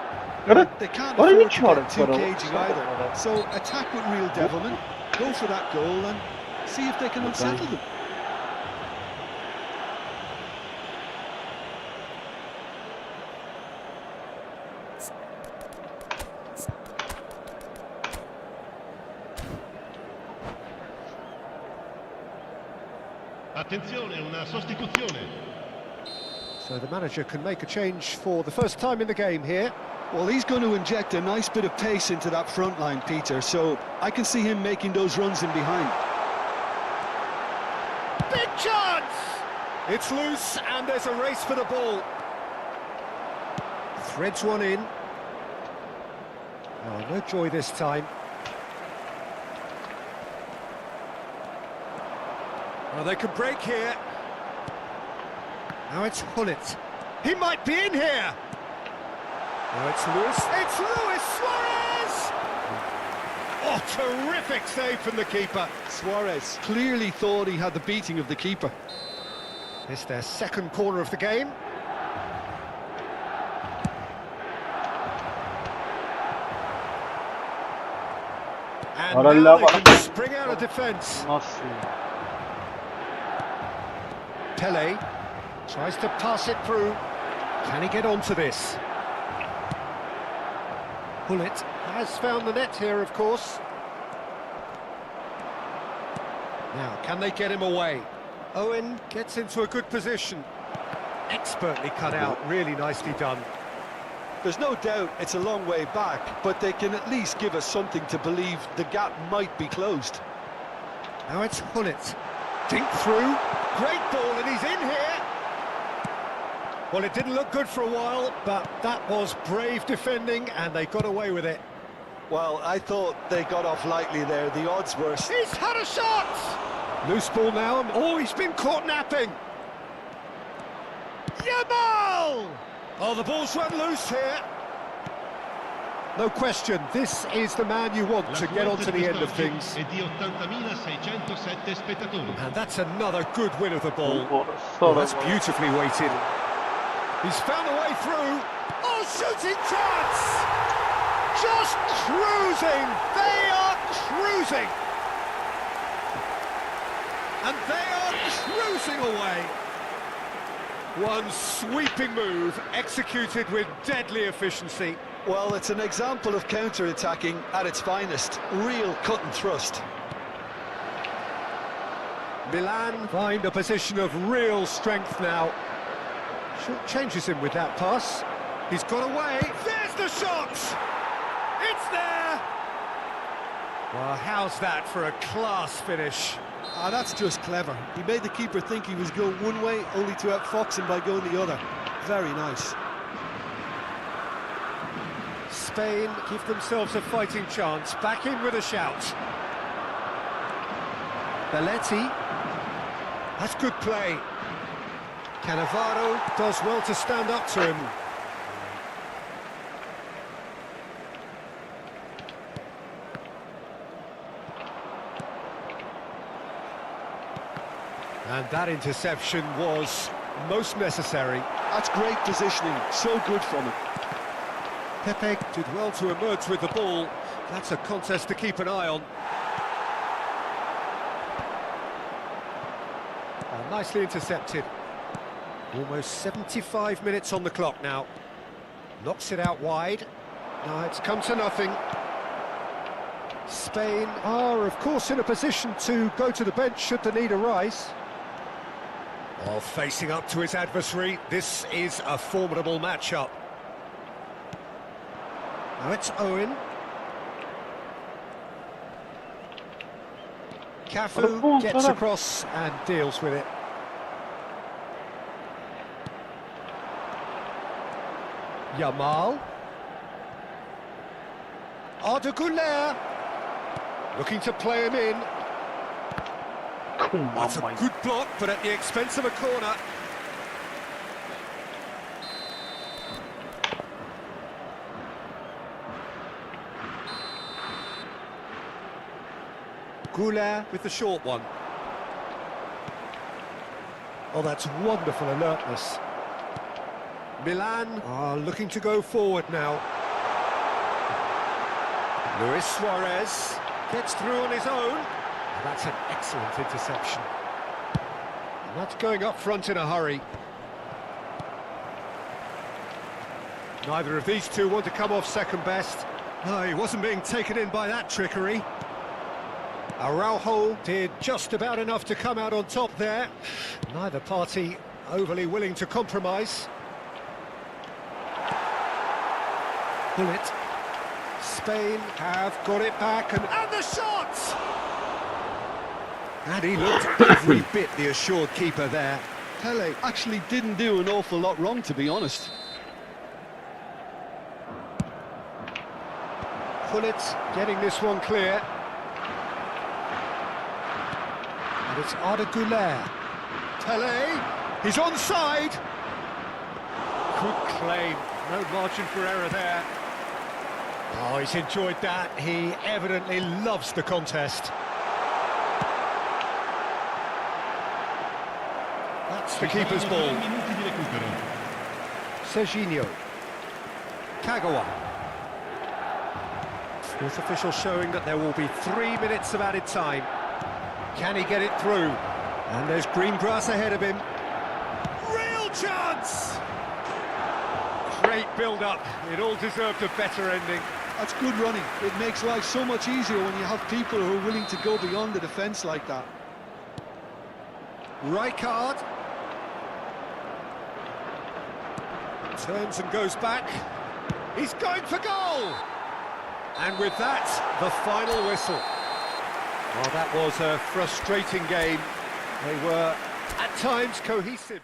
But they can't What are you afford to get too trying to- cagey either. So attack with real devilment, go for that goal and see if they can unsettle them. Attenzione, una sostituzione. So the manager can make a change for the first time in the game here. Well, he's going to inject a nice bit of pace into that front line, Peter, so I can see him making those runs in behind. Big chance! It's loose, and there's a race for the ball. Threads one in. Oh, no joy this time. Oh, they could break here. Now it's Hullet. He might be in here. Now it's Luis. It's Luis Suarez! Oh, terrific save from the keeper. Suarez clearly thought he had the beating of the keeper. It's their second corner of the game. And now they can spring out of defence. Pele tries to pass it through. Can he get onto this? Gullit has found the net here, of course. Now, can they get him away? Owen gets into a good position. Expertly cut out, really nicely done. There's no doubt it's a long way back, but they can at least give us something to believe the gap might be closed. Now it's Gullit. Dink through. Great ball, and he's in here. Well, it didn't look good for a while, but that was brave defending, and they got away with it. Well, I thought they got off lightly there. The odds were... He's had a shot! Loose ball now. Oh, he's been caught napping. Yamal! Oh, the ball's run loose here. No question, this is the man you want to get onto the end of things. And that's another good win of the ball. Oh, that's beautifully weighted. He's found a way through. Oh, shooting chance! Just cruising. They are cruising. And they are cruising away. One sweeping move, executed with deadly efficiency. Well, it's an example of counter-attacking at its finest. Real cut and thrust. Milan find a position of real strength now. Short changes him with that pass. He's got away. There's the shot! It's there! Well, how's that for a class finish? Ah, that's just clever. He made the keeper think he was going one way, only to outfox him by going the other. Very nice. Spain give themselves a fighting chance. Back in with a shout. Belletti. That's good play. Cannavaro does well to stand up to him. And that interception was most necessary. That's great positioning, so good from him. Pepe did well to emerge with the ball. That's a contest to keep an eye on. Nicely intercepted. Almost 75 minutes on the clock now. Knocks it out wide. No, it's come to nothing. Spain are, of course, in a position to go to the bench should the need arise. While facing up to his adversary, this is a formidable matchup. Now it's Owen. Cafu gets across and deals with it. Yamal. Arda Güler. Looking to play him in. That's a good block, but at the expense of a corner. Güler with the short one. Oh, that's wonderful alertness. Milan are looking to go forward now. Luis Suarez gets through on his own. And that's an excellent interception. And that's going up front in a hurry. Neither of these two want to come off second best. No, he wasn't being taken in by that trickery. Araujo did just about enough to come out on top there. Neither party overly willing to compromise. Gullit. Spain have got it back, and the shot! And he looked every bit the assured keeper there. Pele actually didn't do an awful lot wrong, to be honest. Gullit getting this one clear. And it's Arda Güler. Pele, he's onside. Good claim, no margin for error there. Oh, he's enjoyed that. He evidently loves the contest. That's the keeper's ball. Serginho. Kagawa. Fourth official showing that there will be 3 minutes of added time. Can he get it through? And there's green grass ahead of him. Real chance! Great build-up. It all deserved a better ending. That's good running. It makes life so much easier when you have people who are willing to go beyond the defence like that. Rijkaard. Turns and goes back. He's going for goal! And with that, the final whistle. Well, that was a frustrating game. They were, at times, cohesive.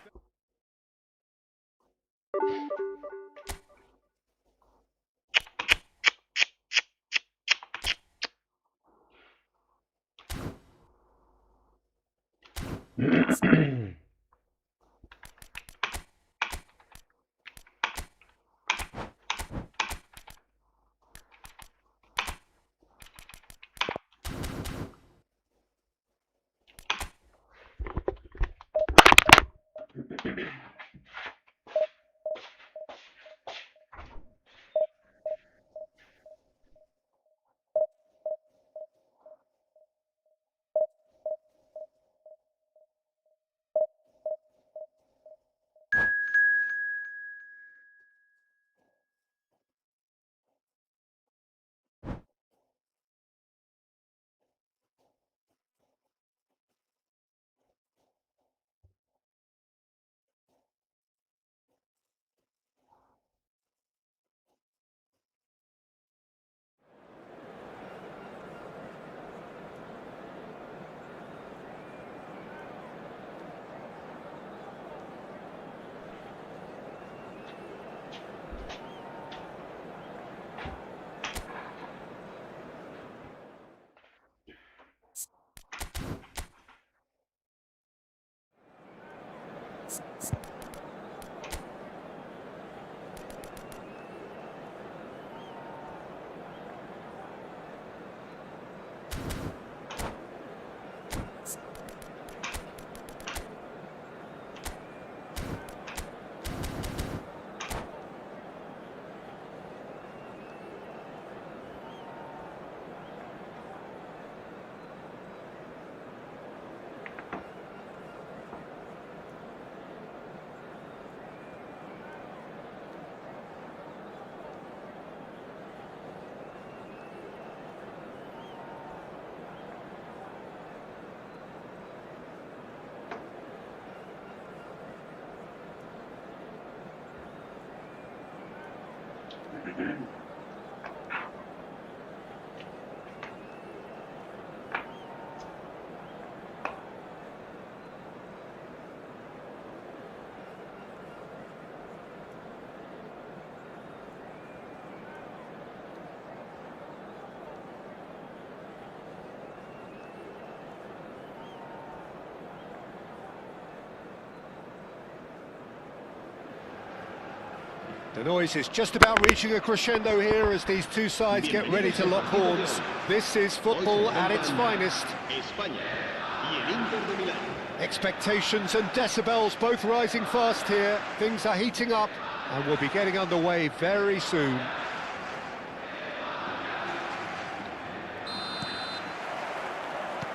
The noise is just about reaching a crescendo here as these two sides get ready to lock horns. This is football at its finest. Expectations and decibels both rising fast here. Things are heating up and we'll be getting underway very soon.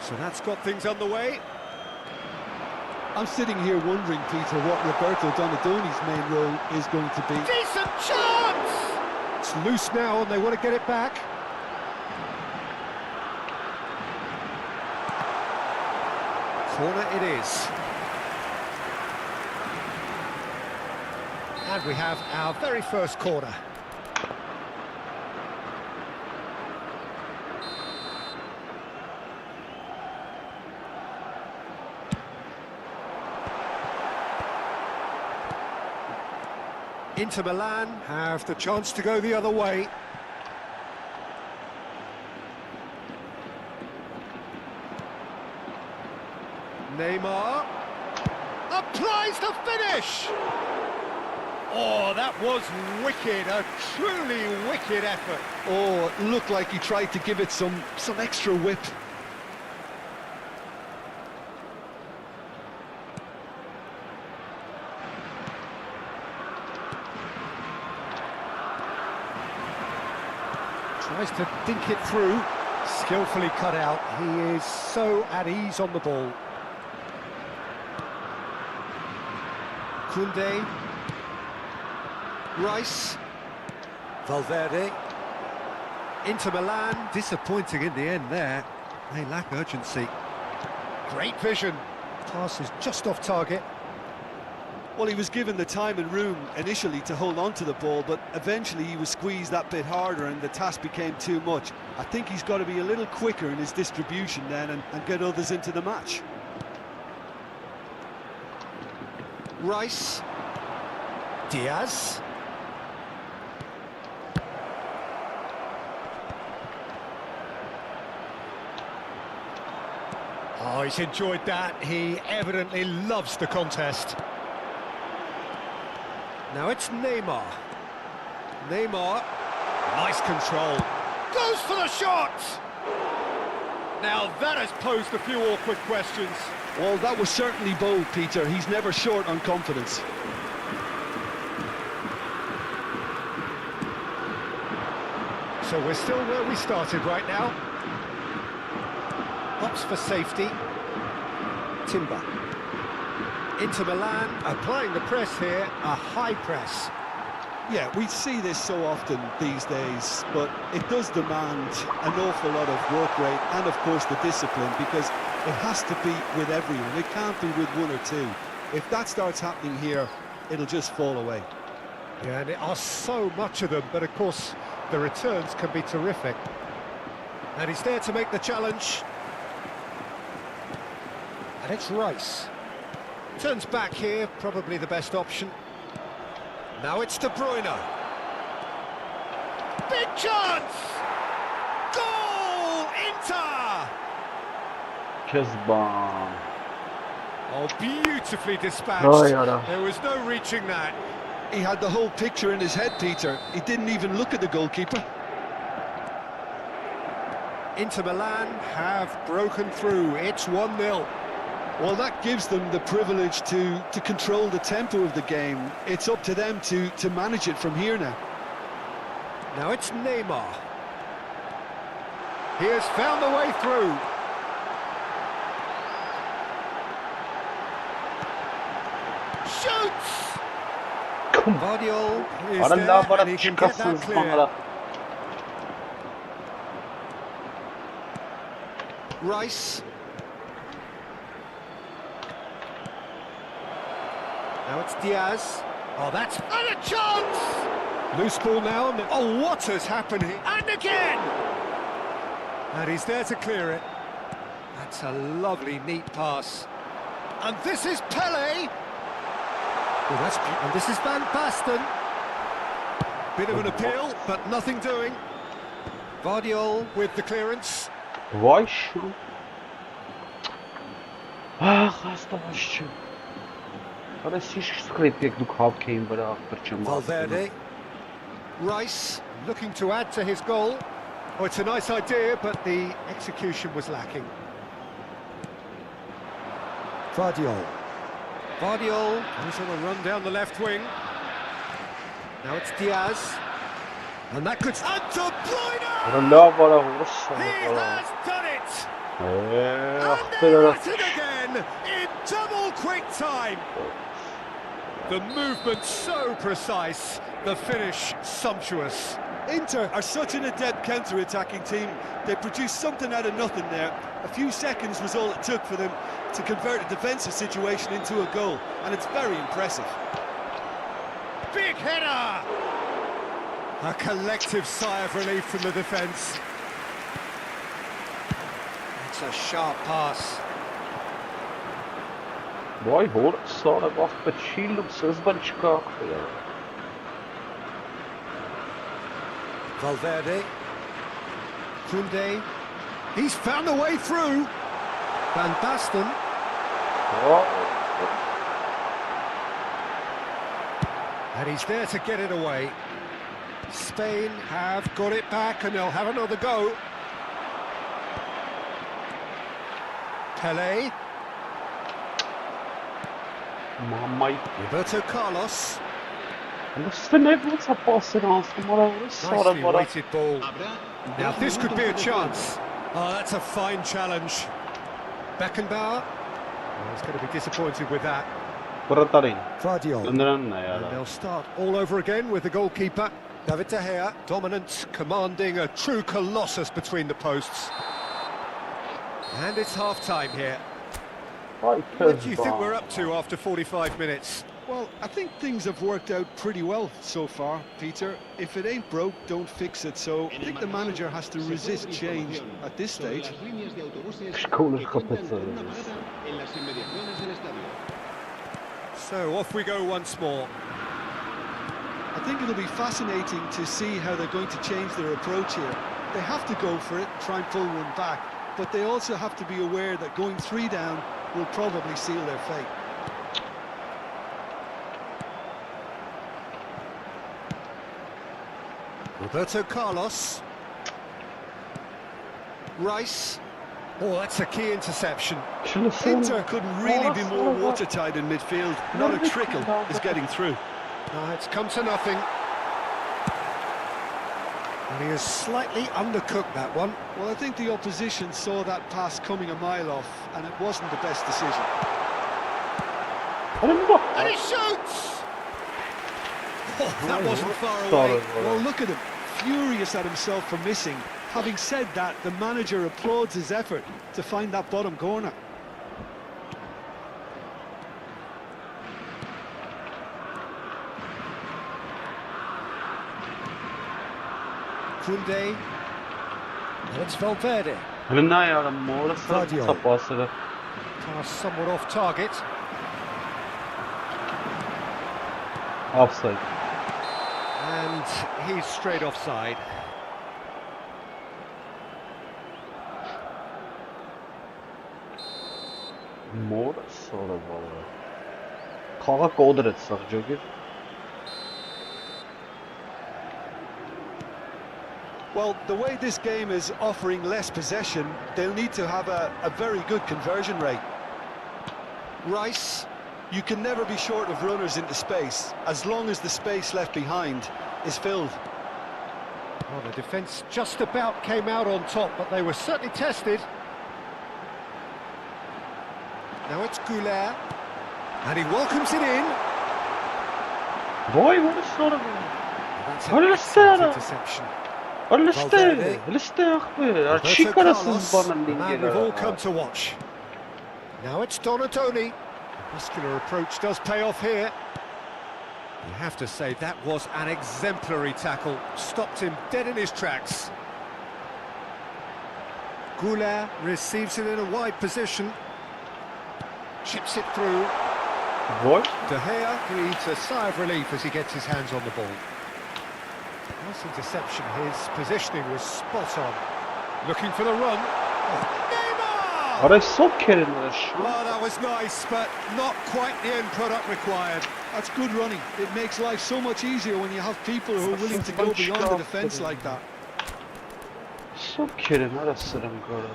So that's got things underway. I'm sitting here wondering, Peter, what Roberto Donadoni's main role is going to be. Decent chance! It's loose now and they want to get it back. Corner it is. And we have our very first corner. Inter Milan have the chance to go the other way. Neymar applies the finish! Oh, that was wicked, a truly wicked effort. Oh, it looked like he tried to give it some extra whip. Tries to dink it through, skillfully cut out. He is so at ease on the ball. Koundé, Rice, Valverde, Inter Milan, disappointing in the end there. They lack urgency. Great vision. Pass is just off target. Well, he was given the time and room initially to hold on to the ball, but eventually he was squeezed that bit harder and the task became too much. I think he's got to be a little quicker in his distribution then and get others into the match. Rice. Diaz. Oh, he's enjoyed that. He evidently loves the contest. Now it's Neymar. Neymar. Nice control. Goes for the shot! Now that has posed a few awkward questions. Well, that was certainly bold, Peter. He's never short on confidence. So we're still where we started right now. Opts for safety. Timber. Inter Milan applying the press here, a high press. Yeah, we see this so often these days, but it does demand an awful lot of work rate and, of course, the discipline, because it has to be with everyone. It can't be with one or two. If that starts happening here, it'll just fall away. Yeah, and there are so much of them, but of course the returns can be terrific. And he's there to make the challenge. And it's Rice. Turns back here, probably the best option. Now it's De Bruyne. Big chance! Goal! Inter! Kezban. Oh, beautifully dispatched. Oh, yeah. There was no reaching that. He had the whole picture in his head, Peter. He didn't even look at the goalkeeper. Inter Milan have broken through. It's 1-0. Well, that gives them the privilege to control the tempo of the game. It's up to them to manage it from here now. Now it's Neymar. He has found the way through. Shoots! Guardiola is Ara there, la bara and he can get that çıkasınız clear. bana. Rice. Now it's Diaz. Oh, that's... And a chance! Loose ball now. Oh, what has happened here? And again! And he's there to clear it. That's a lovely, neat pass. And this is Pele. Oh, that's... And this is Van Basten. Bit of an appeal, but nothing doing. Guardiola with the clearance. Vay şu. Ah, hasta başım. Para şiş sklepek du kapkein bırak perçem. Valverde. Rice looking to add to his goal. Oh, it's a nice idea, but the execution was lacking. Guardiola. Guardiola is on a run down the left wing. Now it's Diaz. And that could... And De Bruyne! Ara la bara vursa. He has done it! Ah, And they're beraber. at it again in double quick time. The movement so precise, the finish sumptuous. Inter are such an adept counter-attacking team. They produced something out of nothing there. A few seconds was all it took for them to convert a defensive situation into a goal, and it's very impressive. Big header! A collective sigh of relief from the defence. It's a sharp pass. Vay hor sağda bak be çiğlik sızdan çıkak ya. Valverde. Koundé. He's found a way through. Van Basten. Oh. And he's there to get it away. Spain have got it back and they'll have another go. Pele. Mamma. Roberto Carlos. Måste never pass it on tomorrow. Nicely weighted ball. Now this could be a chance. Oh, that's a fine challenge. Beckenbauer. Oh, he's going to be disappointed with that. Bratarin. Vardiol. Gönderelim ne And ya? they'll start all over again with the goalkeeper. David De Gea, dominant, commanding, a true colossus between the posts. And it's half-time here. Ay What do you kız think be. we're up to after 45 minutes? Well, I think things have worked out pretty well so far, Peter. If it ain't broke, don't fix it. So I think the manager has to resist change at this stage. Szkoły kapısı. So off we go once more. I think it'll be fascinating to see how they're going to change their approach here. They have to go for it, try and pull one back, but they also have to be aware that going 3 down will probably seal their fate. Roberto Carlos. Rice. Oh, that's a key interception. Şunu sen. Inter couldn't really be more watertight in midfield. Not a trickle is getting through. It's come to nothing. And he has slightly undercooked that one. Well, I think the opposition saw that pass coming a mile off, and it wasn't the best decision. Hadi bak. And he shoots! Oh, that wasn't far Sorry, away. Well, look at him, furious at himself for missing. Having said that, the manager applauds his effort to find that bottom corner. Kunde. And it's Valverde. Hadi ne ya? Morası Vardiol. sapası. Pass somewhat off target. Offside. And he's straight offside. Morası da valla. Kaka kodret saracak. Well, the way this game is offering less possession, they'll need to have a very good conversion rate. Rice, you can never be short of runners into space, as long as the space left behind is filled. Well, the defence just about came out on top, but they were certainly tested. Now it's Goulet. And he welcomes it in. Vay morası da. That's Hadi an excellent Lestera. interception. Liste. Liste akbe. Açık arasız bana the man we've lingera. all come to watch. Now it's Donatoni. The muscular approach does pay off here. You have to say that was an exemplary tackle. Stopped him dead in his tracks. Goulet receives it in a wide position. Chips it through. Vay. De Gea breathes a sigh of relief as he gets his hands on the ball. Nice interception. His positioning was spot on. Looking for the run. Oh, Neymar! Ara sok kerin Oh, that was nice, but not quite the end product required. That's good running. It makes life so much easier when you have people who are willing to go beyond the defence like that. Sok kerin arasırım kara.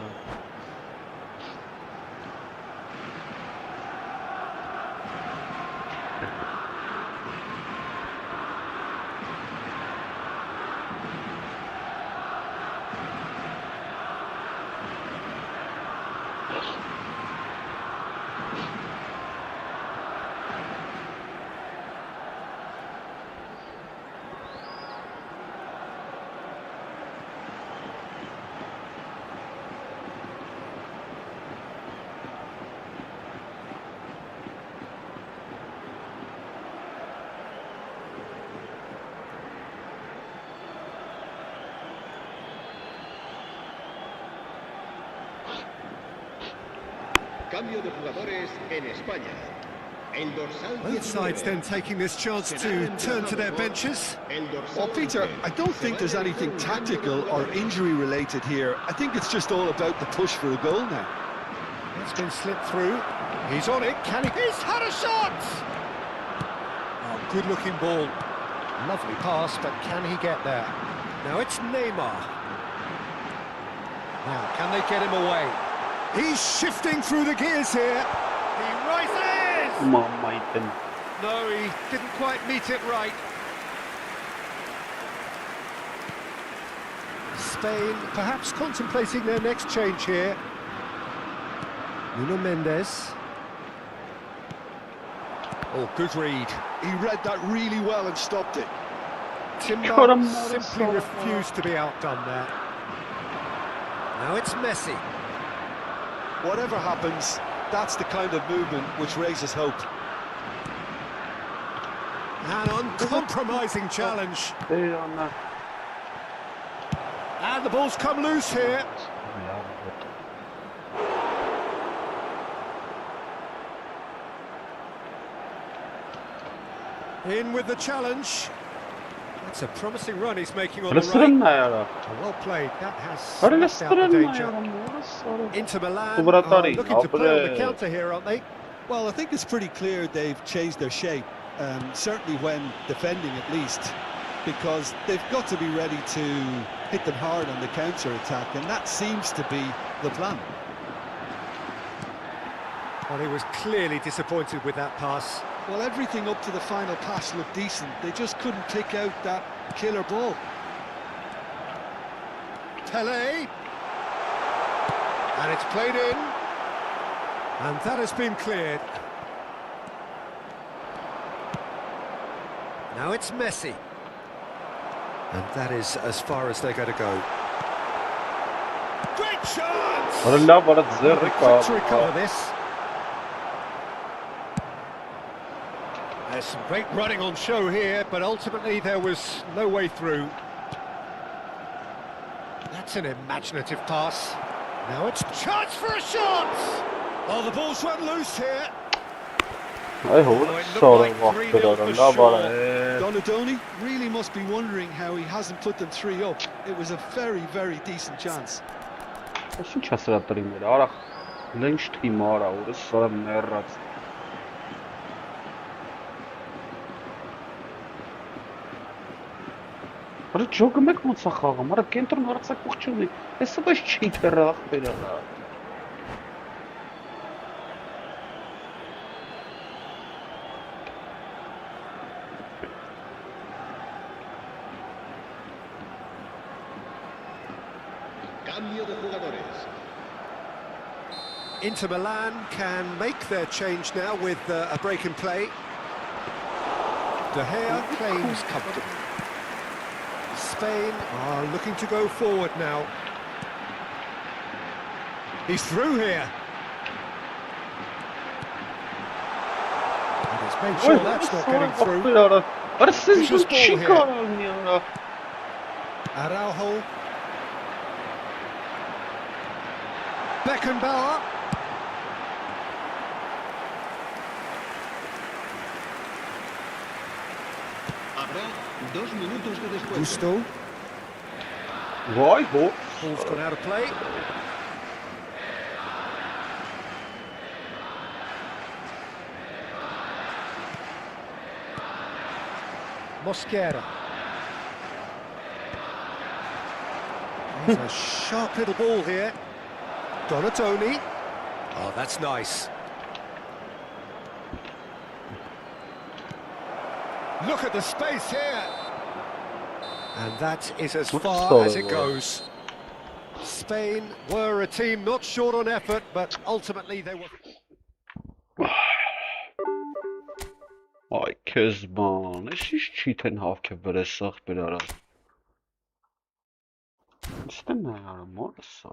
Cambio de jugadores en España. El dorsal Both sides then taking this chance to turn to their benches. Well, Peter, I don't think there's anything tactical or injury related here. I think it's just all about the push for a goal now. It's been slipped through. He's on it. Can he? He's had a shot! Oh, good-looking ball. Lovely pass, but can he get there? Now it's Neymar. Now, can they get him away? He's shifting through the gears here. He rises! Mamaydın. No, he didn't quite meet it right. Spain perhaps contemplating their next change here. Nuno Mendes. Oh, good read. He read that really well and stopped it. Timber simply refused to be outdone there. Now it's Messi. Whatever happens, that's the kind of movement which raises hope. An uncompromising challenge. And the ball's come loose here. In with the challenge. That's a promising run he's making on the right. Well played. That has smashed out the danger. Inter Milan are looking to play on the counter here, aren't they? Well, I think it's pretty clear they've changed their shape, certainly when defending at least, because they've got to be ready to hit them hard on the counter-attack, and that seems to be the plan. Well, he was clearly disappointed with that pass. Well, everything up to the final pass looked decent. They just couldn't pick out that killer ball. Pele. And it's played in. And that has been cleared. Now it's Messi. And that is as far as they're going to go. Great chance! Quick to recover this. There's some great running on show here, but ultimately there was no way through. That's an imaginative pass. Now it's chance for a shot! Oh, the ball's run loose here. Donadoni really must be wondering how he hasn't put them 3 up. It was a very, very decent chance. But joke mek ոնց է խաղում, արա կենտրոն հարցակող չունի։ Էսը բայց չիթեր ախպեր է։ Cambio de jugadores. Inter Milan can make their change now with a break in play. De Gea claims comfortably. Spain are looking to go forward now. He's through here. And he's made sure that's not getting through. Vicious ball here. Araujo. Beckenbauer. Habrá 2 minutos de descuento. Gusto. Vay ho. Ball's gone out of play. Mosquera. There's a sharp little ball here. Donatoni. Oh, that's nice. Look at the space here. And that is as far as it goes. Spain were a team not short on effort, but ultimately they were... Ay Kezban, eşiş çiğten havke beresak bir ara. İşte ne ya, morsa.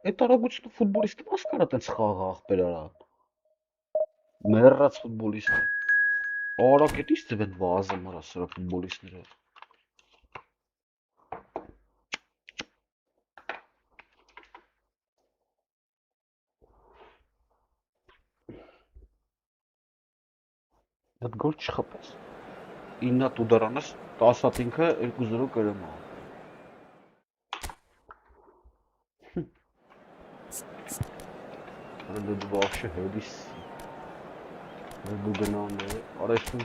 Это рабочий футболист маскара тենց խաղաղ բերարա։ Մեռած ֆուտբոլիստ։ Արագետից դվեն վազը մորա սրա ֆուտբոլիստները։ Այդ գոլ չխփես։ 9 ուդարանս 10-ինքը 2-0 կրում է։ Dit вообще Hades. Google Arrestum.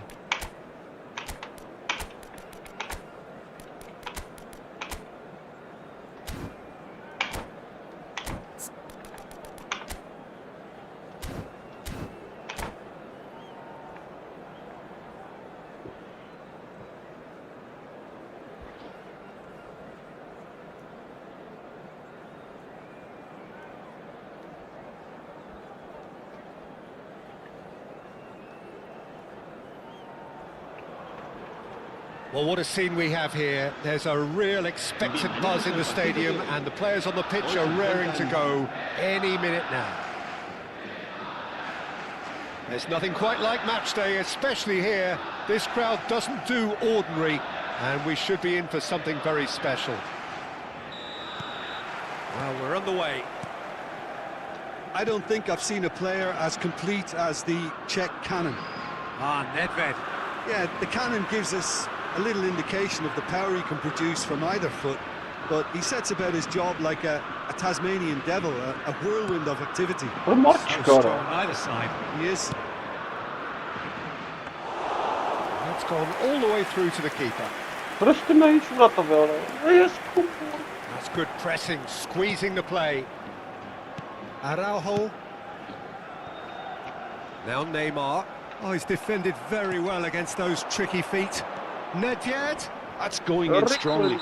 Well, what a scene we have here. There's a real expected buzz in the stadium, and the players on the pitch are raring to go any minute now. There's nothing quite like match day, especially here. This crowd doesn't do ordinary, and we should be in for something very special. Well, we're on the way. I don't think I've seen a player as complete as the Czech cannon. Nedved. Yeah, the cannon gives us a little indication of the power he can produce from either foot, but he sets about his job like a Tasmanian devil, a whirlwind of activity. What a march So strong on either side. He is. That's gone all the way through to the keeper. Rustig mee eens wat te willen. Yes, kom op. That's good pressing, squeezing the play. Araujo. Now Neymar. Oh, he's defended very well against those tricky feet. Nedved. That's going in strongly.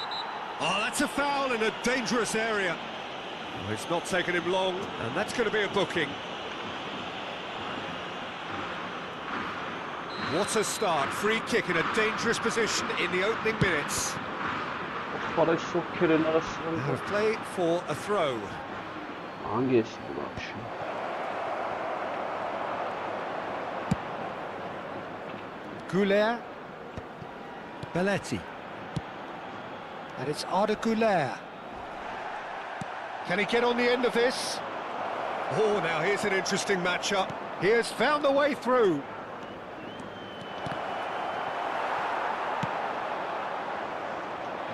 Oh, that's a foul in a dangerous area. Oh, it's not taken him long, and that's going to be a booking. What a start. Free kick in a dangerous position in the opening minutes. Wat is zo keer naar de Now play for a throw. Hangi production. Goulet. Belletti. And it's Arda Goulet. Can he get on the end of this? Oh, now here's an interesting matchup. He has found the way through.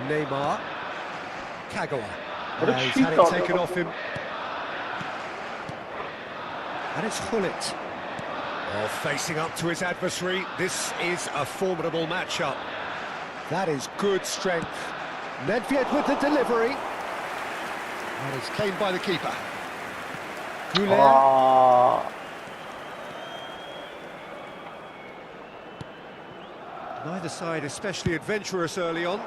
Neymar. Kagawa. He's had it taken off him. And it's Gullit. Oh, facing up to his adversary. This is a formidable matchup. That is good strength. Nedved with the delivery. And it's claimed by the keeper. Goulet. Neither side especially adventurous early on.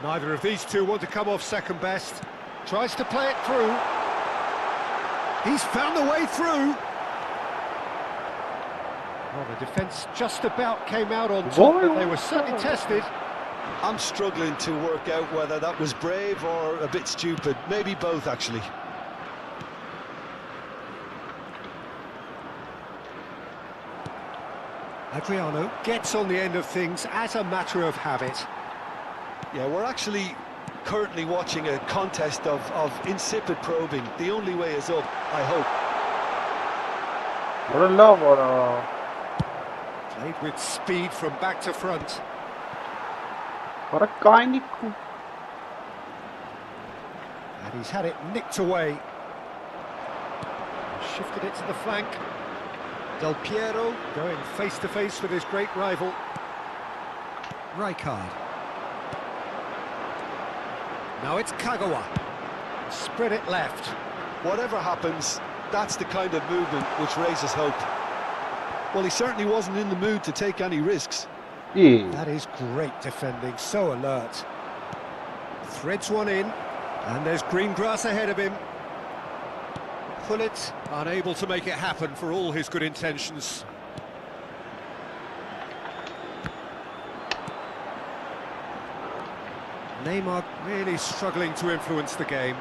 Neither of these two want to come off second best. Tries to play it through. He's found the way through. Well, the defence just about came out on top, but they were certainly tested. I'm struggling to work out whether that was brave or a bit stupid. Maybe both, actually. Adriano gets on the end of things as a matter of habit. Yeah, we're actually currently watching a contest of insipid probing. The only way is up, I hope. What a love, what a... Played with speed from back to front. What a tiny coup. And he's had it nicked away. Shifted it to the flank. Del Piero going face to face with his great rival. Rijkaard. Now it's Kagawa. Spread it left. Whatever happens, that's the kind of movement which raises hope. Well, he certainly wasn't in the mood to take any risks. Yeah. That is great defending, so alert. Threads one in, and there's green grass ahead of him. Gullit unable to make it happen for all his good intentions. Neymar really struggling to influence the game.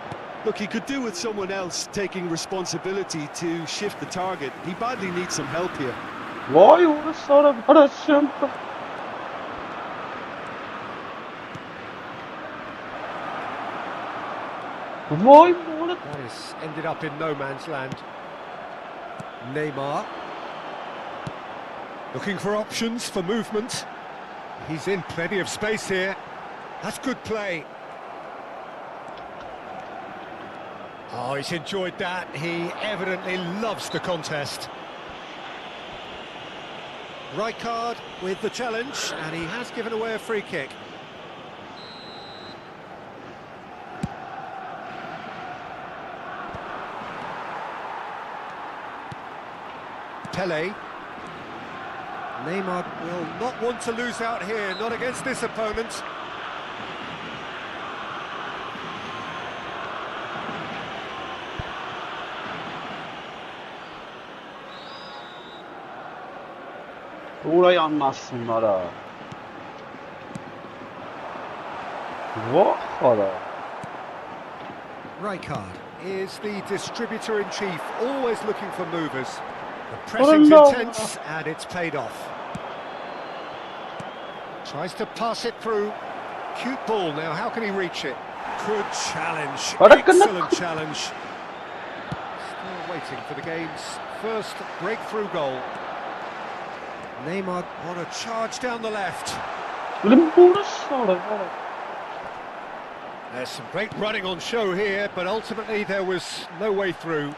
Look, he could do with someone else taking responsibility to shift the target. He badly needs some help here. Why would a sort of attempt? Why would it? That has ended up in no man's land. Neymar. Looking for options for movement. He's in plenty of space here. That's good play. Oh, he's enjoyed that. He evidently loves the contest. Rijkaard with the challenge, and he has given away a free kick. Pele. Neymar will not want to lose out here, not against this opponent. Burayı anlatsınlar ha. Vah hala. Rijkaard is the distributor-in-chief, always looking for movers. The pressing's intense, and it's paid off. Tries to pass it through. Cute ball now, how can he reach it? Good challenge, excellent challenge. Still waiting for the game's first breakthrough goal. Neymar on a charge down the left. There's some great running on show here, but ultimately there was no way through.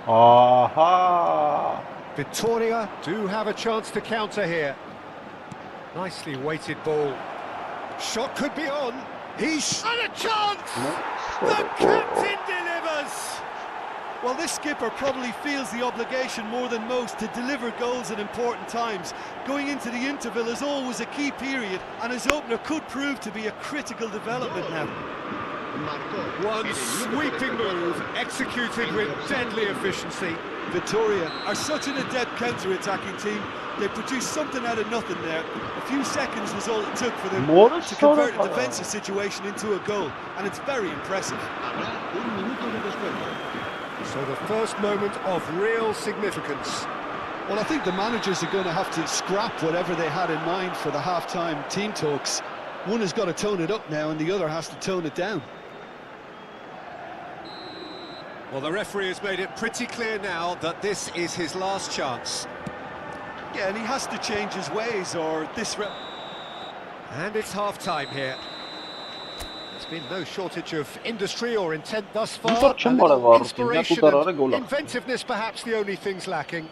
Aha! Victoria do have a chance to counter here. Nicely weighted ball. Shot could be on. He's had a chance! The captain delivers! Well, this skipper probably feels the obligation more than most to deliver goals at important times. Going into the interval is always a key period, and his opener could prove to be a critical development now. One sweeping move, executed with deadly efficiency. Victoria are such an adept counter-attacking team. They produced something out of nothing there. A few seconds was all it took for them to convert a defensive situation into a goal, and it's very impressive. So the first moment of real significance. Well, I think the managers are going to have to scrap whatever they had in mind for the half-time team talks. One has got to tone it up now, and the other has to tone it down. Well, the referee has made it pretty clear now that this is his last chance. Yeah, and he has to change his ways, or this... And it's half-time here. There's been no shortage of industry or intent thus far. A little inspiration and inventiveness, perhaps the only things lacking.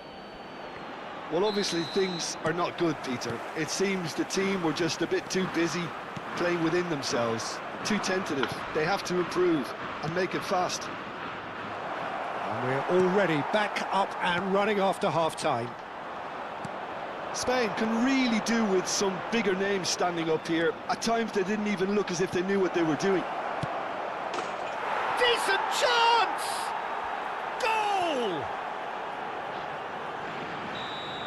Well, obviously things are not good, Peter. It seems the team were just a bit too busy playing within themselves, too tentative. They have to improve and make it fast. And we're already back up and running after half-time. Spain can really do with some bigger names standing up here. At times they didn't even look as if they knew what they were doing. Decent chance! Goal!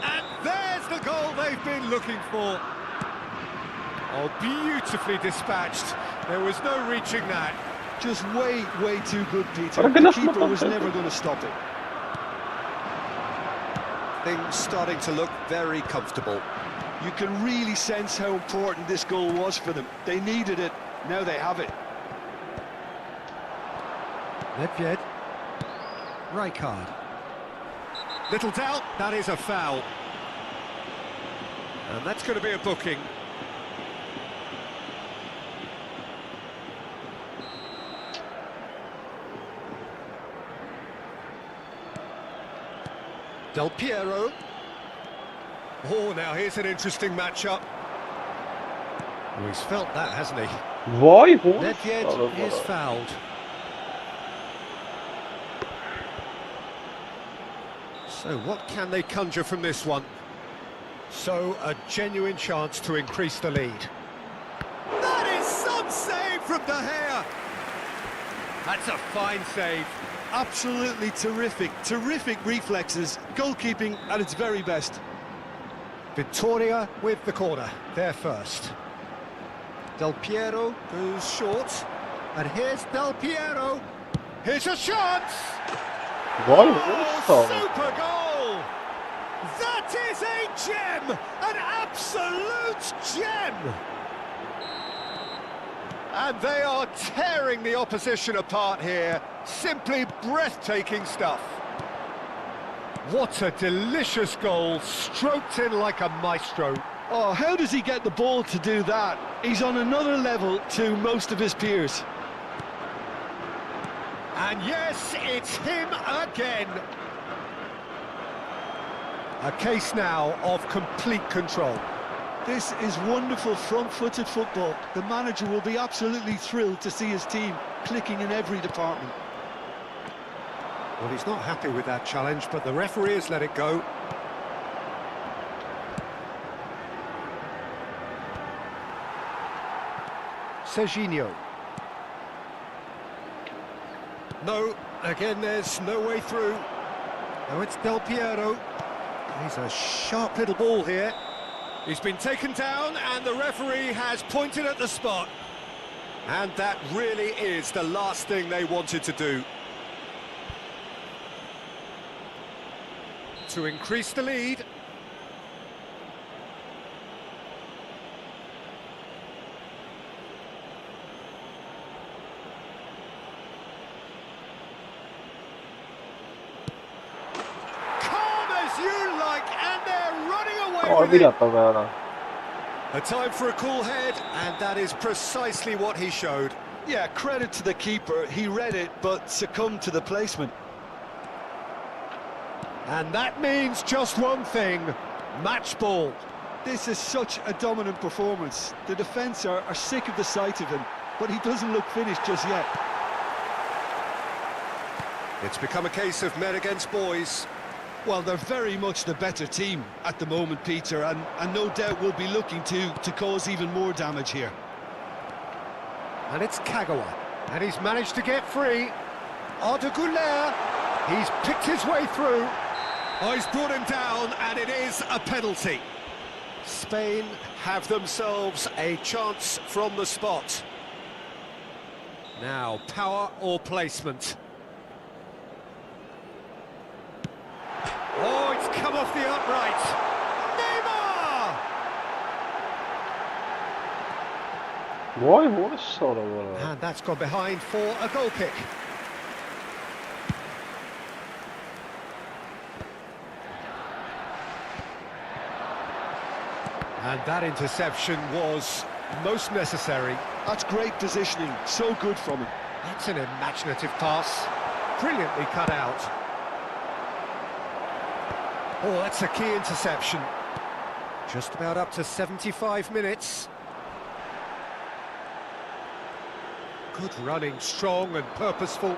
And there's the goal they've been looking for. Oh, beautifully dispatched. There was no reaching that. Just way too good, Peter. The keeper was never going to stop it. Things starting to look very comfortable. You can really sense how important this goal was for them. They needed it, now they have it. Nedved. Rijkaard. Little doubt, that is a foul. And that's going to be a booking. Del Piero. Oh, now here's an interesting matchup. Oh, he's felt that, hasn't he? Vay Nedved is fouled. So what can they conjure from this one? So a genuine chance to increase the lead. That is some save from De Gea. That's a fine save. Absolutely terrific reflexes, goalkeeping at its very best. Victoria with the corner, there first. Del Piero goes short, and here's Del Piero. Here's a chance! Oh, super goal! That is a gem! An absolute gem! And they are tearing the opposition apart here. Simply breathtaking stuff. What a delicious goal, stroked in like a maestro. Oh, how does he get the ball to do that? He's on another level to most of his peers. And yes, it's him again. A case now of complete control. This is wonderful front-footed football. The manager will be absolutely thrilled to see his team clicking in every department. Well, he's not happy with that challenge, but the referee has let it go. Serginho. No, again there's no way through. Now it's Del Piero. He's a sharp little ball here. He's been taken down and the referee has pointed at the spot. And that really is the last thing they wanted to do. To increase the lead. A time for a cool head, and that is precisely what he showed. Yeah, credit to the keeper. He read it, but succumbed to the placement. And that means just one thing, match ball. This is such a dominant performance. The defence are sick of the sight of him, but he doesn't look finished just yet. It's become a case of men against boys. Well, they're very much the better team at the moment, Peter, and no doubt will be looking to cause even more damage here. And it's Kagawa, and he's managed to get free. Arda Güler, he's picked his way through. Oh, he's brought him down, and it is a penalty. Spain have themselves a chance from the spot. Now, power or placement? Oh, it's come off the upright. Neymar! Vay vuruşlara. And that's gone behind for a goal kick. And that interception was most necessary. That's great positioning, so good from him. That's an imaginative pass. Brilliantly cut out. Oh, that's a key interception. Just about up to 75 minutes. Good running, strong and purposeful.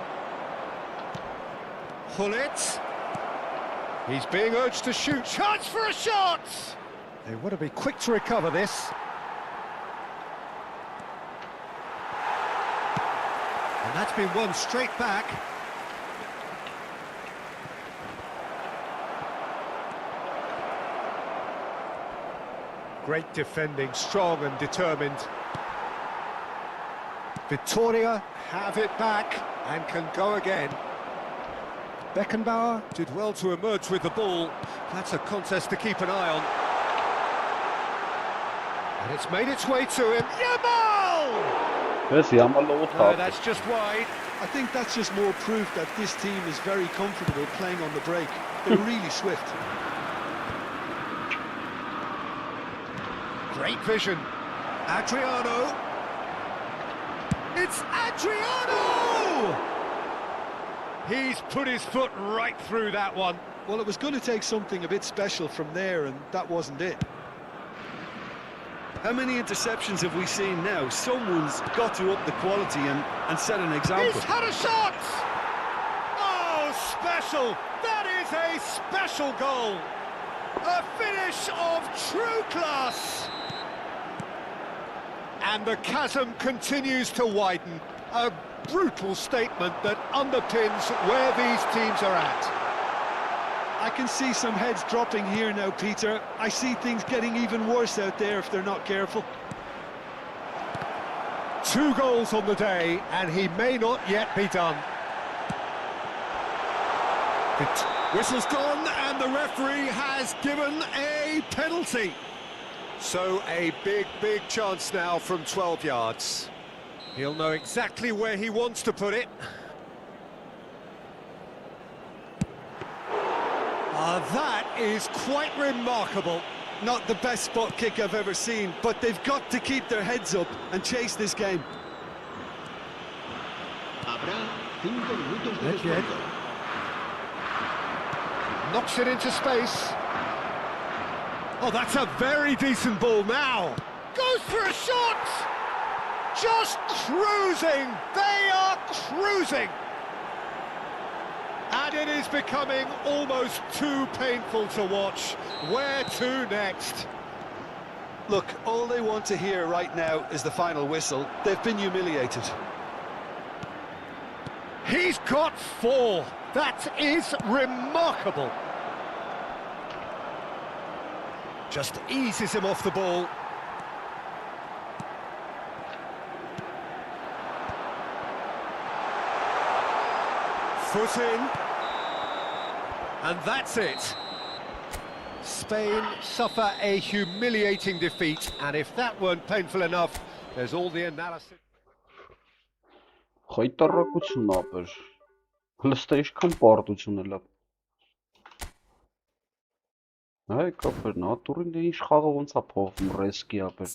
Hullet. He's being urged to shoot. Chance for a shot! They want to be quick to recover this. And that's been won straight back. Great defending, strong and determined. Victoria have it back and can go again. Beckenbauer did well to emerge with the ball. That's a contest to keep an eye on. And it's made its way to him. Yamal! No, that's just wide. I think that's just more proof that this team is very comfortable playing on the break. They're really swift. Great vision. Adriano. It's Adriano! He's put his foot right through that one. Well, it was going to take something a bit special from there, and that wasn't it. How many interceptions have we seen now? Someone's got to up the quality and set an example. He's had a shot! Oh, special! That is a special goal! A finish of true class! And the chasm continues to widen. A brutal statement that underpins where these teams are at. I can see some heads dropping here now, Peter. I see things getting even worse out there if they're not careful. 2 goals on the day, and he may not yet be done. Whistle's gone, and the referee has given a penalty. So a big, big chance now from 12 yards. He'll know exactly where he wants to put it. That is quite remarkable. not the best spot kick I've ever seen, but they've got to keep their heads up and chase this game. Habrá 5 minutos de Not yet. descuento. Knocks it into space. Oh, that's a very decent ball now. Goes for a shot! Just cruising! They are cruising! And it is becoming almost too painful to watch. Where to next? Look, all they want to hear right now is the final whistle. They've been humiliated. He's got 4. That is remarkable. Just eases him off the ball. Foot in. And that's it. Spain suffer a humiliating defeat, and if that weren't painful enough, there's all the analysis. Խայտարակություն ապեր։ Լստե իշքան պարտություն էլա։ Այ կապեր, նատուրին ինչ խաղը ոնց է փոխվում ռեսկի ապեր։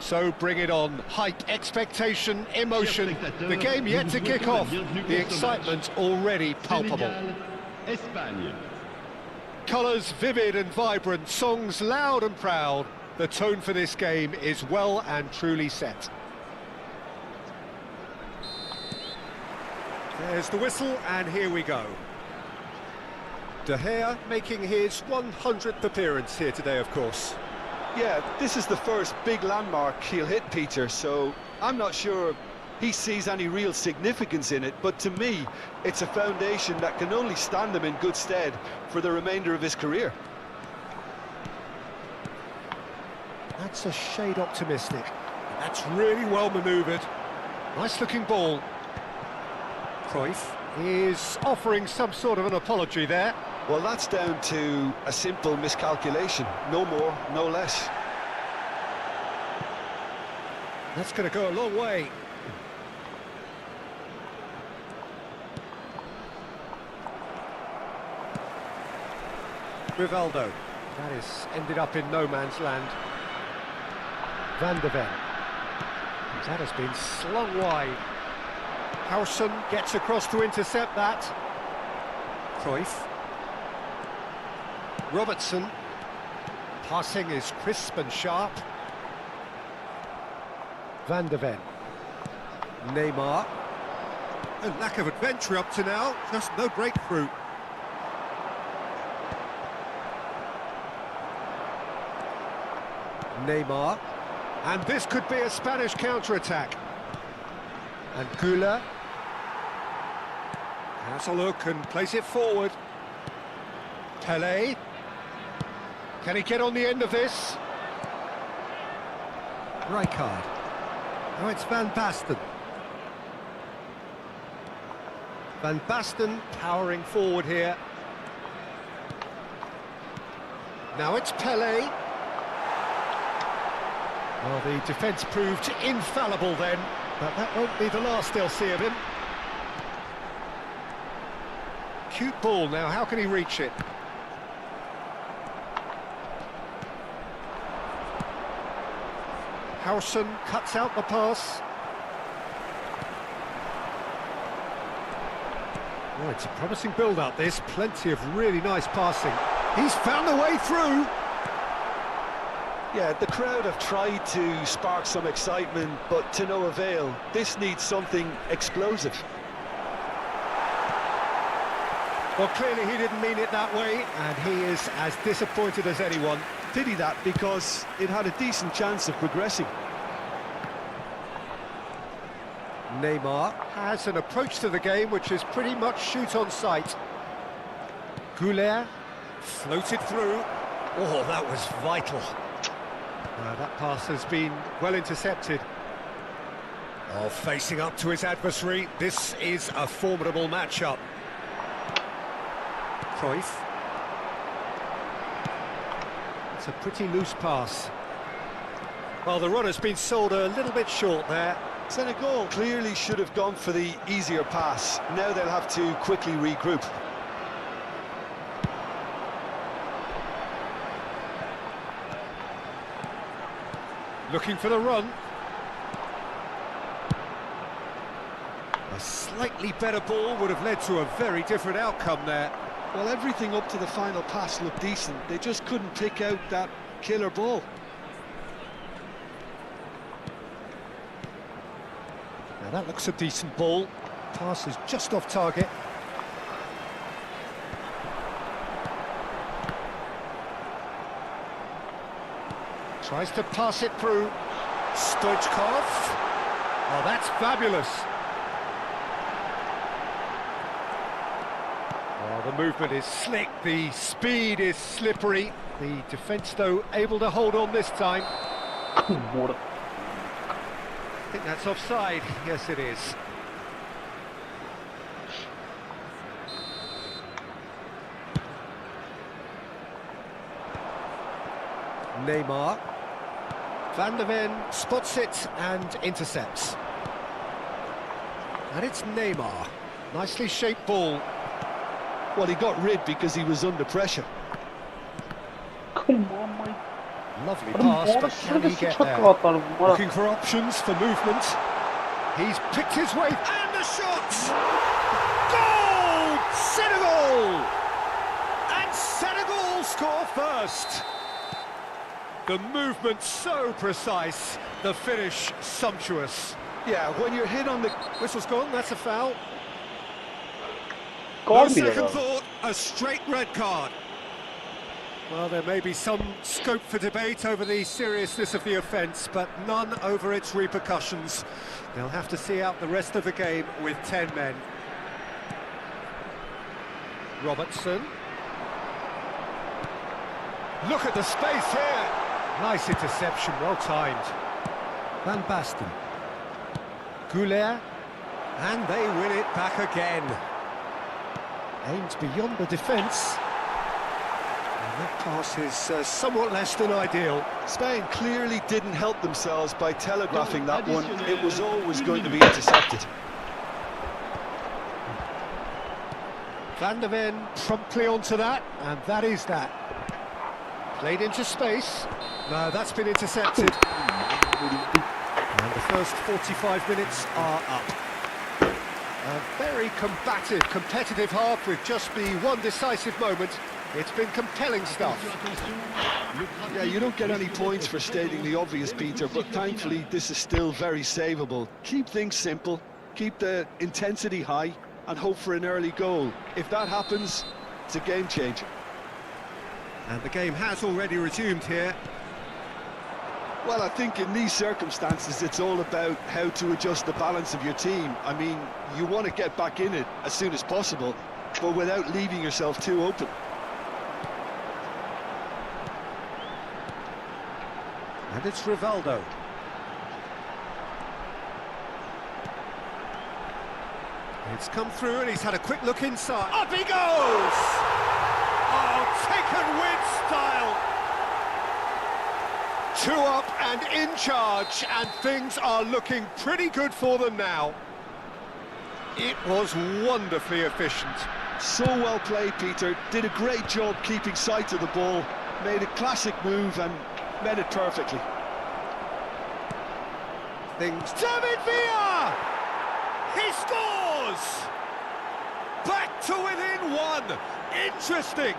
So bring it on. Hype, expectation, emotion. The game yet to kick off. The excitement already palpable. Sénégal, Espagne. Colours vivid and vibrant, songs loud and proud. The tone for this game is well and truly set. There's the whistle, and here we go. De Gea making his 100th appearance here today, of course. Yeah, this is the first big landmark he'll hit, Peter, so I'm not sure he sees any real significance in it, but to me, it's a foundation that can only stand him in good stead for the remainder of his career. That's a shade optimistic. That's really well manoeuvred. Nice looking ball. Cruyff is offering some sort of an apology there. Well, that's down to a simple miscalculation, no more, no less. That's going to go a long way. Rivaldo. That is ended up in no man's land. Van de Ven. That has been slung wide. Howson gets across to intercept that. Cruyff. Robertson. Passing is crisp and sharp. Van de Ven. Neymar. A lack of adventure up to now, just no breakthrough. Neymar. And this could be a Spanish counter-attack. And Güler has a look and plays it forward. Pelé. Can he get on the end of this? Rijkaard. Now it's Van Basten. Van Basten powering forward here. Now it's Pelé. Well, the defence proved infallible then, but that won't be the last they'll see of him. Cute ball now, how can he reach it? Howson cuts out the pass. Oh, it's a promising build-up, this. Plenty of really nice passing. He's found a way through. Yeah, the crowd have tried to spark some excitement, but to no avail. This needs something explosive. Well, clearly he didn't mean it that way, and he is as disappointed as anyone. Did he that? Because it had a decent chance of progressing. Neymar has an approach to the game which is pretty much shoot on sight. Güler floated through. Oh, that was vital. That pass has been well intercepted. Oh, facing up to his adversary. This is a formidable matchup. Cruyff. It's a pretty loose pass. Well, the runner's been sold a little bit short there. Senegal clearly should have gone for the easier pass. Now they'll have to quickly regroup. Looking for the run. A slightly better ball would have led to a very different outcome there. Well, everything up to the final pass looked decent. They just couldn't pick out that killer ball. Now that looks a decent ball. Pass is just off target. Tries to pass it through. Stoichkov. Oh, that's fabulous. Oh, the movement is slick, the speed is slippery. The defence, though, able to hold on this time. I think that's offside. Yes, it is. Neymar. Van de Ven spots it and intercepts. And it's Neymar. Nicely shaped ball. Well, he got rid because he was under pressure. Come on, mate. Lovely pass, but can he get there? Looking for options for movement. He's picked his way, and the shot! Goal! Senegal! And Senegal score first. The movement so precise, the finish sumptuous. Yeah, when you're hit on the... Whistle's gone, that's a foul. Call No me second that. thought, a straight red card. Well, there may be some scope for debate over the seriousness of the offence, but none over its repercussions. They'll have to see out the rest of the game with 10 men. Robertson. Look at the space here. Nice interception, well timed. Van Basten. Güler. And they win it back again. Aimed beyond the defence. And that pass is somewhat less than ideal. Spain clearly didn't help themselves by telegraphing that one. It was always going to be intercepted. Van de Ven promptly onto that, and that is that. Played into space. No, that's been intercepted. And the first 45 minutes are up. A very combative, competitive half with just the one decisive moment. It's been compelling stuff. Yeah, you don't get any points for stating the obvious, Peter, but thankfully this is still very savable. Keep things simple, keep the intensity high, and hope for an early goal. If that happens, it's a game changer. And the game has already resumed here. Well, I think in these circumstances, it's all about how to adjust the balance of your team. I mean, you want to get back in it as soon as possible, but without leaving yourself too open. And it's Rivaldo. It's come through and he's had a quick look inside. Up he goes! Oh, taken with style! 2 up and in charge, and things are looking pretty good for them now. It was wonderfully efficient. So well played, Peter. Did a great job keeping sight of the ball. Made a classic move and met it perfectly. David Villa! He scores! Back to within 1. Interesting.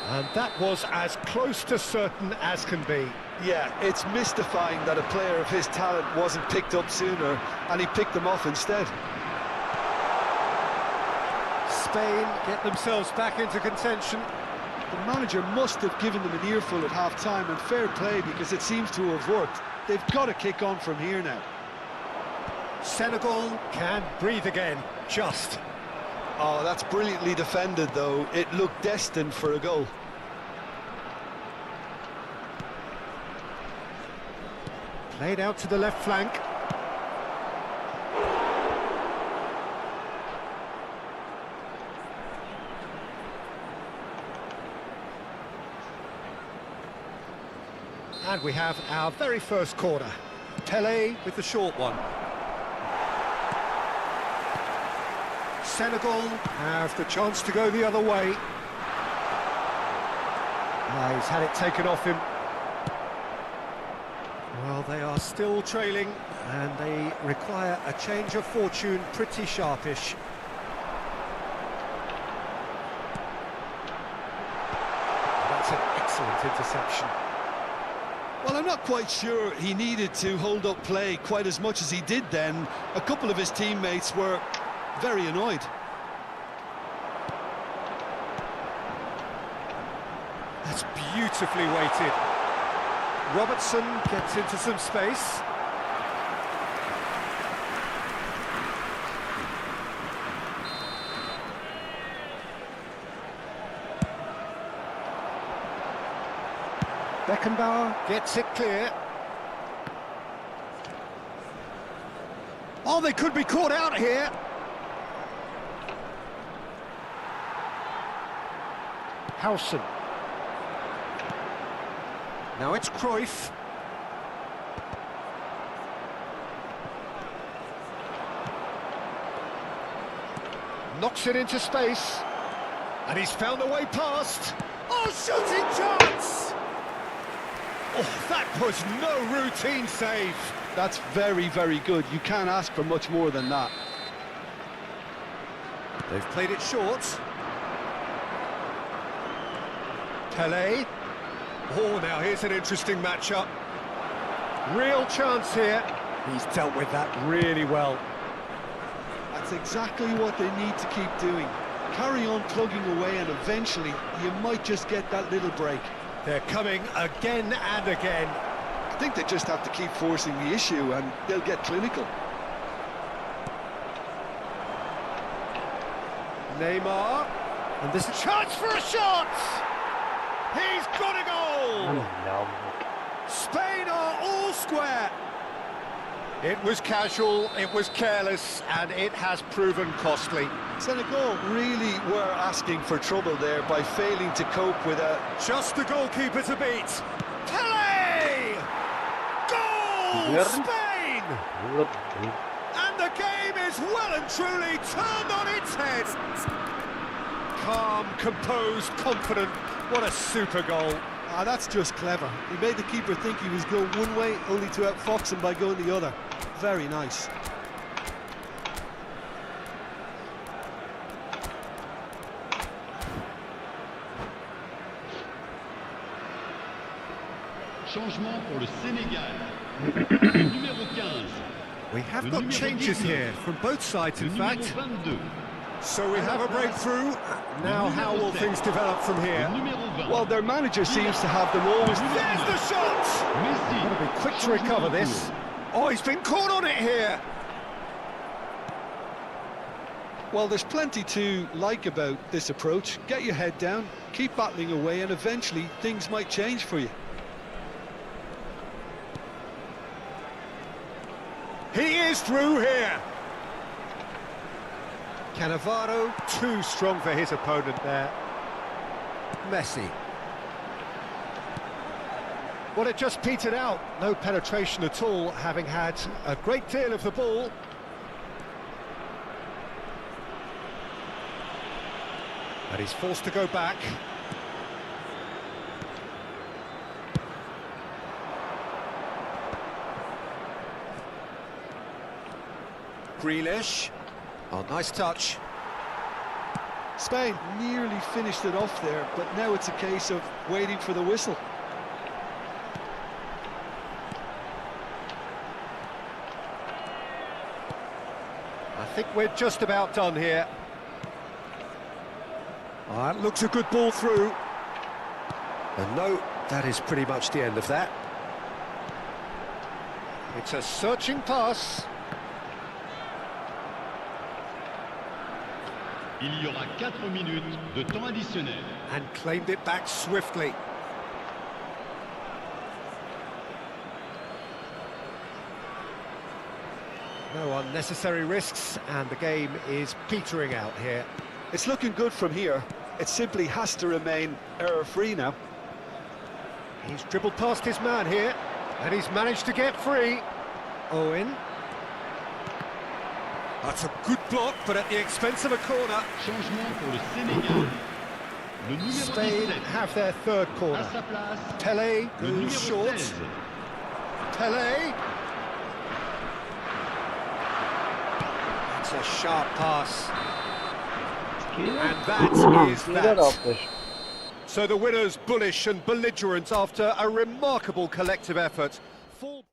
And that was as close to certain as can be. Yeah, it's mystifying that a player of his talent wasn't picked up sooner, and he picked them off instead. Spain get themselves back into contention. The manager must have given them an earful at half-time, and fair play, because it seems to have worked. They've got to kick on from here now. Senegal can breathe again, just. Oh, that's brilliantly defended, though. It looked destined for a goal. Played out to the left flank. And we have our very first corner. Pelé with the short one. Senegal have the chance to go the other way. He's had it taken off him. Well, they are still trailing, and they require a change of fortune pretty sharpish. That's an excellent interception. Well, I'm not quite sure he needed to hold up play quite as much as he did then. A couple of his teammates were very annoyed. That's beautifully weighted. Robertson gets into some space. Beckenbauer gets it clear. Oh, they could be caught out here. Howson. Now it's Cruyff. Knocks it into space. And he's found a way past. Oh, shooting chance! Oh, that was no routine save. That's very, very good. You can't ask for much more than that. They've played it short. Pelé. Oh, now here's an interesting matchup. Real chance here. He's dealt with that really well. That's exactly what they need to keep doing. Carry on plugging away, and eventually you might just get that little break. They're coming again and again. I think they just have to keep forcing the issue and they'll get clinical. Neymar. And this is a chance for a shot! He's got a goal! Spain are all square. It was casual, it was careless, and it has proven costly. Senegal really were asking for trouble there by failing to cope with a... Just the goalkeeper to beat. Pelé! Goal! Spain! And the game is well and truly turned on its head. Calm, composed, confident. What a super goal. Ah, that's just clever. He made the keeper think he was going one way, only to outfox him by going the other. Very nice. Changement pour le Sénégal. Le numéro 15. We have Le got numéro changes 19. here from both sides, Le in numéro fact. 22. So we have a breakthrough. Now how will things develop from Le here? numéro 20. Well, their manager seems to have them always... There's the shot! Messi. Got to be quick to recover this. Oh, he's been caught on it here. Well, there's plenty to like about this approach. Get your head down, keep battling away, and eventually things might change for you. He is through here. Cannavaro, too strong for his opponent there. Messi. Well, it just petered out. No penetration at all, having had a great deal of the ball. And he's forced to go back. Grealish. Oh, nice touch. Spain nearly finished it off there, but now it's a case of waiting for the whistle. I think we're just about done here. Oh, that looks a good ball through. And no, that is pretty much the end of that. It's a searching pass. Il y aura 4 minutes de temps additionnel. And claimed it back swiftly. No unnecessary risks, and the game is petering out here. It's looking good from here. It simply has to remain error-free now. He's dribbled past his man here, and he's managed to get free. Owen. That's a good block, but at the expense of a corner. Changement pour le Sénégal. Le numéro Spain 17. have their third À corner. sa place, Pelé le goes numéro short. 16. Pelé. That's a sharp pass. And that is Güzel that. atış. So the winners bullish and belligerent after a remarkable collective effort. Full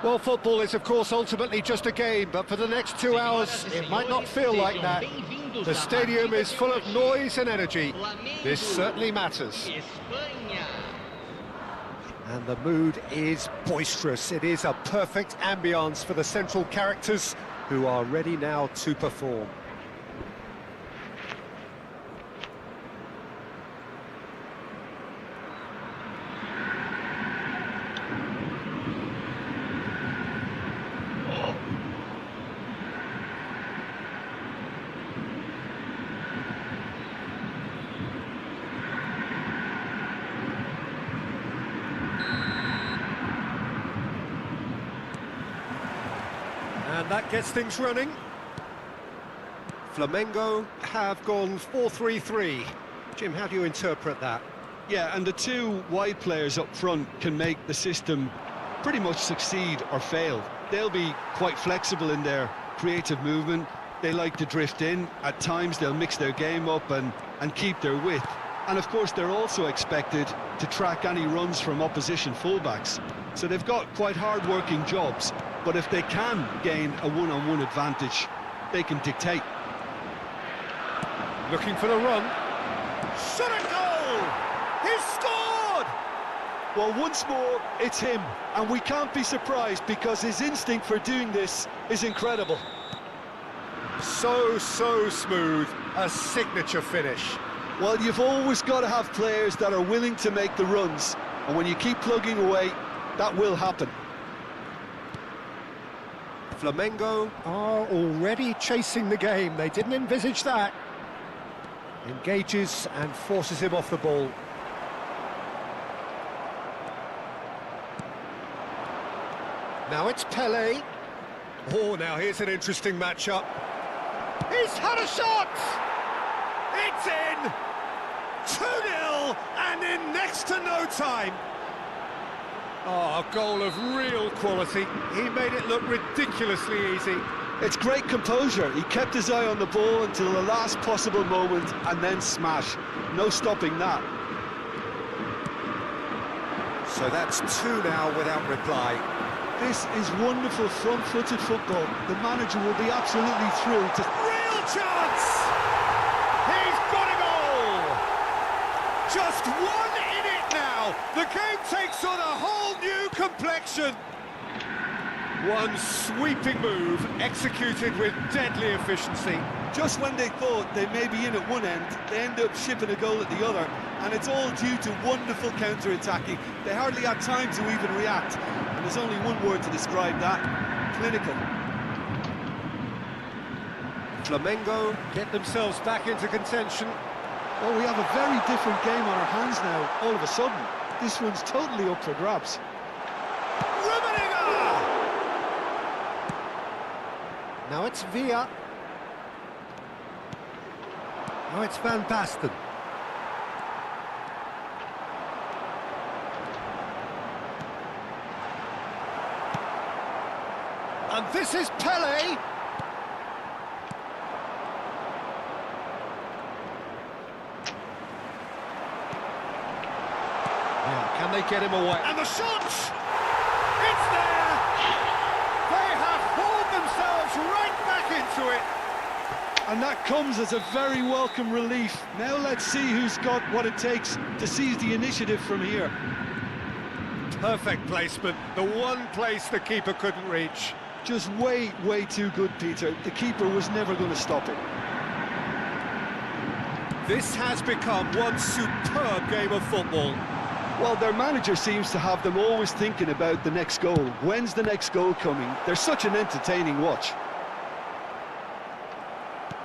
Well, football is, of course, ultimately just a game, but for the next 2 hours, it might not feel like that. The stadium is full of noise and energy. This certainly matters. And the mood is boisterous. It is a perfect ambience for the central characters who are ready now to perform. And that gets things running. Flamengo have gone 4-3-3. Jim, how do you interpret that? Yeah, and the two wide players up front can make the system pretty much succeed or fail. They'll be quite flexible in their creative movement. They like to drift in. At times they'll mix their game up and keep their width. And of course they're also expected to track any runs from opposition fullbacks. So they've got quite hard-working jobs. But if they can gain a one-on-one advantage, they can dictate. Looking for the run. Shot a goal! He's scored! Well, once more, it's him. And we can't be surprised because his instinct for doing this is incredible. So smooth. A signature finish. Well, you've always got to have players that are willing to make the runs. And when you keep plugging away, that will happen. Flamengo are already chasing the game. They didn't envisage that. Engages and forces him off the ball. Now it's Pelé. Oh, now here's an interesting matchup. He's had a shot! It's in! 2-0 and in next to no time. Oh, a goal of real quality. He made it look ridiculously easy. It's great composure. He kept his eye on the ball until the last possible moment and then smash. No stopping that. So that's 2 now without reply. This is wonderful front-footed football. The manager will be absolutely thrilled to... Real chance! He's got a goal! Just one in it now. The game takes on a whole new complexion. One sweeping move, executed with deadly efficiency. Just when they thought they may be in at one end, they end up shipping a goal at the other, and it's all due to wonderful counter-attacking. They hardly had time to even react, and there's only one word to describe that: clinical. Flamengo get themselves back into contention. Well, we have a very different game on our hands now, all of a sudden. This one's totally up for grabs. Now it's Villa. Now it's Van Basten. And this is Pelé. Now, can they get him away? And the shot! It's there! They have hauled themselves right back into it. And that comes as a very welcome relief. Now let's see who's got what it takes to seize the initiative from here. Perfect placement, the one place the keeper couldn't reach. Just way too good, Peter. The keeper was never going to stop it. This has become one superb game of football. Well, their manager seems to have them always thinking about the next goal. When's the next goal coming? They're such an entertaining watch.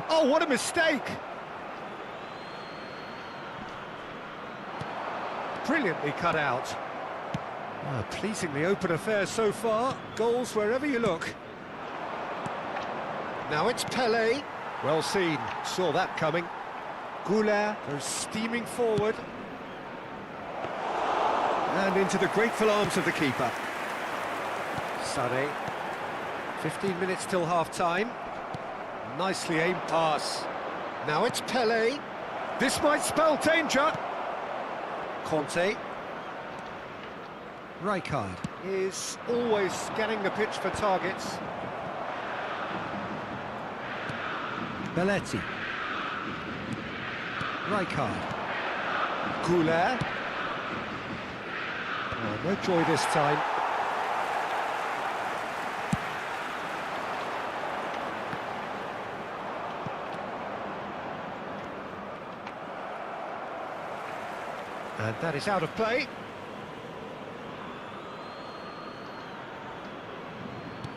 Oh, what a mistake! Brilliantly cut out. Pleasingly open affair so far. Goals wherever you look. Now it's Pelé. Well seen. Saw that coming. Goulart goes steaming forward. And into the grateful arms of the keeper. Sade. 15 minutes till half-time. Nicely aimed pass. Now it's Pelé. This might spell danger. Conte. Rijkaard. is always scanning the pitch for targets. Belletti. Rijkaard. Goulet. Oh, no joy this time. And that is out of play.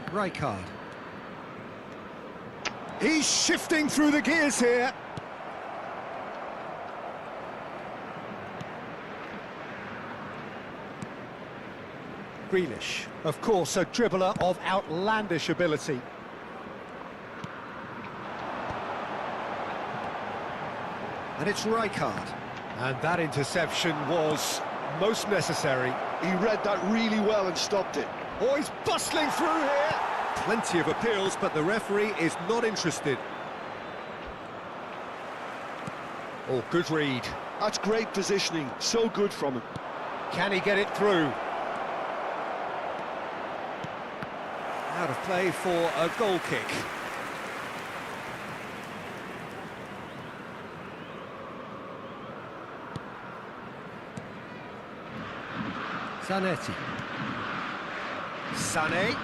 Rijkaard. He's shifting through the gears here. Grealish, of course, a dribbler of outlandish ability. And it's Rijkaard. And that interception was most necessary. He read that really well and stopped it. Oh, he's bustling through here. Plenty of appeals, but the referee is not interested. Oh, good read. That's great positioning, so good from him. Can he get it through? Out of play for a goal kick. Zanetti. Sané.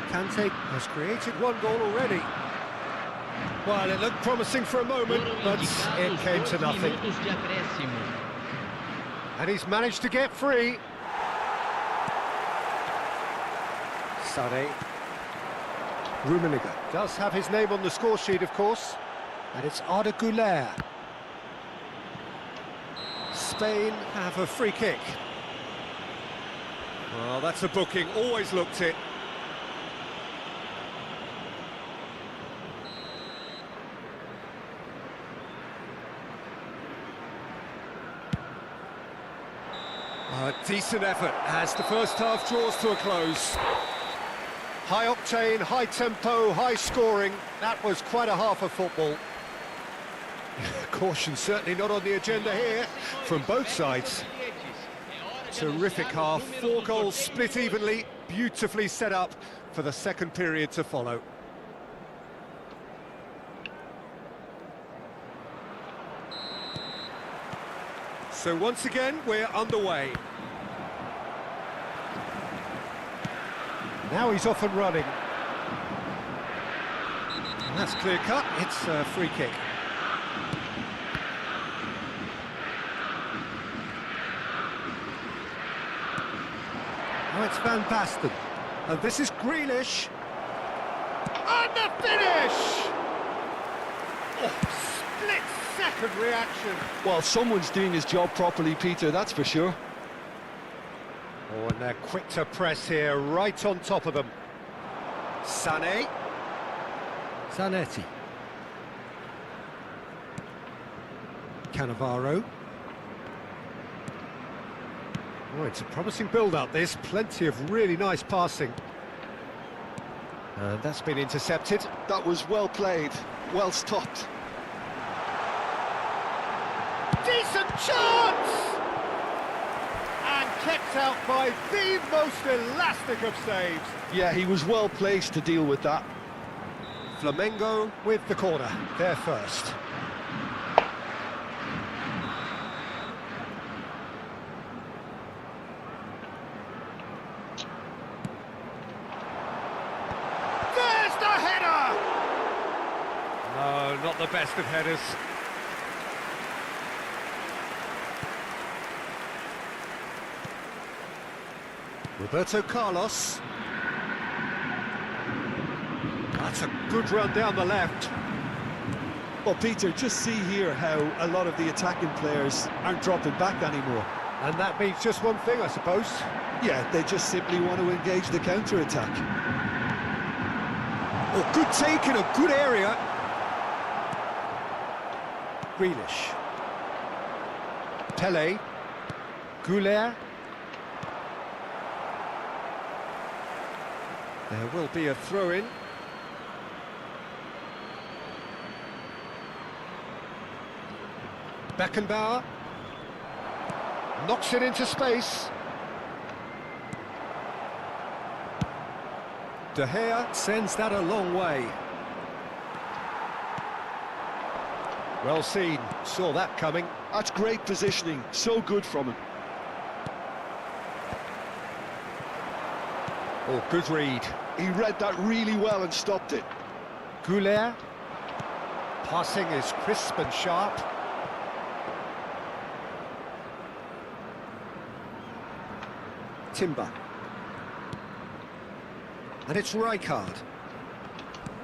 Kante has created one goal already. Well, it looked promising for a moment, but it came to nothing. And he's managed to get free. Sané. Rummenigge does have his name on the score sheet, of course. And it's Arda Güler. Spain have a free kick. Well, that's a booking, always looked it. A decent effort as the first half draws to a close. High octane, high tempo, high scoring. That was quite a half of football. Caution certainly not on the agenda here from both sides. Terrific half, 4 goals split evenly, beautifully set up for the second period to follow. So once again, we're underway. Now he's off and running. And that's clear cut, it's a free kick. Now it's Van Basten. And this is Grealish. And the finish! Oh, split-second reaction. Well, someone's doing his job properly, Peter, that's for sure. Oh, and they're quick to press here, right on top of them. Sané. Zanetti. Cannavaro. Oh, it's a promising build-up, this. Plenty of really nice passing. And that's been intercepted. That was well played, well stopped. Decent chance! And kept out by the most elastic of saves. Yeah, he was well placed to deal with that. Flamengo with the corner, they're first. There's the header! No, not the best of headers. Roberto Carlos. That's a good run down the left. Well, Peter, just see here how a lot of the attacking players aren't dropping back anymore. And that means just one thing, I suppose. Yeah, they just simply want to engage the counter-attack. Oh, good take in a good area. Grealish. Pele. Goulet. There will be a throw-in. Beckenbauer knocks it into space. De Gea sends that a long way. Well seen, saw that coming. That's great positioning, so good from him. Oh, good read. He read that really well and stopped it. Goulet. Passing is crisp and sharp. Timber. And it's Rijkaard.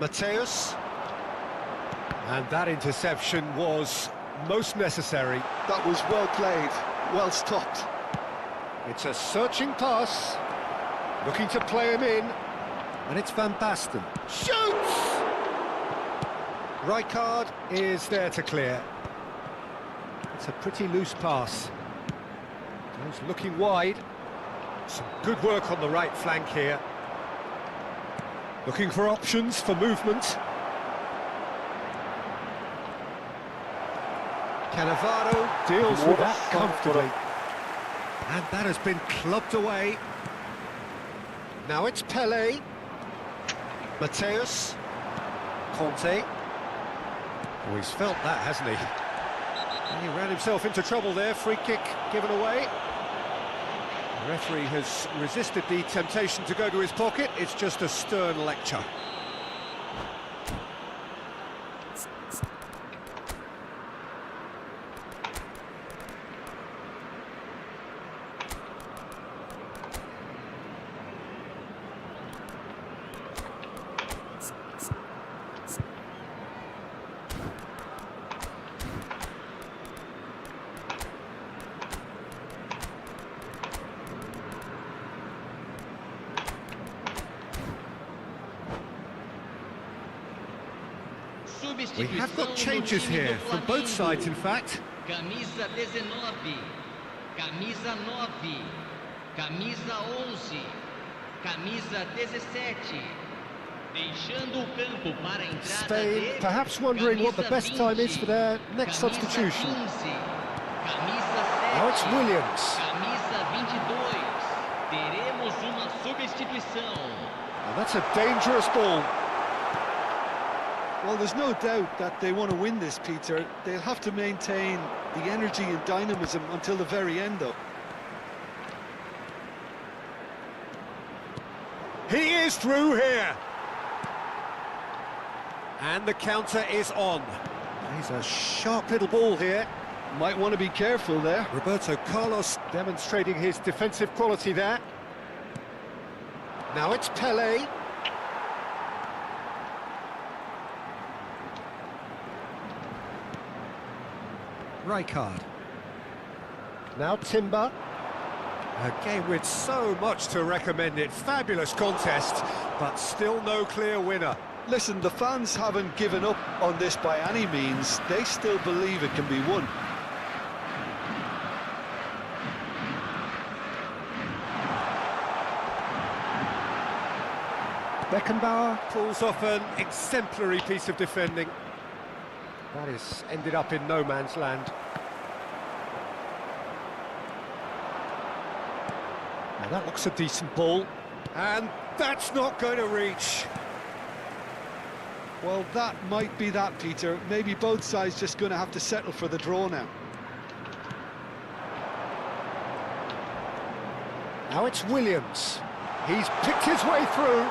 Mateus. And that interception was most necessary. That was well played, well stopped. It's a searching pass. Looking to play him in. And it's Van Basten. Shoots! Rijkaard is there to clear. It's a pretty loose pass. He's looking wide. Some good work on the right flank here. Looking for options for movement. Cannavaro deals with that comfortably. And that has been clubbed away. Now it's Pelé. Mateus. Conte. Oh, he's felt that, hasn't he? And he ran himself into trouble there. Free kick given away. The referee has resisted the temptation to go to his pocket. It's just a stern lecture. We have got changes here from both sides, in fact. Camisa 19, camisa 9, camisa 11, camisa 17. Deixando o campo para a entrada Spain de perhaps wondering what the best time is for their next substitution. Now it's Williams. Camisa 22. Teremos uma substituição. And that's a dangerous ball. Well, there's no doubt that they want to win this, Peter. They'll have to maintain the energy and dynamism until the very end, though. He is through here. And the counter is on. He's a sharp little ball here. Might want to be careful there. Roberto Carlos demonstrating his defensive quality there. Now it's Pelé. Rijkaard. Now Timber. A game with so much to recommend it. Fabulous contest, but still no clear winner. Listen, the fans haven't given up on this by any means. They still believe it can be won. Beckenbauer pulls off an exemplary piece of defending. That is ended up in no man's land. Now that looks a decent ball. And that's not going to reach. Well, that might be that, Peter. Maybe both sides just going to have to settle for the draw now. Now it's Williams. He's picked his way through.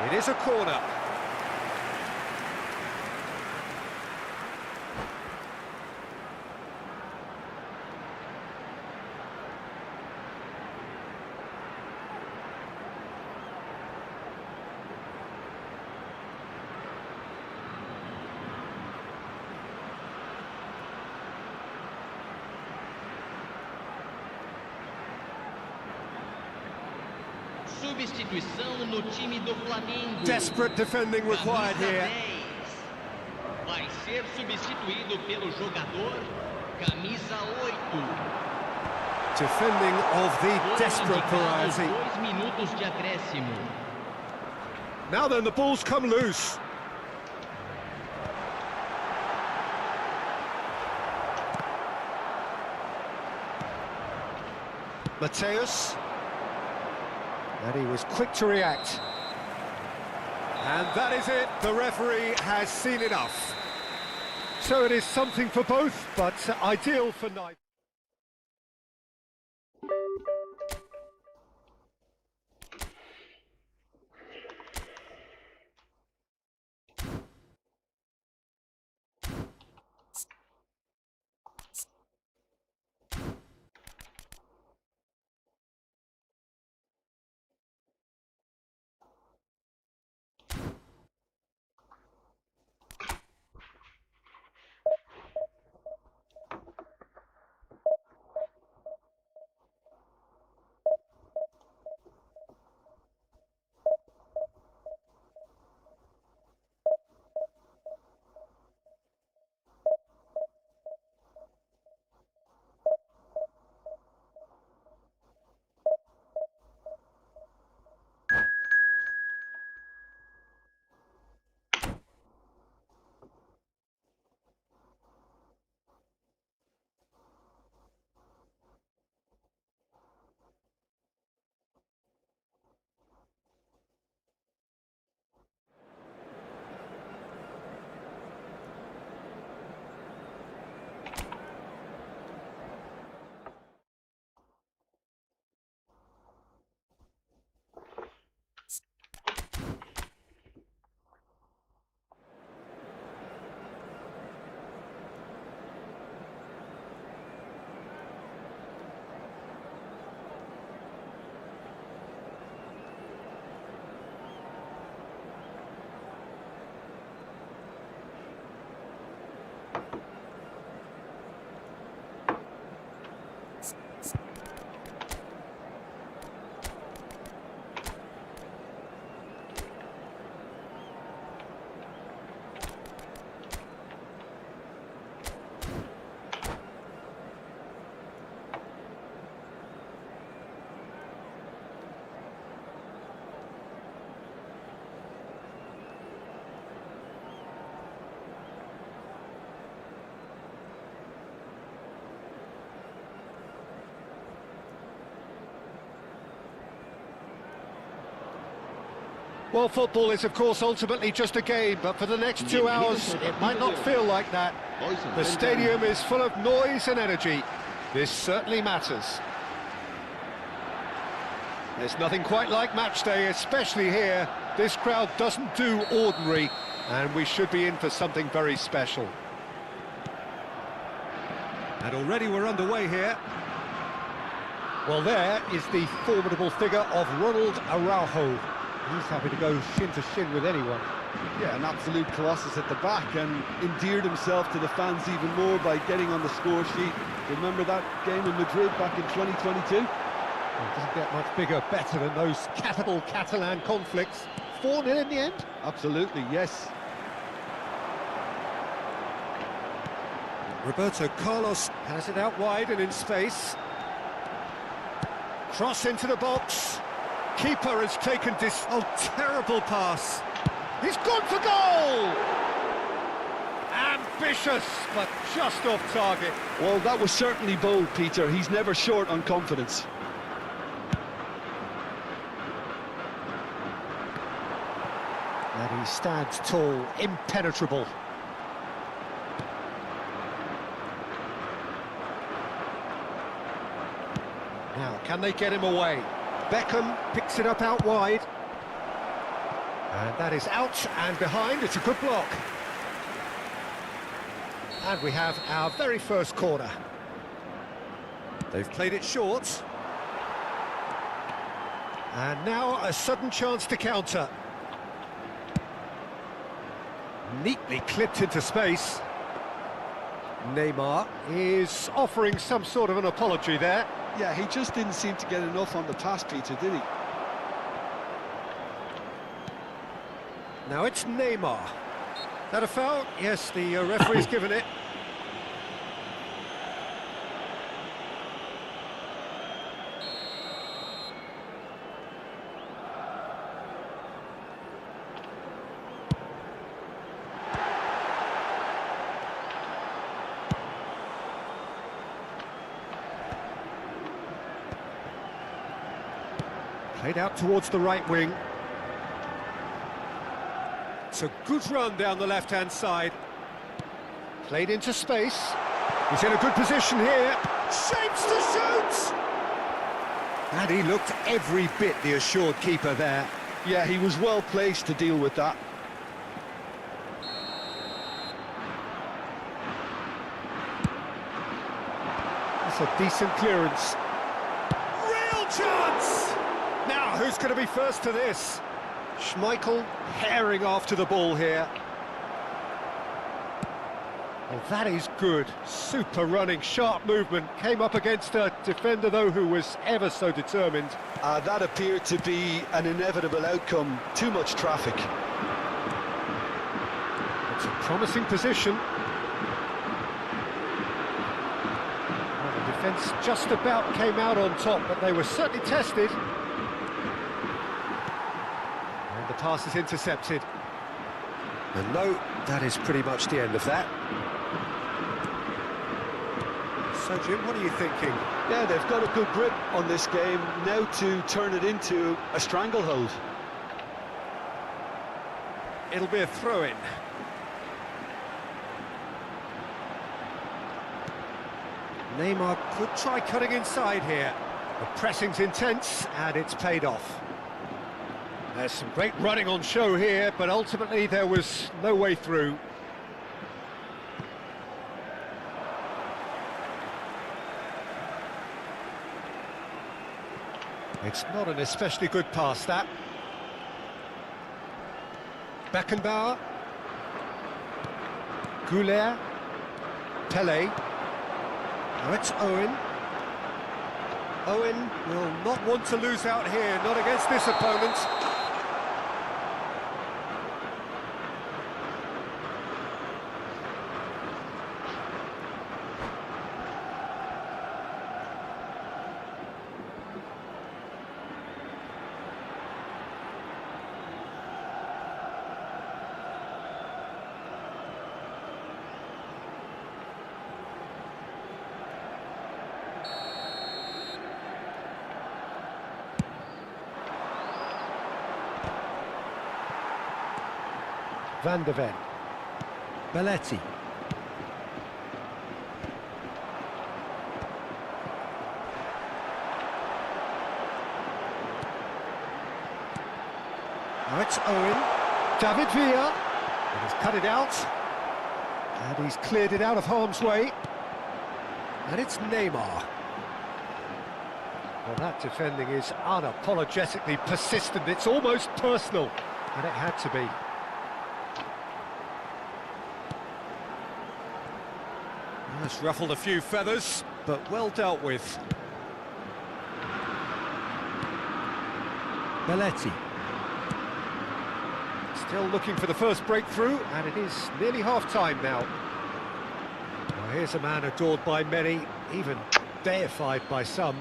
It is a corner. Substituição no time do Flamengo. Desperate defending required Camisa here. 10. Vai ser substituído pelo jogador camisa 8. Defending of the desperate variety. 2 minutos de acréscimo. Now then, the ball's come loose. Mateus. And he was quick to react. And that is it. The referee has seen enough. So it is something for both, but ideal for neither. Well, football is, of course, ultimately just a game, but for the next 2 hours, it might not feel like that. The stadium is full of noise and energy. This certainly matters. There's nothing quite like match day, especially here. This crowd doesn't do ordinary, and we should be in for something very special. And already we're underway here. Well, there is the formidable figure of Ronald Araujo. He's happy to go shin to shin with anyone. Yeah, an absolute colossus at the back, and endeared himself to the fans even more by getting on the score sheet. Remember that game in Madrid back in 2022? It doesn't get much bigger, better than those capital Catalan conflicts. 4-0 in the end? Absolutely, yes. Roberto Carlos has it out wide and in space. Cross into the box. Keeper has taken this... Oh, terrible pass. He's gone for goal! Ambitious, but just off target. Well, that was certainly bold, Peter. He's never short on confidence. And he stands tall, impenetrable. Now, can they get him away? Beckham picks it up out wide. And that is out and behind. It's a good block. And we have our very first corner. They've played it short. And now a sudden chance to counter. Neatly clipped into space. Neymar is offering some sort of an apology there. Yeah, he just didn't seem to get enough on the pass, Peter, did he? Now it's Neymar. Is that a foul? Yes, the referee's given it. Played out towards the right wing. It's a good run down the left-hand side. Played into space. He's in a good position here. Shapes to shoot! And he looked every bit the assured keeper there. Yeah, he was well placed to deal with that. That's a decent clearance. Real chance! Now, who's going to be first to this? Schmeichel herring after the ball here. Well, that is good. Super running, sharp movement. Came up against a defender, though, who was ever so determined. That appeared to be an inevitable outcome. Too much traffic. It's a promising position. Well, the defence just about came out on top, but they were certainly tested. And the pass is intercepted. And no, that is pretty much the end of that. So, Jim, what are you thinking? Yeah, they've got a good grip on this game, now to turn it into a stranglehold. It'll be a throw-in. Neymar could try cutting inside here. The pressing's intense, and it's paid off. There's some great running on show here, but ultimately there was no way through. It's not an especially good pass, that. Beckenbauer. Goulet. Pelé. Now it's Owen. Owen will not want to lose out here, not against this opponent. Van de Ven. Belletti. Now it's Owen. David Villa. And he's cut it out. And he's cleared it out of harm's way. And it's Neymar. Well, that defending is unapologetically persistent. It's almost personal. And it had to be. That's ruffled a few feathers, but well dealt with. Belletti. Still looking for the first breakthrough, and it is nearly half-time now. Well, here's a man adored by many, even deified by some.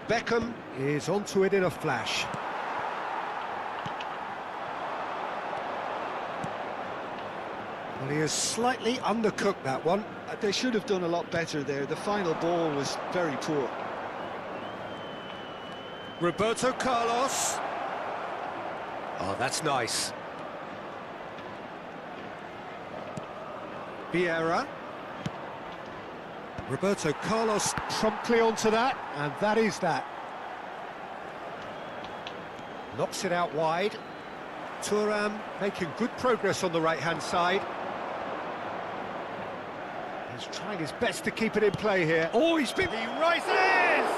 Beckham is onto it in a flash. Well, he has slightly undercooked that one. They should have done a lot better there. The final ball was very poor. Roberto Carlos. Oh, that's nice. Vieira. Roberto Carlos promptly onto that, and that is that. Knocks it out wide. Thuram making good progress on the right-hand side. He's trying his best to keep it in play here. Oh, he rises!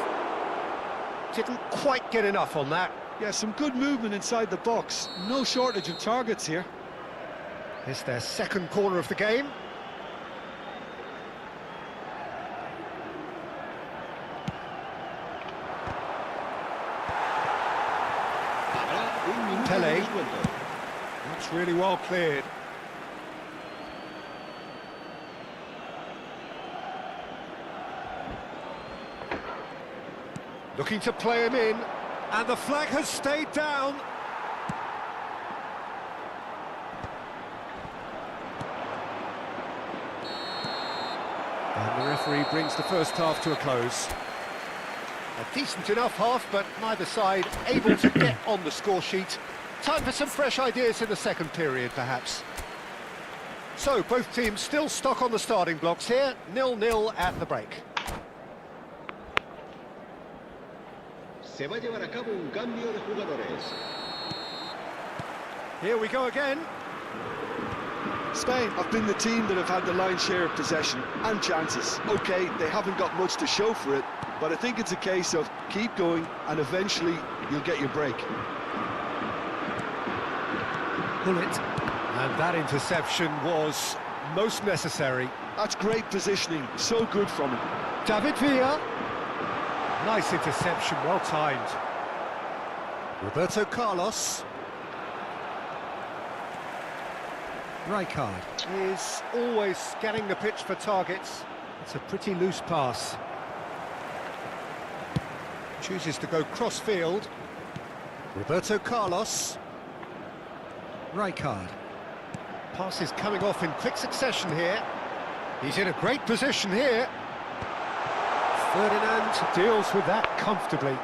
Didn't quite get enough on that. Yeah, some good movement inside the box. No shortage of targets here. It's their second corner of the game. Pelé. That's really well cleared. Looking to play him in, and the flag has stayed down. And the referee brings the first half to a close. A decent enough half, but neither side able to get on the score sheet. Time for some fresh ideas in the second period, perhaps. So, both teams still stuck on the starting blocks here, 0-0 at the break. Se va a llevar a cabo un cambio de jugadores. Here we go again. Spain have been the team that have had the lion's share of possession and chances. OK, they haven't got much to show for it, but I think it's a case of keep going and eventually you'll get your break. Pull it. And that interception was most necessary. That's great positioning, so good from him. David Villa. Nice interception, well timed. Roberto Carlos. Rijkaard is always scanning the pitch for targets. It's a pretty loose pass. Chooses to go cross-field. Roberto Carlos. Rijkaard. Pass is coming off in quick succession here. He's in a great position here. Ferdinand deals with that comfortably.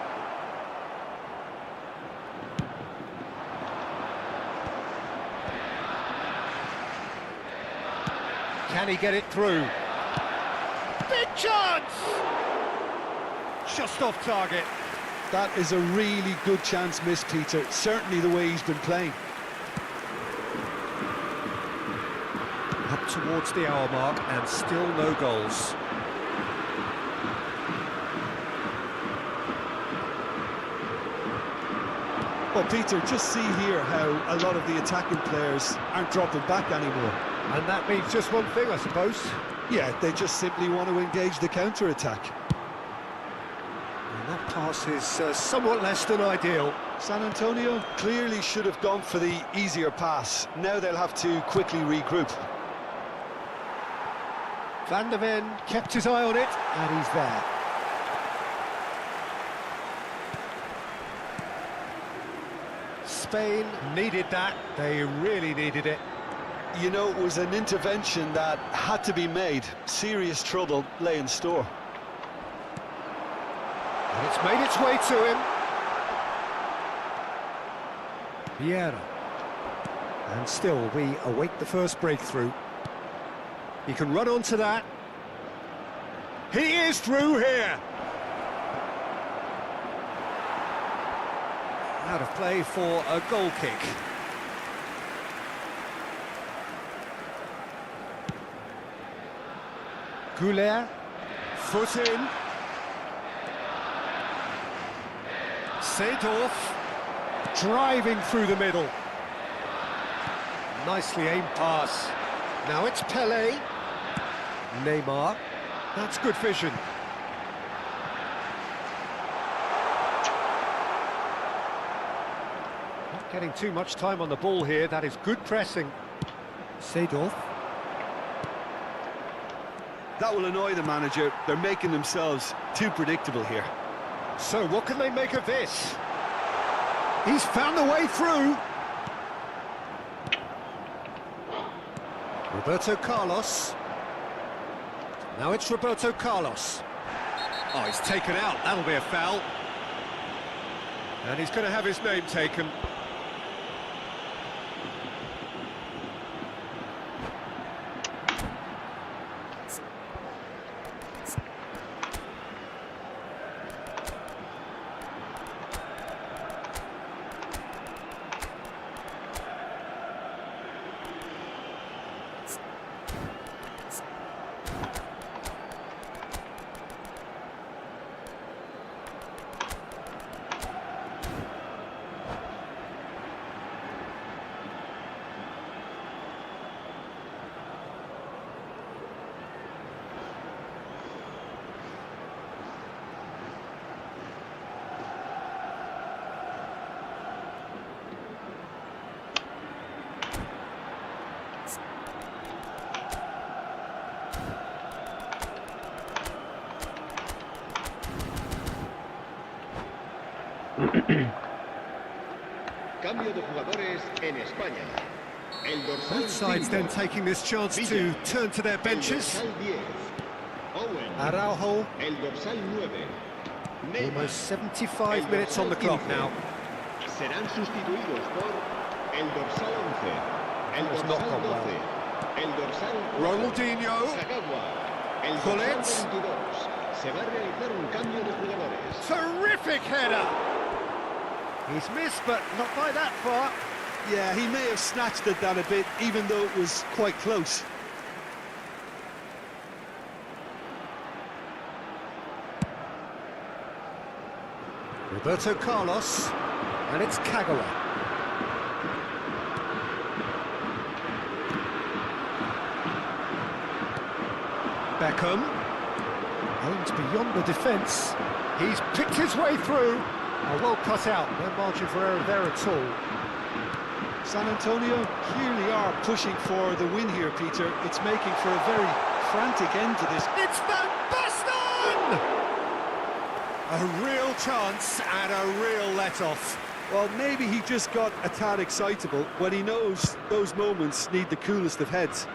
Can he get it through? Big chance! Just off target. That is a really good chance missed, Peter. Certainly the way he's been playing. Up towards the hour mark and still no goals. Well, Peter, just see here how a lot of the attacking players aren't dropping back anymore. And that means just one thing, I suppose. Yeah, they just simply want to engage the counter-attack. And that pass is somewhat less than ideal. San Antonio clearly should have gone for the easier pass. Now they'll have to quickly regroup. Van der Ven kept his eye on it, and he's there. Spain needed that. They really needed it. You know, it was an intervention that had to be made. Serious trouble lay in store. And it's made its way to him. Vieira. And still, we await the first breakthrough. He can run onto that. He is through here. Out of play for a goal kick. Goulet, foot in. Seedorf, driving through the middle. Nicely aimed pass. Now it's Pelé. Neymar. That's good vision. Not getting too much time on the ball here. That is good pressing. Seedorf. That will annoy the manager. They're making themselves too predictable here. So what can they make of this? He's found the way through. Roberto Carlos. Now it's Roberto Carlos. Oh, he's taken out. That'll be a foul. And he's going to have his name taken. Cambio de jugadores en España. El dorsal Both sides 5. then taking this chance to turn to their El benches. dorsal 10. Owen. Araujo. El dorsal 9. Almost 75 minutes on the clock now. Serán sustituidos por el dorsal 11, el Has not dorsal gone well. 12, el dorsal 4, Ronaldinho. Sagawa, el Pull dorsal it. 22. Se va a realizar un cambio de jugadores. Terrific header! He's missed, but not by that far. Yeah, he may have snatched at that a bit, even though it was quite close. Roberto Carlos, and it's Kagawa. Beckham, aims beyond the defence. He's picked his way through. Oh, well cut out, no margin for error there at all. San Antonio clearly are pushing for the win here, Peter. It's making for a very frantic end to this. It's Van Basten! A real chance and a real let-off. Well, maybe he just got a tad excitable when he knows those moments need the coolest of heads.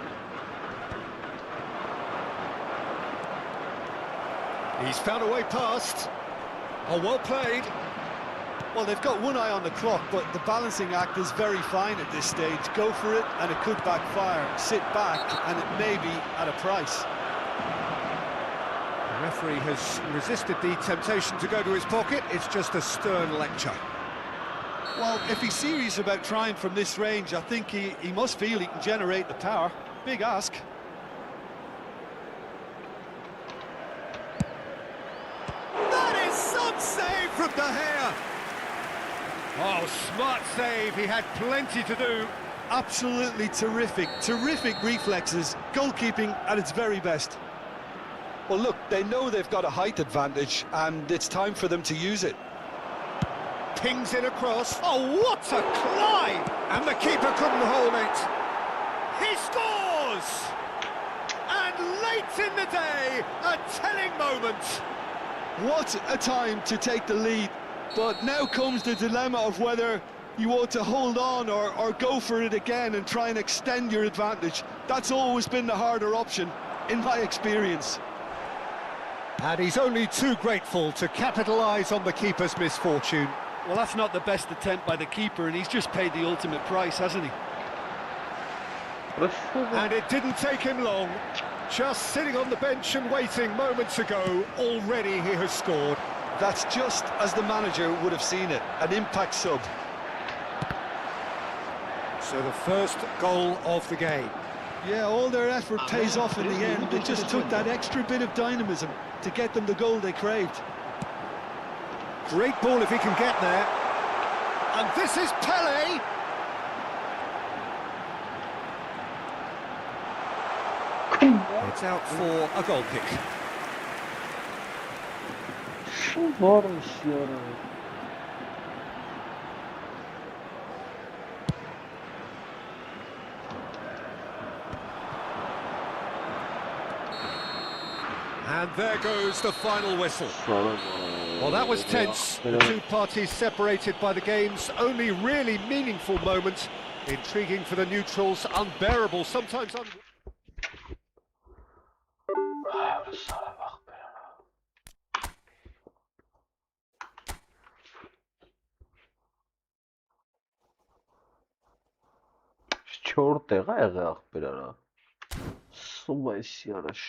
He's found a way past. Oh, well played. Well, they've got one eye on the clock, but the balancing act is very fine at this stage. Go for it, and it could backfire. Sit back, and it may be at a price. The referee has resisted the temptation to go to his pocket. It's just a stern lecture. Well, if he's serious about trying from this range, I think he must feel he can generate the power. Big ask. That is some save from De Gea. Oh, smart save. He had plenty to do. Absolutely terrific. Terrific reflexes. Goalkeeping at its very best. Well, look, they know they've got a height advantage, and it's time for them to use it. Pings it across. Oh, what a climb! And the keeper couldn't hold it. He scores! And late in the day, a telling moment. What a time to take the lead. But now comes the dilemma of whether you want to hold on or go for it again and try and extend your advantage. That's always been the harder option, in my experience. And he's only too grateful to capitalise on the keeper's misfortune. Well, that's not the best attempt by the keeper, and he's just paid the ultimate price, hasn't he? And it didn't take him long. Just sitting on the bench and waiting moments ago, already he has scored. That's just as the manager would have seen it, an impact sub. So the first goal of the game. Yeah, all their effort pays off in the end. It just took that extra bit of dynamism to get them the goal they craved. Great ball if he can get there. And this is Pele. It's out for a goal kick. And there goes the final whistle. Well, that was tense. The two parties separated by the game's only really meaningful moment. Intriguing for the neutrals, unbearable, sometimes Չորրորդ տեղ է եղել ախպերարա։ Սում է սիարաշ։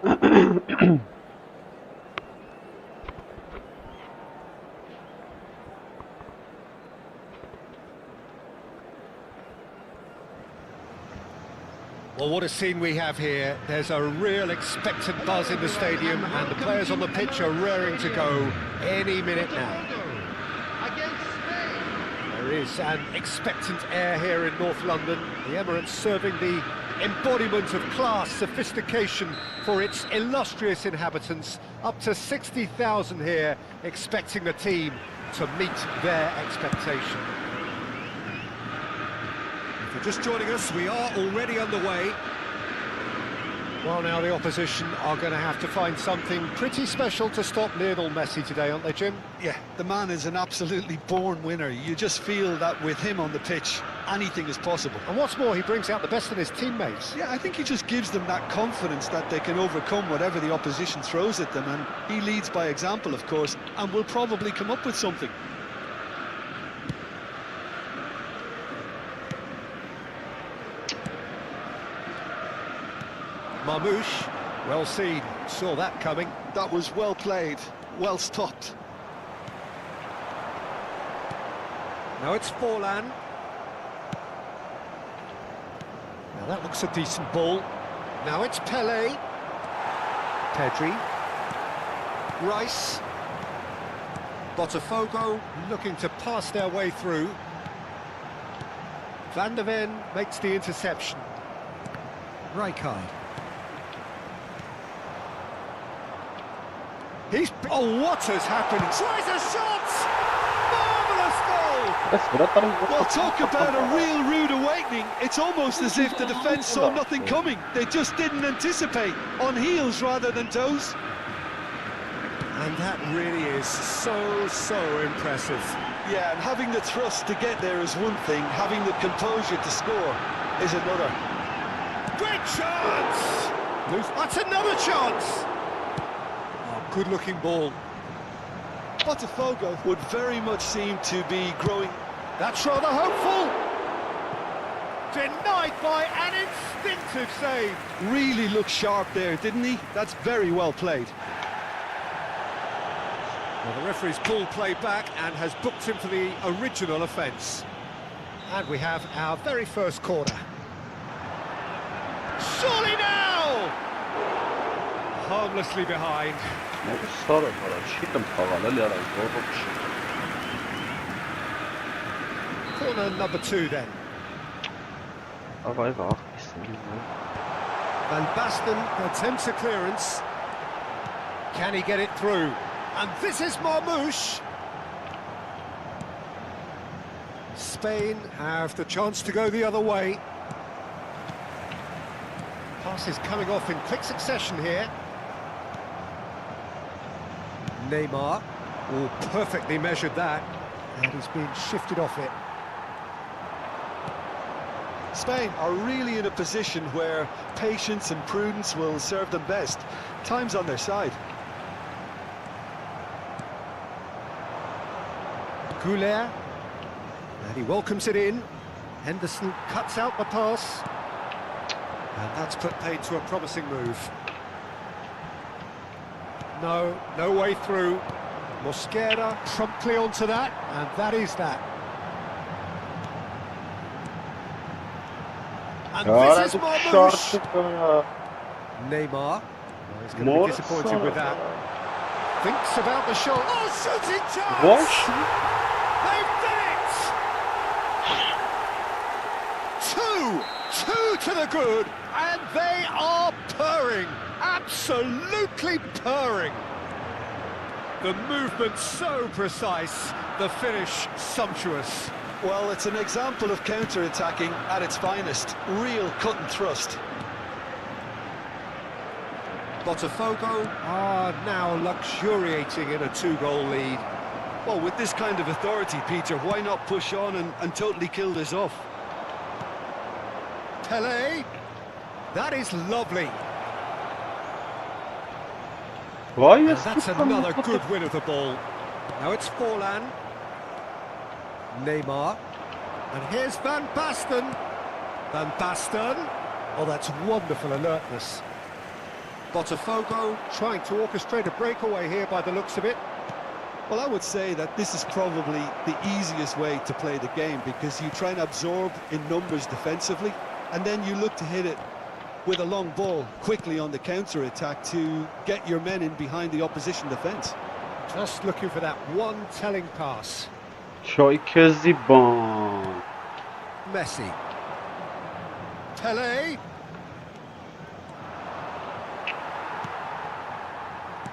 Well, what a scene we have here. There's a real expectant buzz in the stadium, and the players on the pitch are raring to go any minute now. There is an expectant air here in North London. The Emirates serving the embodiment of class, sophistication for its illustrious inhabitants. Up to 60,000 here, expecting the team to meet their expectation. If you're just joining us, we are already underway. Well, now the opposition are going to have to find something pretty special to stop Lionel Messi today, aren't they, Jim? Yeah, the man is an absolutely born winner. You just feel that with him on the pitch, anything is possible. And what's more, he brings out the best in his teammates. Yeah, I think he just gives them that confidence that they can overcome whatever the opposition throws at them, and he leads by example, of course, and will probably come up with something. Marmoush, well seen, saw that coming. That was well played, well stopped. Now it's Forlan. Now that looks a decent ball. Now it's Pelé. Pedri. Rice. Botafogo looking to pass their way through. Van der Ven makes the interception. Rijkaard. Oh, what has happened? Tries a shot! Marvellous goal! Well, talk about a real rude awakening. It's almost as if the defence saw nothing coming. They just didn't anticipate. On heels rather than toes. And that really is so impressive. Yeah, and having the thrust to get there is one thing. Having the composure to score is another. Great chance! That's another chance! Good-looking ball. Botafogo would very much seem to be growing. That's rather hopeful. Denied by an instinctive save. Really looked sharp there, didn't he? That's very well played. Well, the referee's pulled play back and has booked him for the original offence. And we have our very first corner. Surely now! Harmlessly behind. Corner number 2 then. Van Basten attempts a clearance. Can he get it through? And this is Marmoush. Spain have the chance to go the other way. Passes coming off in quick succession here. Neymar, oh, perfectly measured that, and he's been shifted off it. Spain are really in a position where patience and prudence will serve them best. Time's on their side. Goulet, and he welcomes it in. Henderson cuts out the pass, and that's put paid to a promising move. No way through. Mosquera promptly onto that, and that is that. And this is Marmoush. Neymar. Well, he's going to be disappointed with that. Thinks about the shot. Oh, shooting chance! They've done it! Two to the good, and they are purring. Absolutely purring. The movement so precise, the finish sumptuous. Well, it's an example of counter-attacking at its finest. Real cut and thrust. Botafogo are now luxuriating in a 2-goal lead. Well, with this kind of authority, Peter, why not push on and totally kill this off? Pelé, that is lovely. Why And is that's another good win of the ball. Now it's Forlan. Neymar. And here's Van Basten. Van Basten. Oh, that's wonderful alertness. Botafogo trying to orchestrate a breakaway here by the looks of it. Well, I would say that this is probably the easiest way to play the game, because you try and absorb in numbers defensively, and then you look to hit it with a long ball quickly on the counter-attack to get your men in behind the opposition defence. Just looking for that one telling pass. شايك زیبان. Messi. Pele.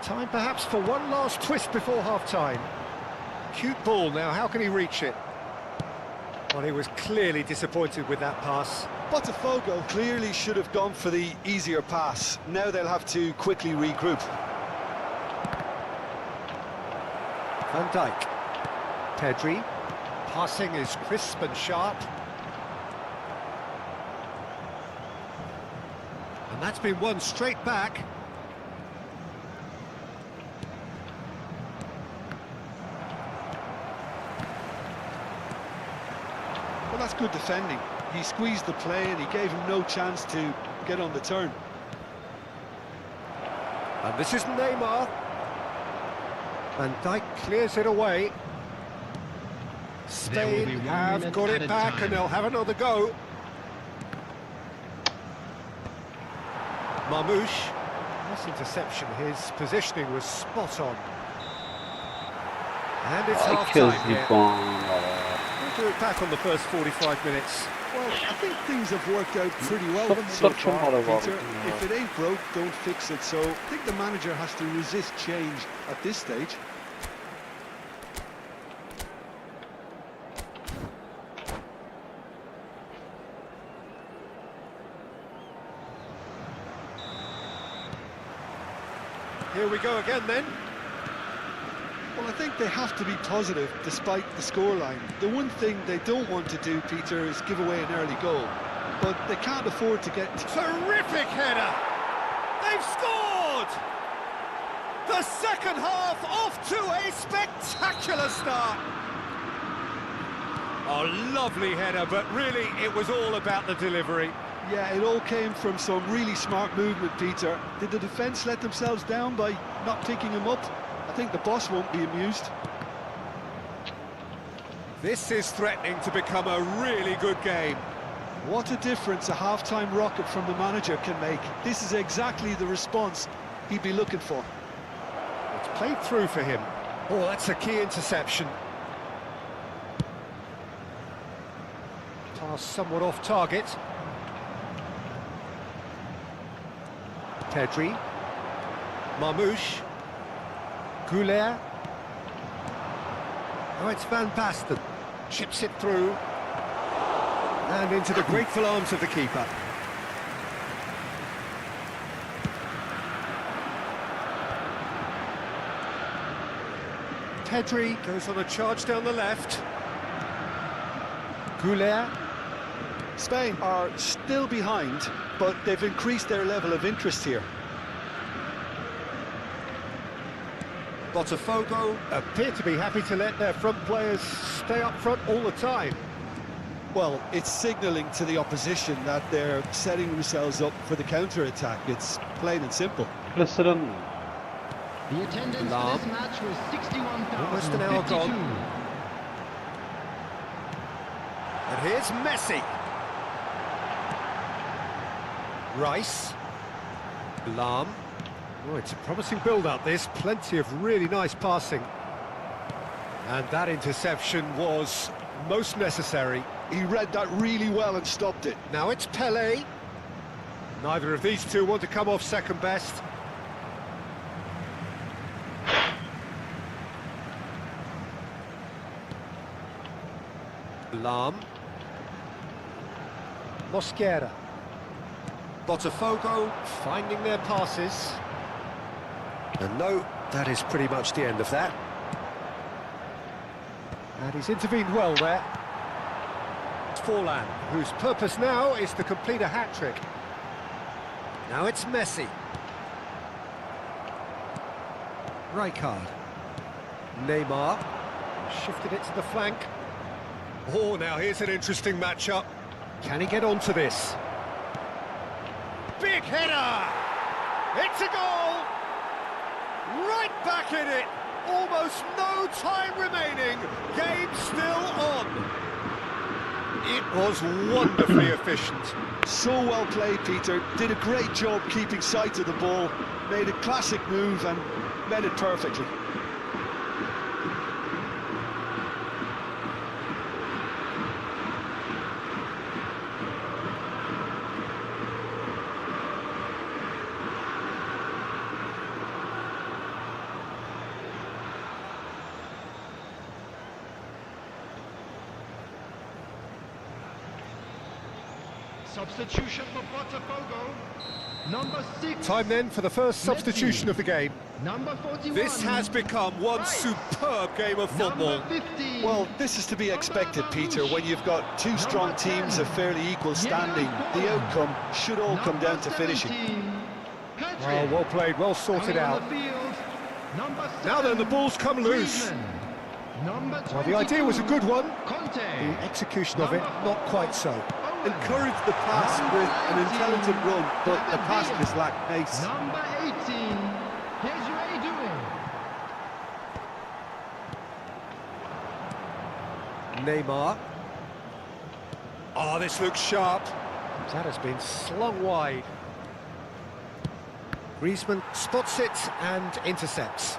Time perhaps for one last twist before half-time. Cute ball now, how can he reach it? Well, he was clearly disappointed with that pass. Botafogo clearly should have gone for the easier pass. Now they'll have to quickly regroup. Van Dijk. Pedri. Passing is crisp and sharp. And that's been won straight back. Well, that's good defending. He squeezed the play and he gave him no chance to get on the turn. And this is Neymar. Van Dijk clears it away. There will Spain be 1 have minute got at it a back time. and they'll have another go. Marmouche. Nice interception, his positioning was spot on. And it's شايك half-time here. زیبان. We'll do it back on the first 45 minutes. Well, I think things have worked out pretty well Stop so touching far, my ball. Peter. If it ain't broke, don't fix it. So I think the manager has to resist change at this stage. Here we go again then. Well, I think they have to be positive despite the scoreline. The one thing they don't want to do, Peter, is give away an early goal. But they can't afford to get... Terrific header! They've scored! The second half off to a spectacular start. A lovely header, but really it was all about the delivery. Yeah, it all came from some really smart movement, Peter. Did the defence let themselves down by not picking him up? I think the boss won't be amused. This is threatening to become a really good game. What a difference a half-time rocket from the manager can make. This is exactly the response he'd be looking for. It's played through for him. Oh, that's a key interception. Pass somewhat off target. Pedri. Marmouche. Goulet. Oh, it's Van Basten. Chips it through. And into the grateful arms of the keeper. Pedri goes on a charge down the left. Goulet. Spain are still behind, but they've increased their level of interest here. Botafogo appear to be happy to let their front players stay up front all the time. Well, it's signalling to the opposition that they're setting themselves up for the counter-attack. It's plain and simple. Listen. The attendance Lam. for this match was Almost an hour 61,052. gone. And here's Messi. Rice. Lam. Oh, it's a promising build-up, this. Plenty of really nice passing. And that interception was most necessary. He read that really well and stopped it. Now it's Pele. Neither of these two want to come off second best. Lam. Mosquera. Botafogo finding their passes. And no, that is pretty much the end of that. And he's intervened well there. It's Forlan, whose purpose now is to complete a hat-trick. Now it's Messi. Rijkaard. Neymar. Shifted it to the flank. Oh, now here's an interesting matchup. Can he get onto this? Big header! It's a goal! Right back in it! Almost no time remaining. Game still on. It was wonderfully efficient. So well played, Peter. Did a great job keeping sight of the ball. Made a classic move and met it perfectly. Substitution for Botafogo. Number 6. Time then for the first substitution of the game. Number 41. This has become one superb game of football. Number 50. Well, this is to be expected, Peter, when you've got two strong teams of fairly equal standing. The outcome should all come down to finishing. Oh, well played, well sorted out. Now then, the ball's come loose. Well, the idea was a good one. The execution of it, not quite so. Encouraged the pass with an intelligent run, but the passers lacked pace. Number 18. Neymar. Oh, this looks sharp. That has been slung wide. Griezmann spots it and intercepts.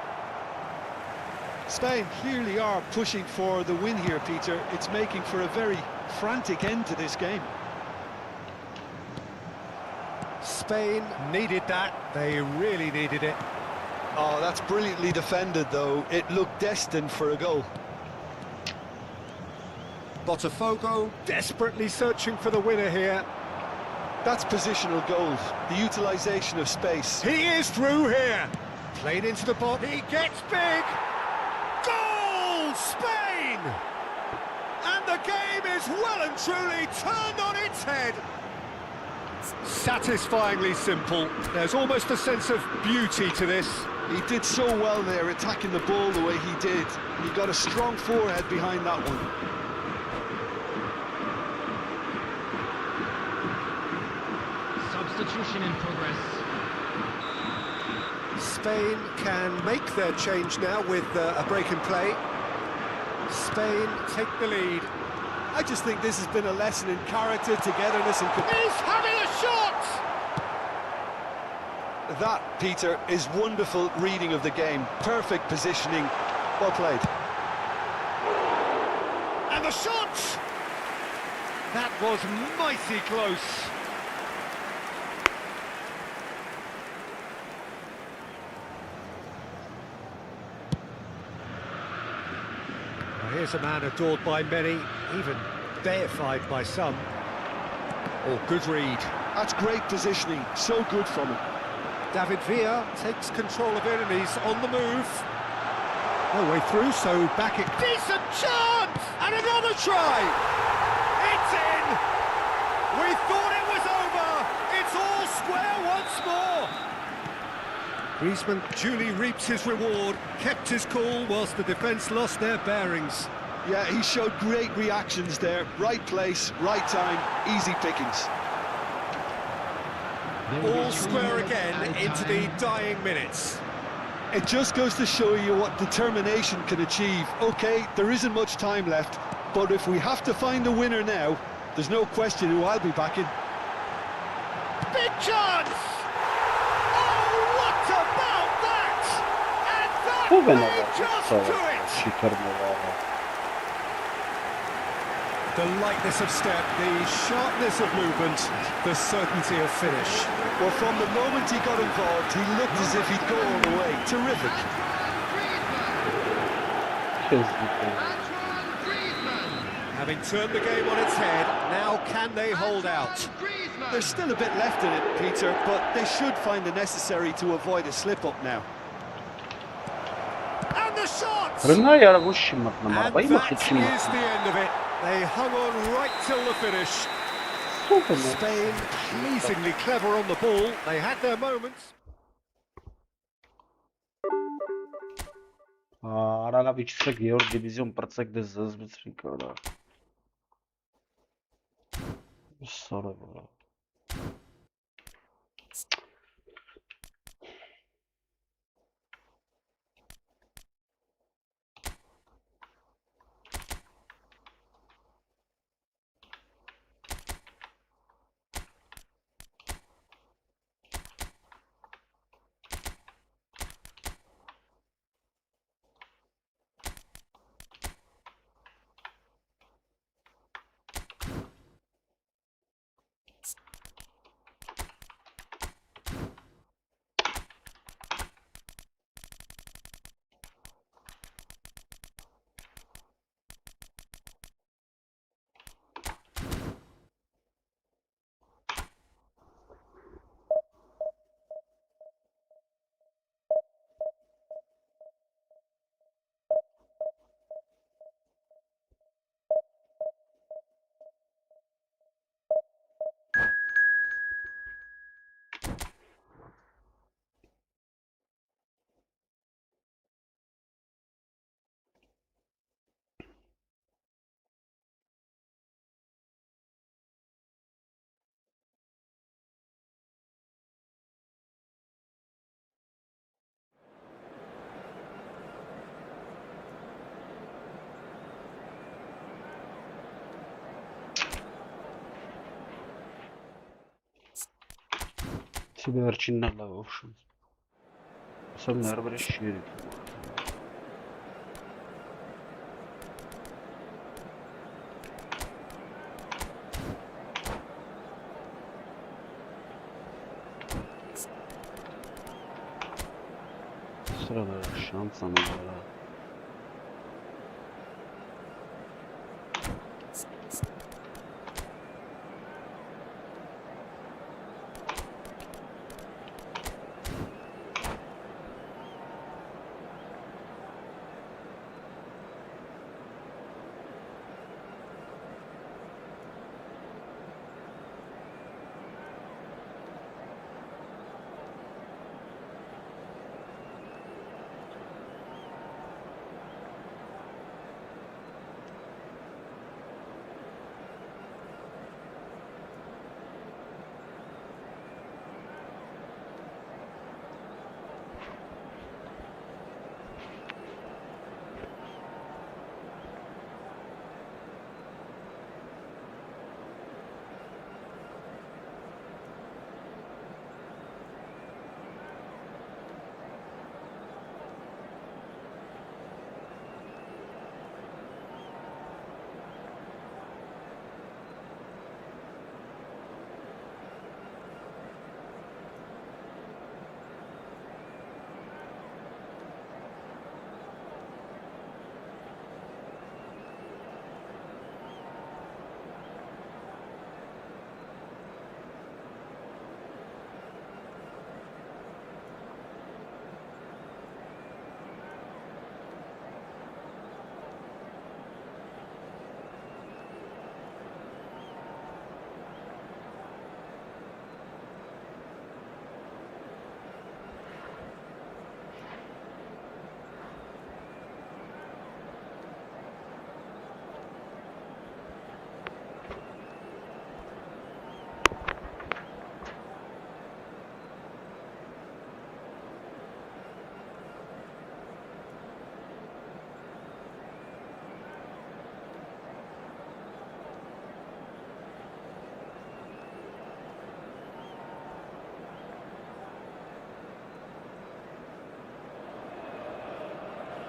Spain clearly are pushing for the win here, Peter. It's making for a very frantic end to this game. Spain needed that. They really needed it. Oh, that's brilliantly defended, though. It looked destined for a goal. Botafogo desperately searching for the winner here. That's positional goals, the utilisation of space. He is through here. Played into the box. He gets big. Goal, Spain! And the game is well and truly turned on its head. Satisfyingly simple. There's almost a sense of beauty to this. He did so well there, attacking the ball the way he did. He got a strong forehead behind that one. Substitution in progress. Spain can make their change now with a break in play. Spain take the lead. I just think this has been a lesson in character, togetherness and... He's having a shot! That, Peter, is wonderful reading of the game. Perfect positioning. Well played. And the shot! That was mighty close. Well, here's a man adored by many, even deified by some. Oh, good read. That's great positioning. So good from him. David Villa takes control of it and he's on the move. No way through, so back it... Decent chance! And another try! It's in! We thought it was over! It's all square once more! Griezmann duly reaps his reward, kept his cool whilst the defence lost their bearings. Yeah, he showed great reactions there. Right place, right time, easy pickings. All square again into the dying minutes. It just goes to show you what determination can achieve. OK, there isn't much time left, but if we have to find a winner now, there's no question who I'll be backing. Big chance! Oh, what about that? And that may just do it! The lightness of step, the sharpness of movement, the certainty of finish. Well, from the moment he got involved, he looked as if he'd go all the way. Terrific. Having turned the game on its head, now can they hold out? There's still a bit left in it, Peter, but they should find the necessary to avoid a slip-up now. And the shot! Рына я вышим от And намарба, им that хотим. is the end of it. They hung on right till the finish. Spain pleasingly clever on the ball. They had their moments. Араға бичсе Георг дивизион процек де зазбицрика, да. Sorry, bro. Si verčinna la option. Sam nervere šírit. Sırada şans anılara.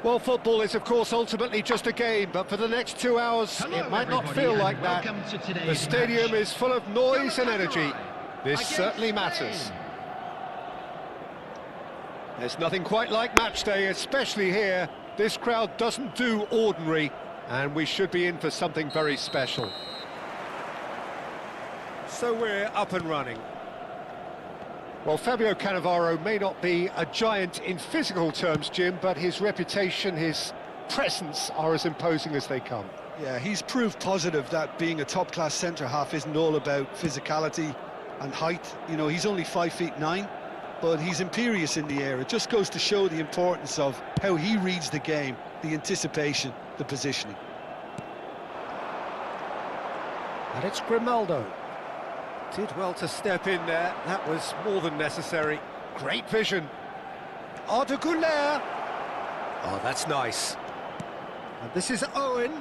Well, football is, of course, ultimately just a game, but for the next 2 hours, it might not feel like that. The stadium is full of noise and energy. This certainly matters. There's nothing quite like Matchday, especially here. This crowd doesn't do ordinary, and we should be in for something very special. So we're up and running. Well, Fabio Cannavaro may not be a giant in physical terms, Jim, but his reputation, his presence are as imposing as they come. Yeah, he's proved positive that being a top-class centre-half isn't all about physicality and height. You know, he's only 5'9", but he's imperious in the air. It just goes to show the importance of how he reads the game, the anticipation, the positioning. And it's Grimaldo. Did well to step in there, that was more than necessary. Great vision. Ardeguler. Oh, that's nice. And this is Owen.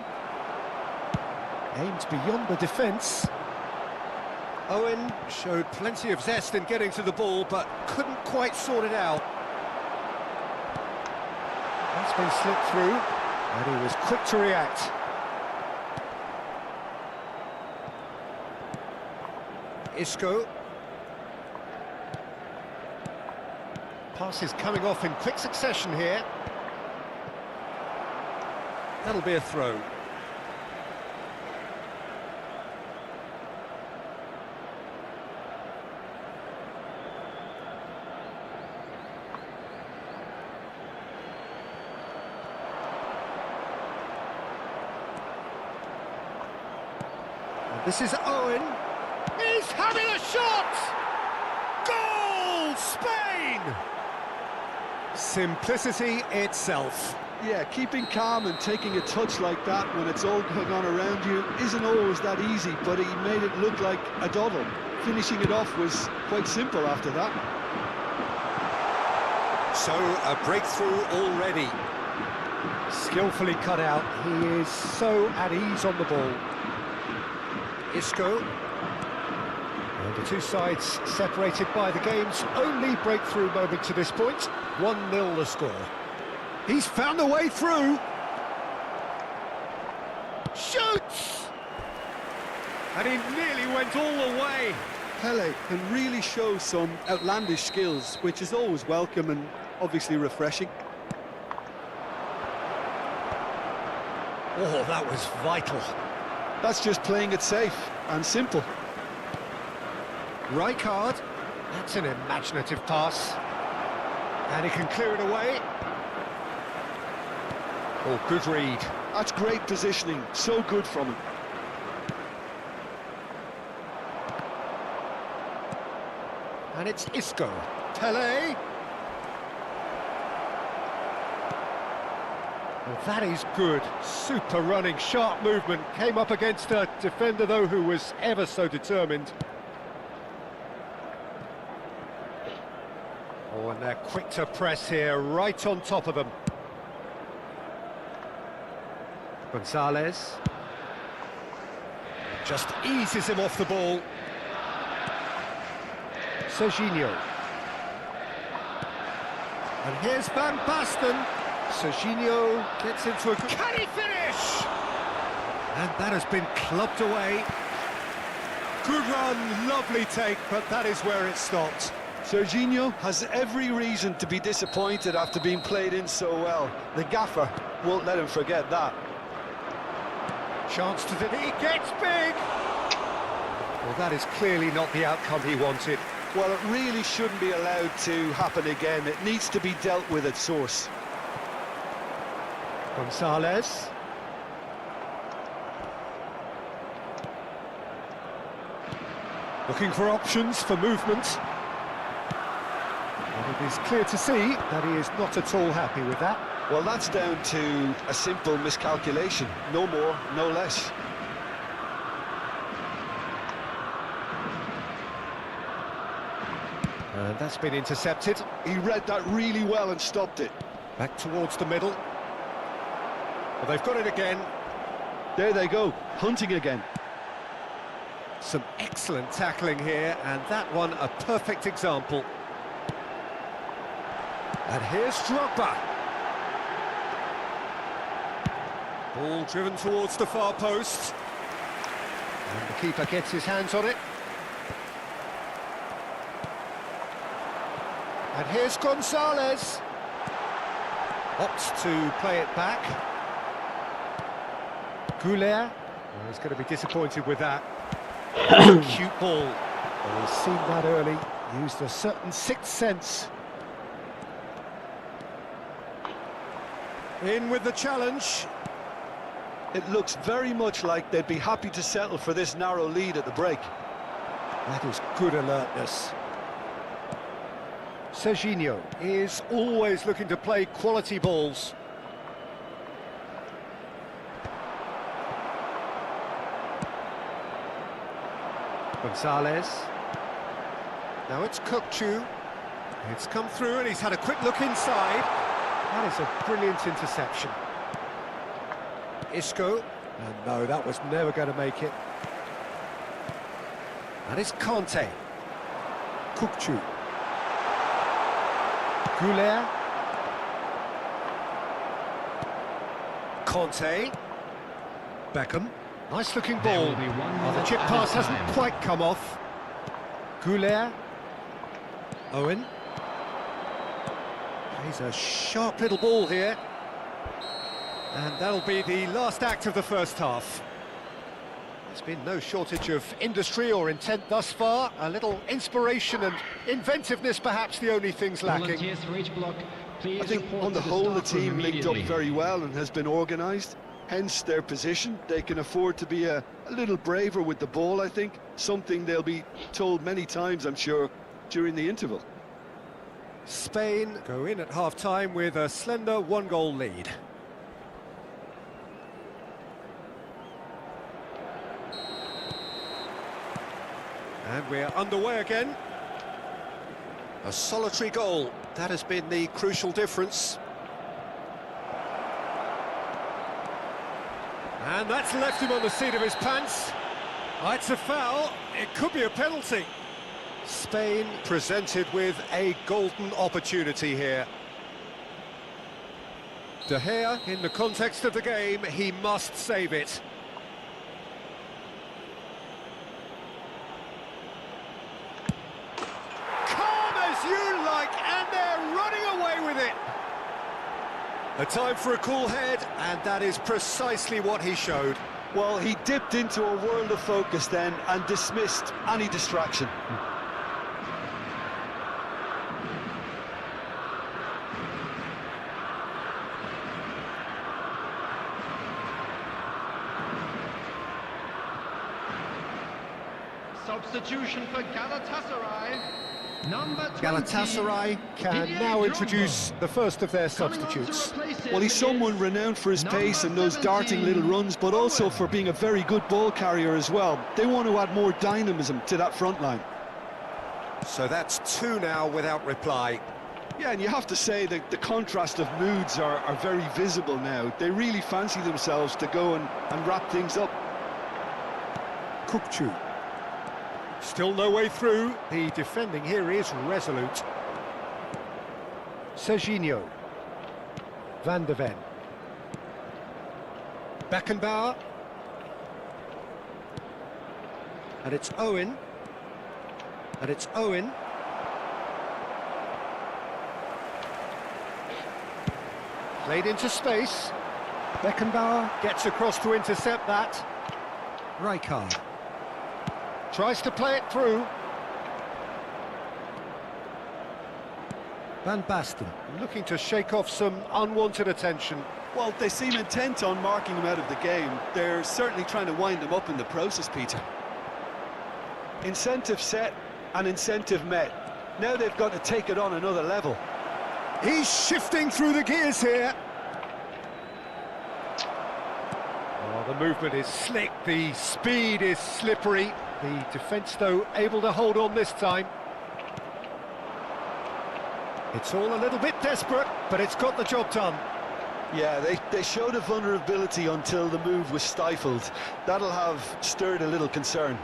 Aimed beyond the defence. Owen showed plenty of zest in getting to the ball, but couldn't quite sort it out. That's been slipped through, and he was quick to react. Isco. Pass is coming off in quick succession here. That'll be a throw. And this is Owen. He's having a shot! Goal, Spain! Simplicity itself. Yeah, keeping calm and taking a touch like that when it's all going on around you isn't always that easy, but he made it look like a doddle. Finishing it off was quite simple after that. So, a breakthrough already. Skillfully cut out. He is so at ease on the ball. Isco. And the two sides separated by the game's only breakthrough moment to this point. 1-0 the score. He's found a way through. Shoots! And he nearly went all the way. Pele can really show some outlandish skills, which is always welcome and obviously refreshing. Oh, that was vital. That's just playing it safe and simple. Rijkaard, that's an imaginative pass. And he can clear it away. Oh, good read. That's great positioning, so good from him. And it's Isco. Pele. Well, that is good. Super running, sharp movement. Came up against a defender, though, who was ever so determined. Oh, and they're quick to press here, right on top of them. Gonzalez. Just eases him off the ball. Serginho. And here's Van Basten. Serginho gets into a... Can he finish? And that has been clubbed away. Good run, lovely take, but that is where it stopped. Serginho has every reason to be disappointed after being played in so well. The gaffer won't let him forget that. Chance to... He gets big! Well, that is clearly not the outcome he wanted. Well, it really shouldn't be allowed to happen again. It needs to be dealt with at source. Gonzalez. Looking for options for movement. And it is clear to see that he is not at all happy with that. Well, that's down to a simple miscalculation. No more, no less. And that's been intercepted. He read that really well and stopped it. Back towards the middle. Well, they've got it again. There they go, hunting again. Some excellent tackling here, and that one a perfect example. And here's Drogba. Ball driven towards the far post. And the keeper gets his hands on it. And here's Gonzalez. Opts to play it back. Goulet. Well, he's going to be disappointed with that. Cute ball. Well, he's seen that early. Used a certain sixth sense. In with the challenge. It looks very much like they'd be happy to settle for this narrow lead at the break. That is good alertness. Serginho is always looking to play quality balls. Gonzalez. Now it's Kukçu. It's come through and he's had a quick look inside. That is a brilliant interception. Isco. And no, that was never going to make it. And it's Conte. Kukçu. Goulet. Conte. Beckham. Nice looking ball. Oh, the chip pass hasn't quite come off. Goulet. Owen. He's a sharp little ball here. And that'll be the last act of the first half. There's been no shortage of industry or intent thus far. A little inspiration and inventiveness, perhaps the only things lacking. I think on the whole the team linked up very well and has been organised. Hence their position. They can afford to be a little braver with the ball, I think. Something they'll be told many times, I'm sure, during the interval. Spain go in at half-time with a slender 1-goal lead. And we're underway again. A solitary goal. That has been the crucial difference. And that's left him on the seat of his pants. Oh, it's a foul. It could be a penalty. Spain presented with a golden opportunity here. De Gea, in the context of the game, he must save it. Calm as you like, and they're running away with it. A time for a cool head, and that is precisely what he showed. Well, he dipped into a world of focus then and dismissed any distraction. Substitution for Galatasaray. Number 20. Galatasaray can now introduce the first of their Coming on to substitutes. replace him Well, he's is someone renowned for his pace and those darting little runs, but also for being a very good ball carrier as well. They want to add more dynamism to that front line. So that's two now without reply. Yeah, and you have to say that the contrast of moods are very visible now. They really fancy themselves to go and wrap things up. Kukçu. Still no way through. The defending here is resolute. Serginho. Van de Ven. Beckenbauer. And it's Owen. And it's Owen. Played into space. Beckenbauer gets across to intercept that. Rijkaard. Tries to play it through. Van Basten looking to shake off some unwanted attention. Well, they seem intent on marking him out of the game. They're certainly trying to wind him up in the process, Peter. Incentive set and incentive met. Now they've got to take it on another level. He's shifting through the gears here. Oh, the movement is slick, the speed is slippery. The defence, though, able to hold on this time. It's all a little bit desperate, but it's got the job done. Yeah, they showed a vulnerability until the move was stifled. That'll have stirred a little concern.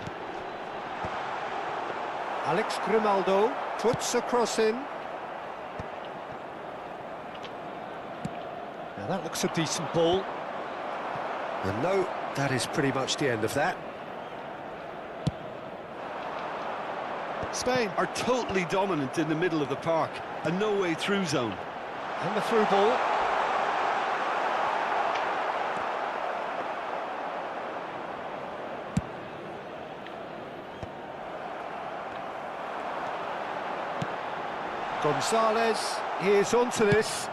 Alex Grimaldo puts a cross in. Now that looks a decent ball. And no, that is pretty much the end of that. Spain are totally dominant in the middle of the park, a no-way through zone. And the through ball. Gonzalez is onto this.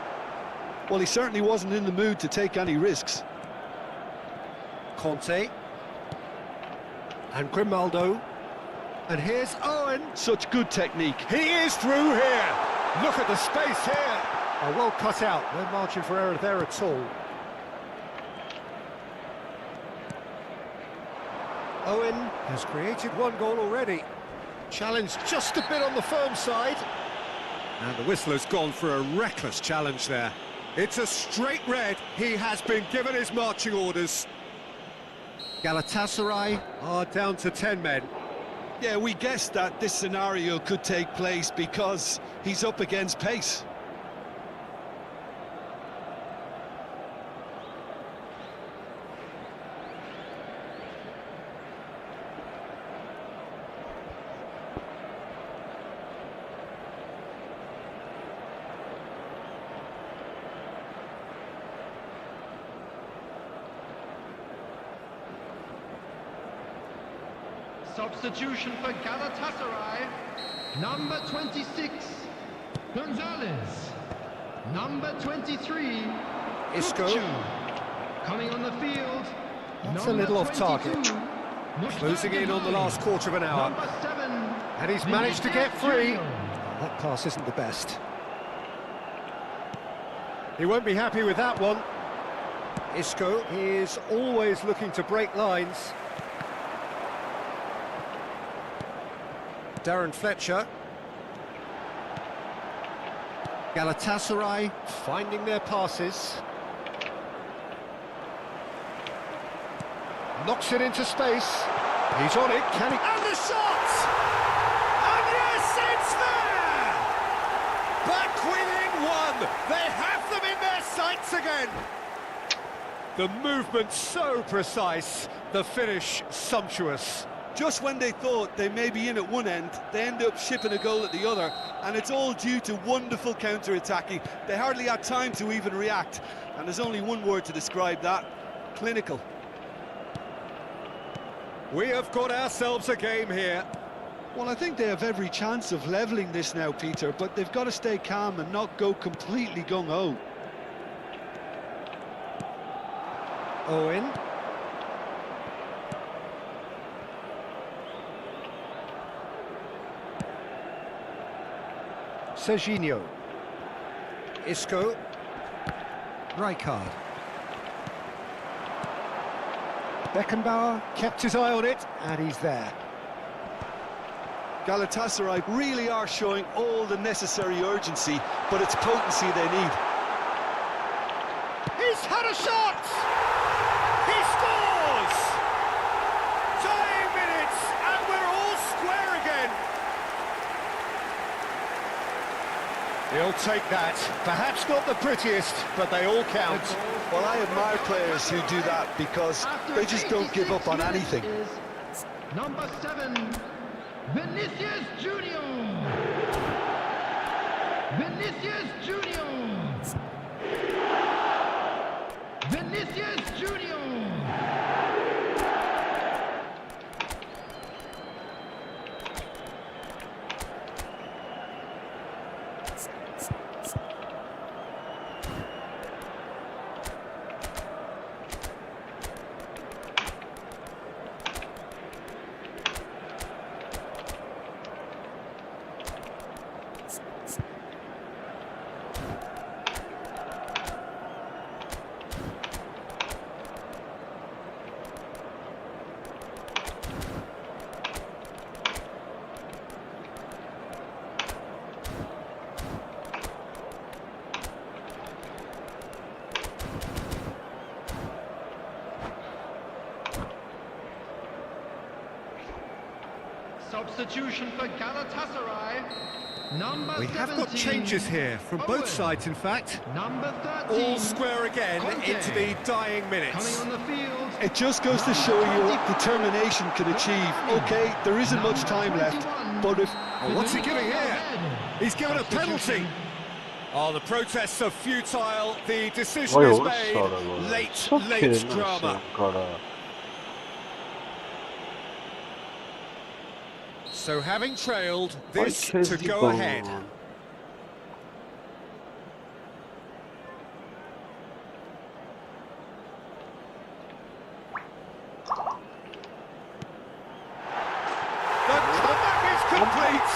Well, he certainly wasn't in the mood to take any risks. Conte. And Grimaldo. And here's Owen. Such good technique. He is through here. Look at the space here. Oh, well cut out. No margin for error there at all. Owen has created one goal already. Challenge just a bit on the firm side. And the whistle has gone for a reckless challenge there. It's a straight red. He has been given his marching orders. Galatasaray are down to 10 men. Yeah, we guessed that this scenario could take place because he's up against pace. Substitution for Galatasaray. Number 26, Gonzalez. Number 23, Isco. Kukçu. Coming on the field. That's a little off target. 22, Closing in on the last quarter of an hour. Number 7, And he's managed to get free. Junior. That pass isn't the best. He won't be happy with that one. Isco is always looking to break lines. Darren Fletcher. Galatasaray finding their passes. Knocks it into space. He's on it, can he? And the shot! And They have them in their sights again! The movement so precise, the finish sumptuous. Just when they thought they may be in at one end, they end up shipping a goal at the other, and it's all due to wonderful counter-attacking. They hardly had time to even react, and there's only one word to describe that: clinical. We have got ourselves a game here. Well, I think they have every chance of levelling this now, Peter, but they've got to stay calm and not go completely gung-ho. Owen. Serginho. Isco. Rijkaard. Beckenbauer kept his eye on it, and he's there. Galatasaray really are showing all the necessary urgency, but it's potency they need. He's had a shot! He scores! Dying minutes, and we're all square again. He'll take that. Perhaps not the prettiest, but they all count. Well, I admire players who do that because they just don't give up on anything. Number 7, Vinicius Junior. Vinicius Junior. Vinicius Junior. Substitution for Galatasaray. Number We 17. have got changes here, from Owen. both sides in fact. Number 13. All square again into the dying Coming minutes. on the field. It just goes to show you what determination can achieve. Okay, there isn't much time left, but if... Oh, what's he giving here? He's given a penalty. Oh, the protests are futile. The decision is made. Late drama. So having trailed, this to go ahead. The comeback is complete.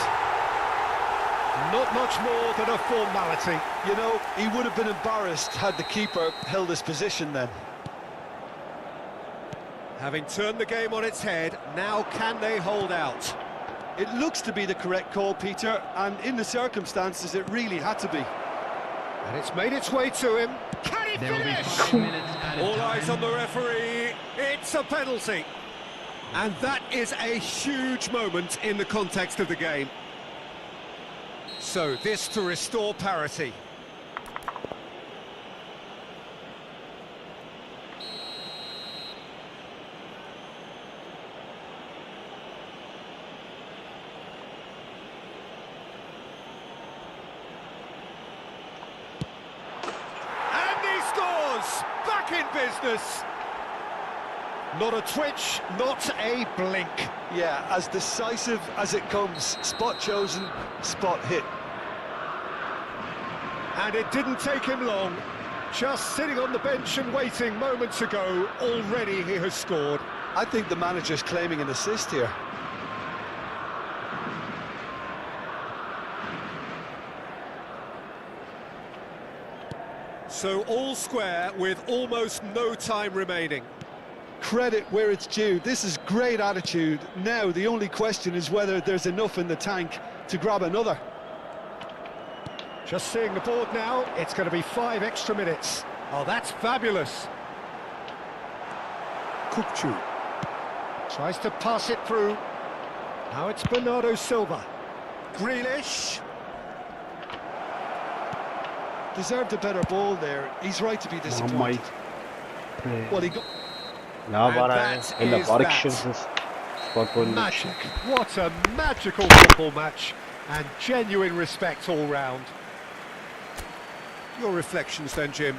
Not much more than a formality. You know, he would have been embarrassed had the keeper held his position then. Having turned the game on its head, now can they hold out? It looks to be the correct call, Peter, and in the circumstances it really had to be. And it's made its way to him. Can he There will be finish? 5 minutes added All time. eyes on the referee. It's a penalty. And that is a huge moment in the context of the game. So this to restore parity. Back in business. Not a twitch, not a blink. Yeah, as decisive as it comes. Spot chosen, spot hit. And it didn't take him long. Just sitting on the bench and waiting moments ago, already he has scored. I think the manager's claiming an assist here. So all square with almost no time remaining. Credit where it's due. This is great attitude. Now the only question is whether there's enough in the tank to grab another. Just seeing the board now, it's going to be 5 extra minutes. Oh, that's fabulous. Kukcu tries to pass it through. Now it's Bernardo Silva. Grealish. deserved a better ball there. He's right to be disappointed. Well, he got Ya And var that ha. Eller is var that. kişisiz. Spor golü. magic. What a magical football match, and genuine respect all round. Your reflections then, Jim.